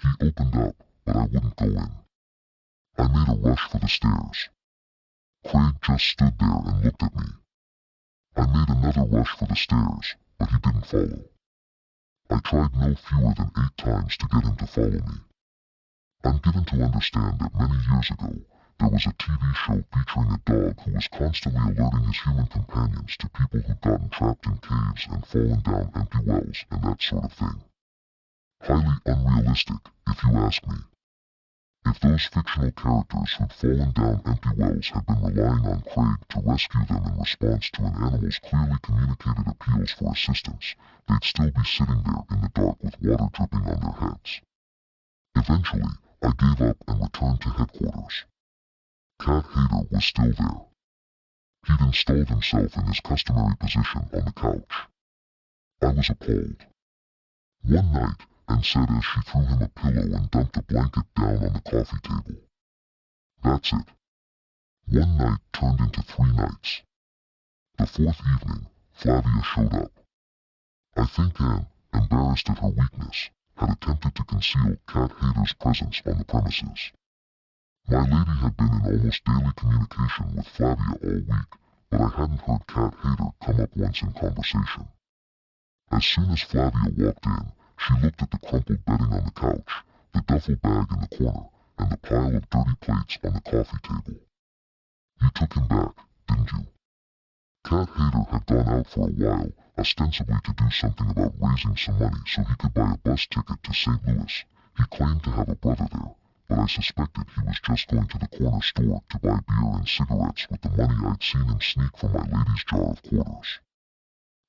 Speaker 2: He opened up, but I wouldn't go in. I made a rush for the stairs. Craig just stood there and looked at me. I made another rush for the stairs, but he didn't follow. I tried no fewer than 8 times to get him to follow me. I'm given to understand that many years ago, there was a TV show featuring a dog who was constantly alerting his human companions to people who'd gotten trapped in caves and fallen down empty wells and that sort of thing. Highly unrealistic, if you ask me. If those fictional characters who'd fallen down empty wells had been relying on Craig to rescue them in response to an animal's clearly communicated appeals for assistance, they'd still be sitting there in the dark with water dripping on their heads. Eventually, I gave up and returned to headquarters. Cat Hater was still there. He'd installed himself in his customary position on the couch. I was appalled. One night, Anne said as she threw him a pillow and dumped a blanket down on the coffee table. That's it. One night turned into 3 nights. The 4th evening, Flavia showed up. I think Anne, embarrassed at her weakness, had attempted to conceal Cat Hater's presence on the premises. My lady had been in almost daily communication with Flavia all week, but I hadn't heard Cat Hater come up once in conversation. As soon as Flavia walked in, she looked at the crumpled bedding on the couch, the duffel bag in the corner, and the pile of dirty plates on the coffee table. You took him back, didn't you? Cat Hater had gone out for a while, ostensibly to do something about raising some money so he could buy a bus ticket to St. Louis. He claimed to have a brother there, but I suspected he was just going to the corner store to buy beer and cigarettes with the money I'd seen him sneak from my lady's jar of quarters.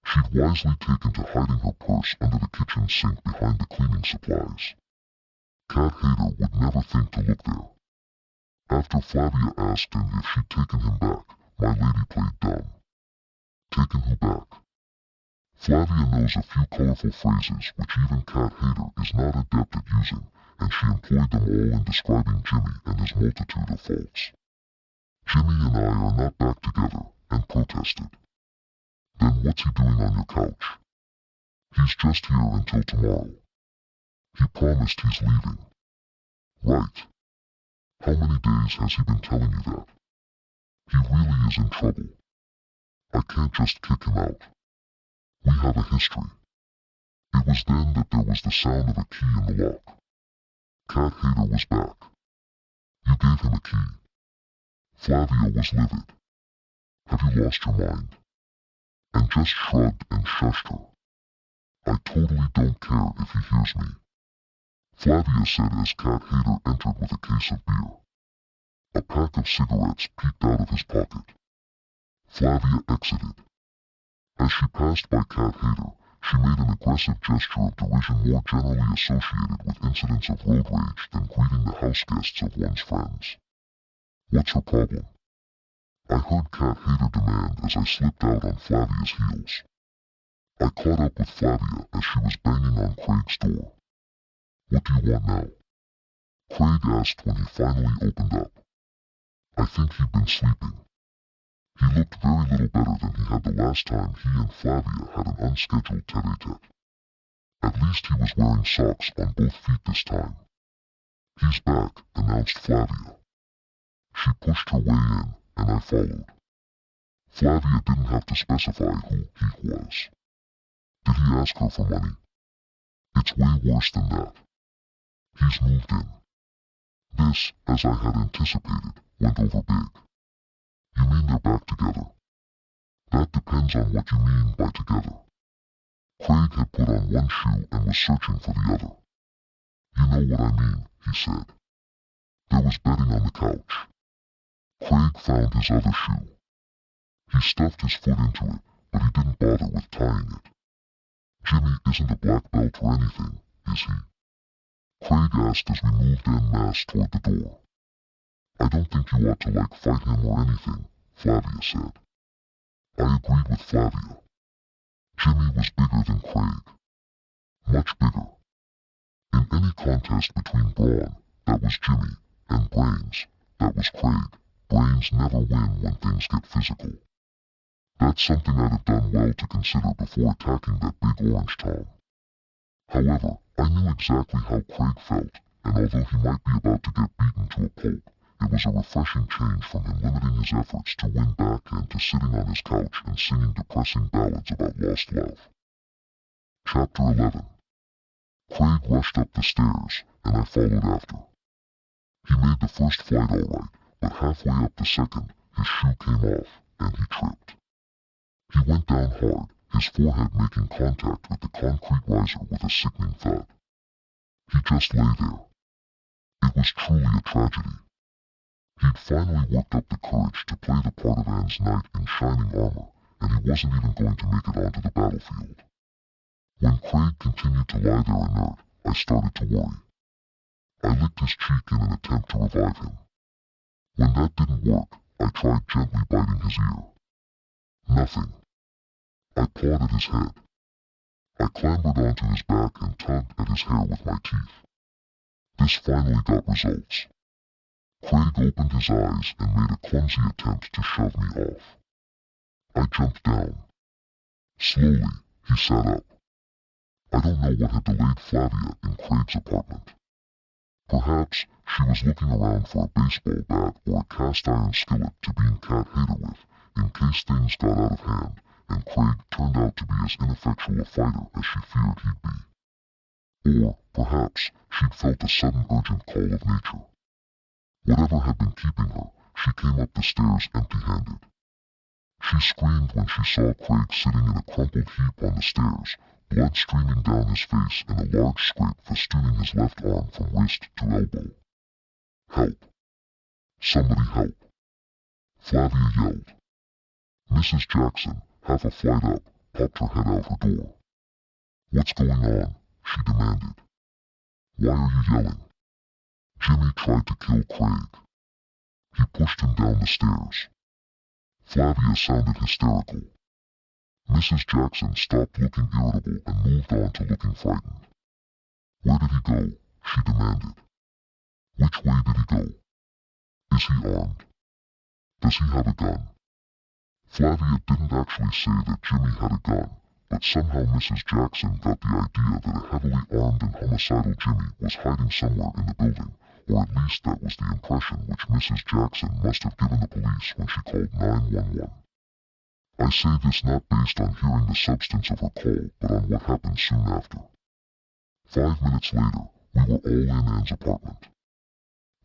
Speaker 2: She'd wisely taken to hiding her purse under the kitchen sink behind the cleaning supplies. Cat Hater would never think to look there. After Flavia asked him if she'd taken him back, my lady played dumb. Taken who back? Flavia knows a few colorful phrases which even Cat Hater is not adept at using, and she employed them all in describing Jimmy and his multitude of faults. Jimmy and I are not back together, and protested. Then what's he doing on your couch? He's just here until tomorrow. He promised he's leaving. Right. How many days has he been telling you that? He really is in trouble. I can't just kick him out. We have a history. It was then that there was the sound of a key in the lock. Cat Hater was back. You gave him a key. Flavia was livid. Have you lost your mind? And just shrugged and shushed her. I totally don't care if he hears me, Flavia said as Cat Hater entered with a case of beer. A pack of cigarettes peeked out of his pocket. Flavia exited. As she passed by Cat Hater, she made an aggressive gesture of derision more generally associated with incidents of road rage than greeting the house guests of one's friends. What's her problem? I heard Cat Hater demand as I slipped out on Flavia's heels. I caught up with Flavia as she was banging on Craig's door. What do you want now? Craig asked when he finally opened up. I think he'd been sleeping. He looked very little better than he had the last time he and Flavia had an unscheduled tete-a-tete. At least he was wearing socks on both feet this time. He's back, announced Flavia. She pushed her way in, and I followed. Flavia didn't have to specify who he was. Did he ask her for money? It's way worse than that. He's moved in. This, as I had anticipated, went over big. You mean they're back together? That depends on what you mean by together. Craig had put on one shoe and was searching for the other. You know what I mean, he said. There was bedding on the couch. Craig found his other shoe. He stuffed his foot into it, but he didn't bother with tying it. Jimmy isn't a black belt or anything, is he? Craig asked as we moved en masse toward the door. I don't think you ought to fight him or anything, Flavia said. I agreed with Flavia. Jimmy was bigger than Craig. Much bigger. In any contest between brawn, that was Jimmy, and brains, that was Craig, brains never win when things get physical. That's something I'd have done well to consider before attacking that big orange Tom. However, I knew exactly how Craig felt, and although he might be about to get beaten to a pulp, it was a refreshing change from him limiting his efforts to win back and to sitting on his couch and singing depressing ballads about lost love. Chapter 11. Craig rushed up the stairs, and I followed after. He made the first flight all right, but halfway up the second, his shoe came off, and he tripped. He went down hard, his forehead making contact with the concrete riser with a sickening thud. He just lay there. It was truly a tragedy. He'd finally worked up the courage to play the part of Anne's knight in shining armor, and he wasn't even going to make it onto the battlefield. When Craig continued to lie there inert, I started to worry. I licked his cheek in an attempt to revive him. When that didn't work, I tried gently biting his ear. Nothing. I pawed at his head. I clambered onto his back and tugged at his hair with my teeth. This finally got results. Craig opened his eyes and made a clumsy attempt to shove me off. I jumped down. Slowly, he sat up. I don't know what had delayed Flavia in Craig's apartment. Perhaps she was looking around for a baseball bat or a cast-iron skillet to beam Cat Hater with, in case things got out of hand, and Craig turned out to be as ineffectual a fighter as she feared he'd be. Or, perhaps, she'd felt a sudden urgent call of nature. Whatever had been keeping her, she came up the stairs empty-handed. She screamed when she saw Craig sitting in a crumpled heap on the stairs, blood streaming down his face and a large scrape festooning his left arm from wrist to elbow. Help. Somebody help. Flavia yelled. Mrs. Jackson, half a flight up, popped her head out her door. What's going on? She demanded. Why are you yelling? Jimmy tried to kill Craig. He pushed him down the stairs. Flavia sounded hysterical. Mrs. Jackson stopped looking irritable and moved on to looking frightened. Where did he go? She demanded. Which way did he go? Is he armed? Does he have a gun? Flavia didn't actually say that Jimmy had a gun, but somehow Mrs. Jackson got the idea that a heavily armed and homicidal Jimmy was hiding somewhere in the building, or at least that was the impression which Mrs. Jackson must have given the police when she called 911. I say this not based on hearing the substance of her call, but on what happened soon after. 5 minutes later, we were all in Anne's apartment.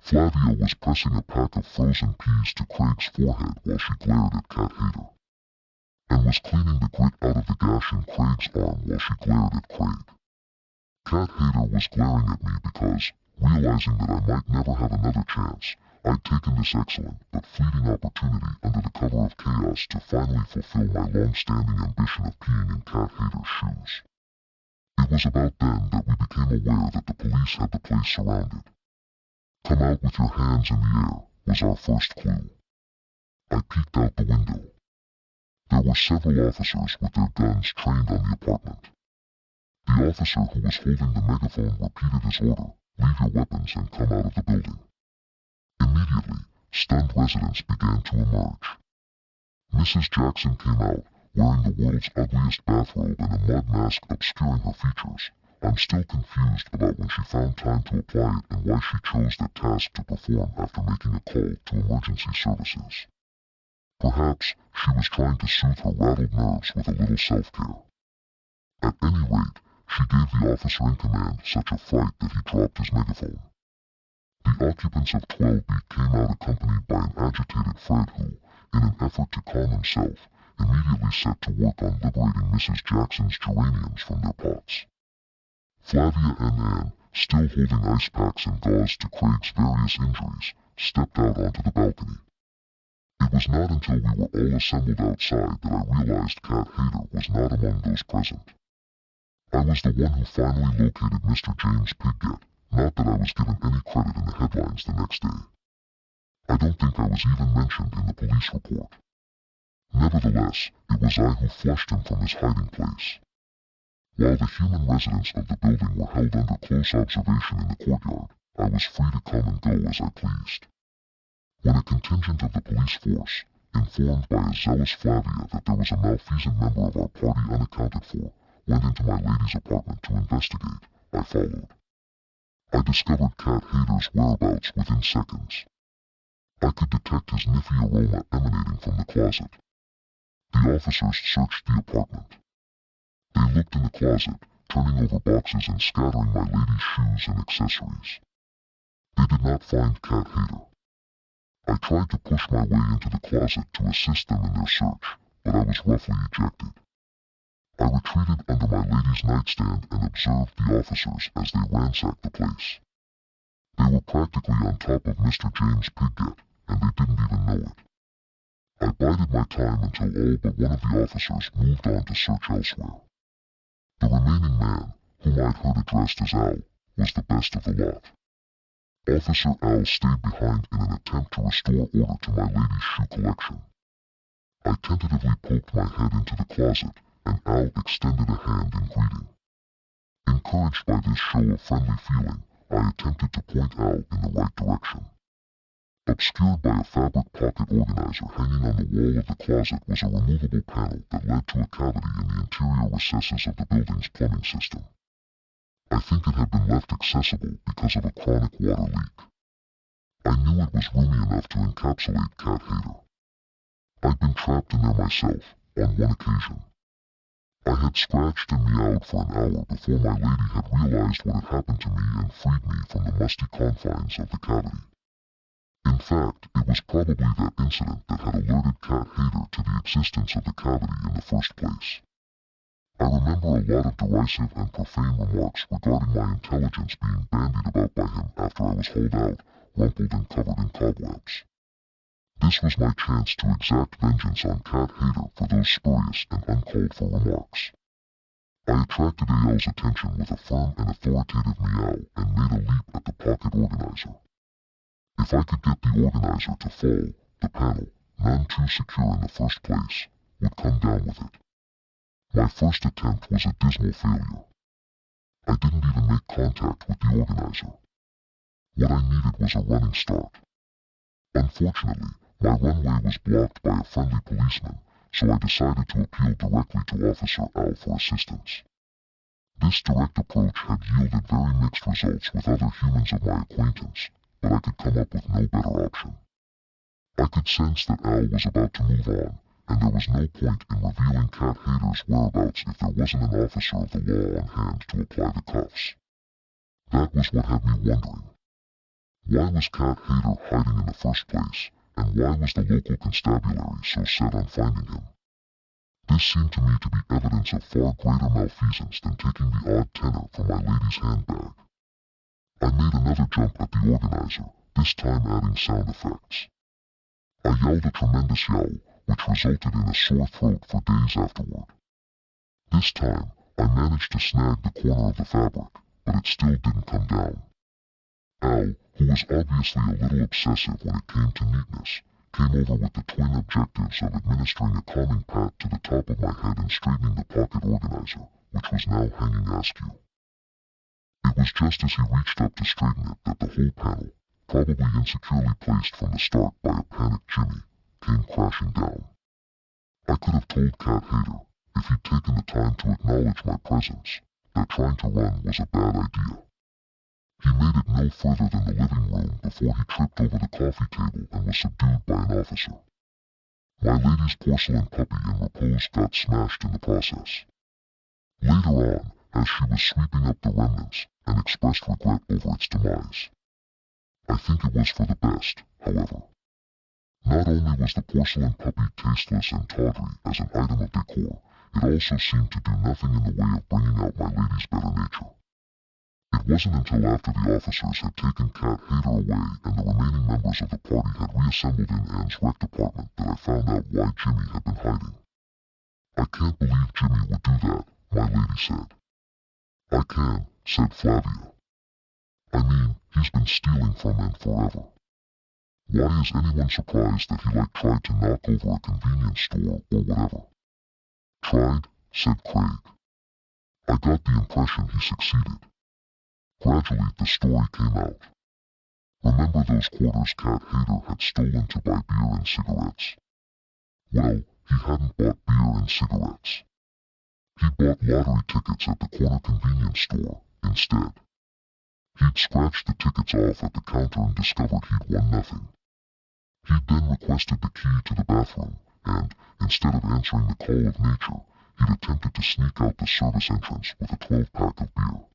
Speaker 2: Flavia was pressing a pack of frozen peas to Craig's forehead while she glared at Cat Hater, and was cleaning the grit out of the gash in Craig's arm while she glared at Craig. Cat Hater was glaring at me because, realizing that I might never have another chance, I'd taken this excellent but fleeting opportunity under the cover of chaos to finally fulfill my long-standing ambition of peeing in Cat Hater's shoes. It was about then that we became aware that the police had the place surrounded. "Come out with your hands in the air," was our first clue. I peeked out the window. There were several officers with their guns trained on the apartment. The officer who was holding the megaphone repeated his order, "Leave your weapons and come out of the building." Immediately, stunned residents began to emerge. Mrs. Jackson came out, wearing the world's ugliest bathrobe and a mud mask obscuring her features. I'm still confused about when she found time to apply it and why she chose that task to perform after making a call to emergency services. Perhaps she was trying to soothe her rattled nerves with a little self-care. At any rate, she gave the officer in command such a fright that he dropped his megaphone. The occupants of 12B came out accompanied by an agitated Fred who, in an effort to calm himself, immediately set to work on liberating Mrs. Jackson's geraniums from their pots. Flavia and Anne, still holding ice packs and gauze to Craig's various injuries, stepped out onto the balcony. It was not until we were all assembled outside that I realized Cat Hater was not among those present. I was the one who finally located Mr. James Pigget, not that I was given any credit in the headlines the next day. I don't think I was even mentioned in the police report. Nevertheless, it was I who flushed him from his hiding place. While the human residents of the building were held under close observation in the courtyard, I was free to come and go as I pleased. When a contingent of the police force, informed by a zealous Flavia that there was a malfeasant member of our party unaccounted for, went into my lady's apartment to investigate, I followed. I discovered Cat Hater's whereabouts within seconds. I could detect his niffy aroma emanating from the closet. The officers searched the apartment. They looked in the closet, turning over boxes and scattering my lady's shoes and accessories. They did not find Cat Hater. I tried to push my way into the closet to assist them in their search, but I was roughly ejected. I retreated under my lady's nightstand and observed the officers as they ransacked the place. They were practically on top of Mr. James Pigget, and they didn't even know it. I bided my time until all but one of the officers moved on to search elsewhere. The remaining man, whom I'd heard addressed as Al, was the best of the lot. Officer Al stayed behind in an attempt to restore order to my lady's shoe collection. I tentatively poked my head into the closet, and Al extended a hand in greeting. Encouraged by this show of friendly feeling, I attempted to point Al in the right direction. Obscured by a fabric pocket organizer hanging on the wall of the closet was a removable panel that led to a cavity in the interior recesses of the building's plumbing system. I think it had been left accessible because of a chronic water leak. I knew it was roomy enough to encapsulate Cat Hater. I'd been trapped in there myself, on one occasion. I had scratched and meowed for an hour before my lady had realized what had happened to me and freed me from the musty confines of the cavity. In fact, it was probably that incident that had alerted Cat Hater to the existence of the cavity in the first place. I remember a lot of derisive and profane remarks regarding my intelligence being bandied about by him after I was hauled out, rumpled and covered in cobwebs. This was my chance to exact vengeance on Cat Hater for those spurious and uncalled for remarks. I attracted AL's attention with a firm and authoritative meow and made a leap at the pocket organizer. If I could get the organizer to fall, the panel, none too secure in the first place, would come down with it. My first attempt was a dismal failure. I didn't even make contact with the organizer. What I needed was a running start. Unfortunately, my runway was blocked by a friendly policeman, so I decided to appeal directly to Officer Al for assistance. This direct approach had yielded very mixed results with other humans of my acquaintance, but I could come up with no better option. I could sense that Al was about to move on, and there was no point in revealing Cat Hater's whereabouts if there wasn't an officer of the law on hand to apply the cuffs. That was what had me wondering. Why was Cat Hater hiding in the first place, and why was the local constabulary so set on finding him? This seemed to me to be evidence of far greater malfeasance than taking the odd tenner from my lady's handbag. I made another jump at the organizer, this time adding sound effects. I yelled a tremendous yowl, which resulted in a sore throat for days afterward. This time, I managed to snag the corner of the fabric, but it still didn't come down. Al, who was obviously a little obsessive when it came to neatness, came over with the twin objectives of administering a calming pat to the top of my head and straightening the pocket organizer, which was now hanging askew. It was just as he reached up to straighten it that the whole panel, probably insecurely placed from the start by a panicked Jimmy, came crashing down. I could have told Cat Hater, if he'd taken the time to acknowledge my presence, that trying to run was a bad idea. He made it no further than the living room before he tripped over the coffee table and was subdued by an officer. My lady's porcelain puppy in repose got smashed in the process. Later on, as she was sweeping up the remnants, and expressed regret over its demise. I think it was for the best, however. Not only was the porcelain puppy tasteless and tawdry as an item of decor, it also seemed to do nothing in the way of bringing out my lady's better nature. It wasn't until after the officers had taken Cat Hater away and the remaining members of the party had reassembled in Anne's rec department that I found out why Jimmy had been hiding. I can't believe Jimmy would do that, my lady said. I can, said Flavia. I mean, he's been stealing from men forever. Why is anyone surprised that he tried to knock over a convenience store or whatever? Tried, said Craig. I got the impression he succeeded. Gradually, the story came out. Remember those quarters Cat Hater had stolen to buy beer and cigarettes? Well, he hadn't bought beer and cigarettes. He bought lottery tickets at the corner convenience store, instead. He'd scratched the tickets off at the counter and discovered he'd won nothing. He'd then requested the key to the bathroom, and, instead of answering the call of nature, he'd attempted to sneak out the service entrance with a 12-pack of beer.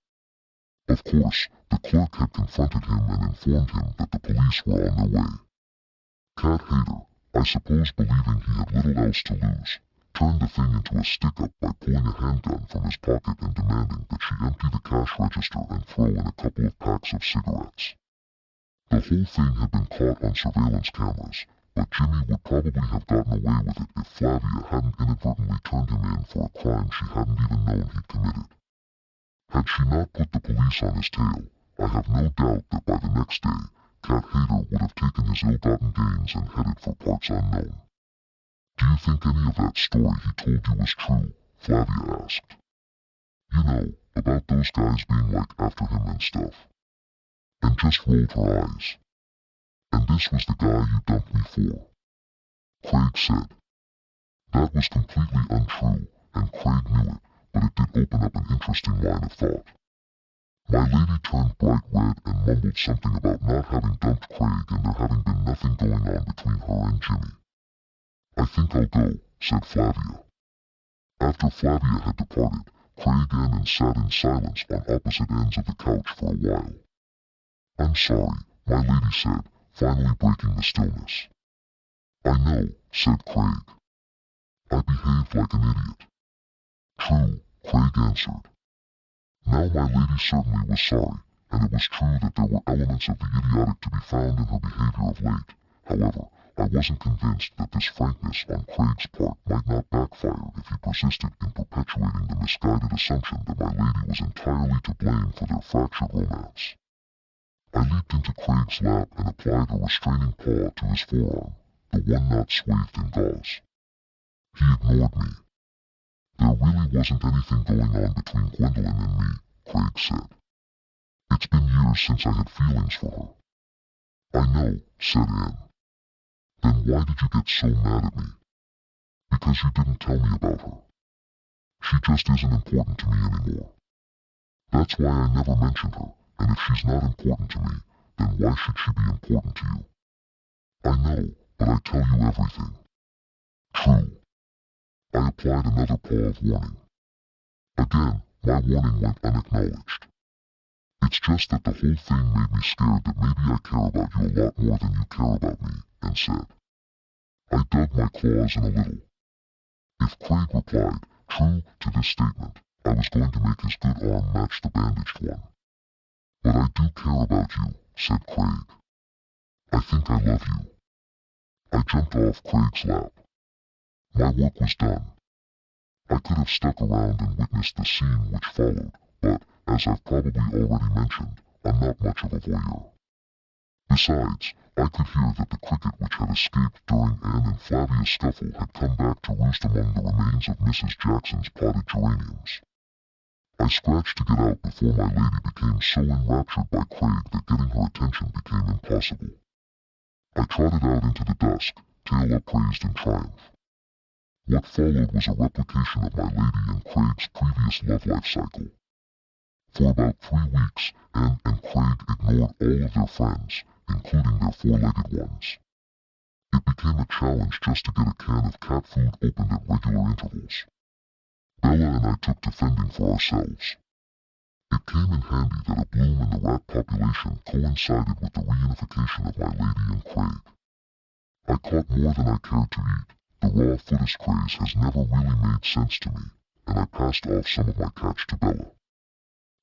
Speaker 2: Of course, the clerk had confronted him and informed him that the police were on their way. Cat Hater, I suppose believing he had little else to lose, turned the thing into a stick-up by pulling a handgun from his pocket and demanding that she empty the cash register and throw in a couple of packs of cigarettes. The whole thing had been caught on surveillance cameras, but Jimmy would probably have gotten away with it if Flavia hadn't inadvertently turned him in for a crime she hadn't even known he'd committed. Had she not put the police on his tail, I have no doubt that by the next day, Cat Hater would have taken his ill-gotten gains and headed for parts unknown. Do you think any of that story he told you was true? Flavia asked. You know, about those guys being after him and stuff. And just rolled her eyes. And this was the guy you dumped me for. Craig said. That was completely untrue, and Craig knew it, but it did open up an interesting line of thought. My lady turned bright red and mumbled something about not having dumped Craig and there having been nothing going on between her and Jimmy. I think I'll go, said Flavia. After Flavia had departed, Craig and Anne sat in silence on opposite ends of the couch for a while. I'm sorry, my lady said, finally breaking the stillness. I know, said Craig. I behaved like an idiot. True, Craig answered. Now my lady certainly was sorry, and it was true that there were elements of the idiotic to be found in her behavior of late. However, I wasn't convinced that this frankness on Craig's part might not backfire if he persisted in perpetuating the misguided assumption that my lady was entirely to blame for their fractured romance. I leaped into Craig's lap and applied a restraining paw to his forearm, the one not swathed in gauze. He ignored me. There really wasn't anything going on between Gwendolyn and me, Craig said. It's been years since I had feelings for her. I know, said Anne. Then why did you get so mad at me? Because you didn't tell me about her. She just isn't important to me anymore. That's why I never mentioned her, and if she's not important to me, then why should she be important to you? I know, but I tell you everything. True. I applied another paw of warning. Again, my warning went unacknowledged. It's just that the whole thing made me scared that maybe I care about you a lot more than you care about me, and said. I dug my claws in a little. If Craig replied, true to this statement, I was going to make his good arm match the bandaged one. But I do care about you, said Craig. I think I love you. I jumped off Craig's lap. My work was done. I could have stuck around and witnessed the scene which followed, but, as I've probably already mentioned, I'm not much of a voyeur. Besides, I could hear that the cricket which had escaped during Anne and Flavia's scuffle had come back to roost among the remains of Mrs. Jackson's potted geraniums. I scratched to get out before my lady became so enraptured by Craig that getting her attention became impossible. I trotted out into the dusk, tail upraised in triumph. What followed was a replication of my lady and Craig's previous love life cycle. For about 3 weeks, Anne and Craig ignored all of their friends, including their four-legged ones. It became a challenge just to get a can of cat food opened at regular intervals. Bella and I took to fending for ourselves. It came in handy that a bloom in the rat population coincided with the reunification of my lady and Craig. I caught more than I cared to eat. The raw footist craze has never really made sense to me, and I passed off some of my catch to Bella.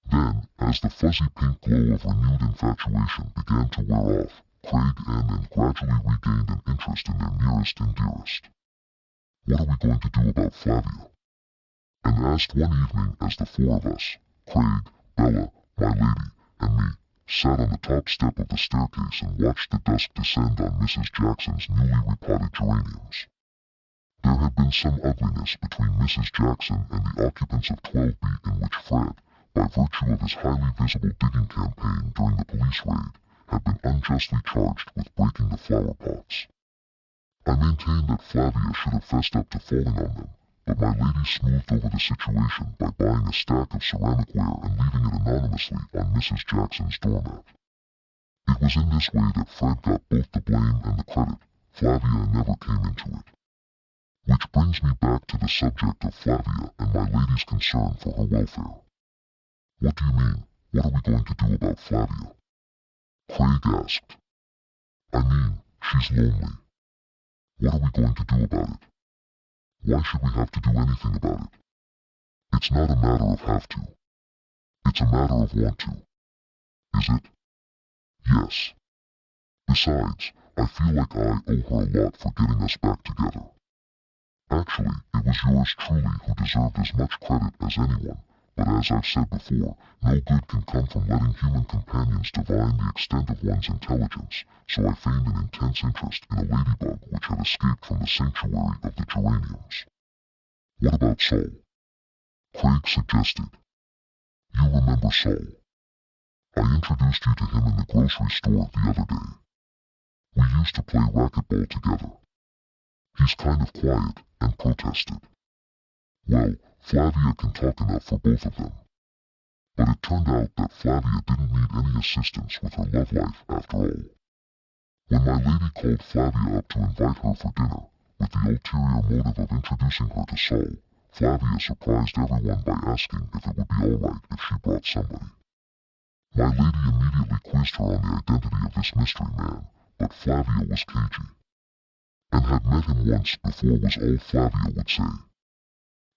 Speaker 2: Then, as the fuzzy pink glow of renewed infatuation began to wear off, Craig and Anne gradually regained an interest in their nearest and dearest. What are we going to do about Flavia? Anne asked one evening as the four of us, Craig, Bella, my lady, and me, sat on the top step of the staircase and watched the dusk descend on Mrs. Jackson's newly repotted geraniums. There had been some ugliness between Mrs. Jackson and the occupants of 12B in which Fred, by virtue of his highly visible digging campaign during the police raid, had been unjustly charged with breaking the flower pots. I maintained that Flavia should have fessed up to falling on them, but my lady smoothed over the situation by buying a stack of ceramicware and leaving it anonymously on Mrs. Jackson's doormat. It was in this way that Fred got both the blame and the credit. Flavia never came into it. Which brings me back to the subject of Flavia and my lady's concern for her welfare. What do you mean? What are we going to do about Flavia? Craig asked. I mean, she's lonely. What are we going to do about it? Why should we have to do anything about it? It's not a matter of have to. It's a matter of want to. Is it? Yes. Besides, I feel like I owe her a lot for getting us back together. Actually, it was yours truly who deserved as much credit as anyone, but as I've said before, no good can come from letting human companions divine the extent of one's intelligence, so I feigned an intense interest in a ladybug which had escaped from the sanctuary of the geraniums. What about Saul? Craig suggested. You remember Saul. I introduced you to him in the grocery store the other day. We used to play racquetball together. He's kind of quiet and protested. Well, Flavia can talk enough for both of them. But it turned out that Flavia didn't need any assistance with her love life after all. When my lady called Flavia up to invite her for dinner, with the ulterior motive of introducing her to Saul, Flavia surprised everyone by asking if it would be all right if she brought somebody. My lady immediately quizzed her on the identity of this mystery man, but Flavia was cagey. And had met him once before was all Flavia would say.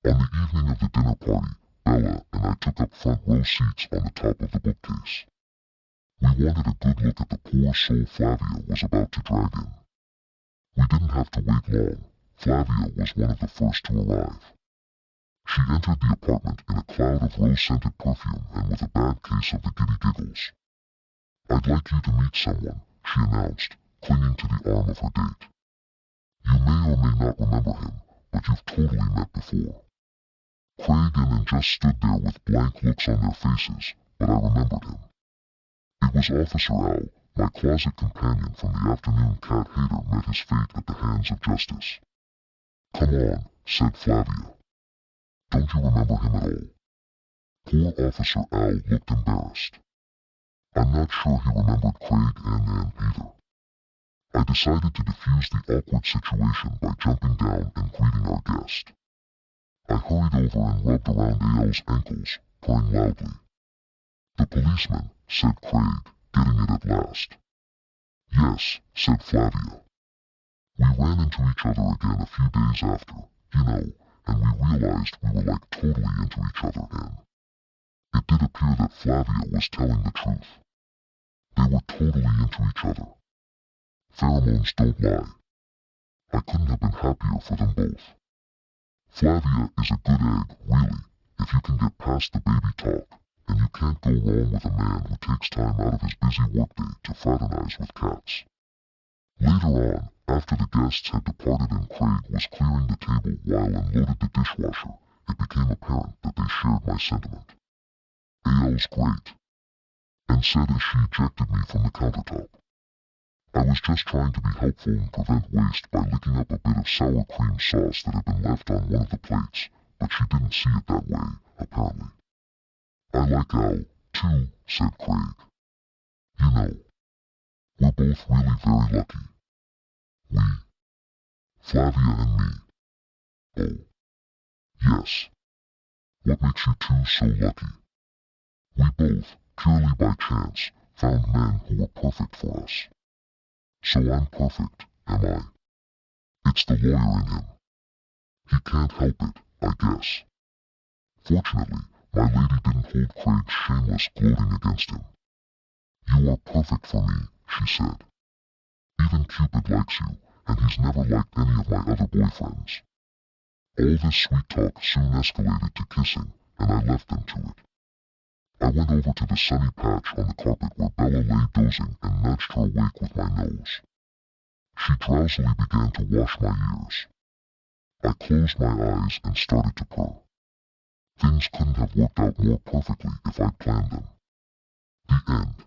Speaker 2: On the evening of the dinner party, Bella and I took up front row seats on the top of the bookcase. We wanted a good look at the poor soul Flavia was about to drag in. We didn't have to wait long. Flavia was one of the first to arrive. She entered the apartment in a cloud of rose-scented perfume and with a bad case of the giddy giggles. I'd like you to meet someone, she announced, clinging to the arm of her date. You may or may not remember him, but you've totally met before. Craig and Anne just stood there with blank looks on their faces, but I remembered him. It was Officer Al, my closet companion from the afternoon Cat Hater met his fate at the hands of justice. Come on, said Flavia. Don't you remember him at all? Poor Officer Al looked embarrassed. I'm not sure he remembered Craig and Anne either. I decided to defuse the awkward situation by jumping down and greeting our guest. I hurried over and rubbed around AL's ankles, purring loudly. The policeman, said Craig, getting it at last. Yes, said Flavia. We ran into each other again a few days after, and we realized we were like totally into each other and it did appear that Flavia was telling the truth. They were totally into each other. Pheromones don't lie. I couldn't have been happier for them both. Flavia is a good egg, really, if you can get past the baby talk, and you can't go wrong with a man who takes time out of his busy workday to fraternize with cats. Later on, after the guests had departed and Craig was clearing the table while unloaded the dishwasher, it became apparent that they shared my sentiment. AL's great, and said as she ejected me from the countertop. I was just trying to be helpful and prevent waste by licking up a bit of sour cream sauce that had been left on one of the plates, but she didn't see it that way, apparently. I like Al, too, said Craig. We're both really very lucky. We, Flavia and me. Oh, yes. What makes you two so lucky? We both, purely by chance, found men who were perfect for us. So I'm perfect, am I? It's the lawyer in him. He can't help it, I guess. Fortunately, my lady didn't hold Craig's shameless gloating against him. You are perfect for me, she said. Even Cupid likes you, and he's never liked any of my other boyfriends. All this sweet talk soon escalated to kissing, and I left them to it. I went over to the sunny patch on the carpet where Bella lay dozing and nudged her awake with my nose. She drowsily began to wash my ears. I closed my eyes and started to purr. Things couldn't have worked out more perfectly if I'd planned them. The end.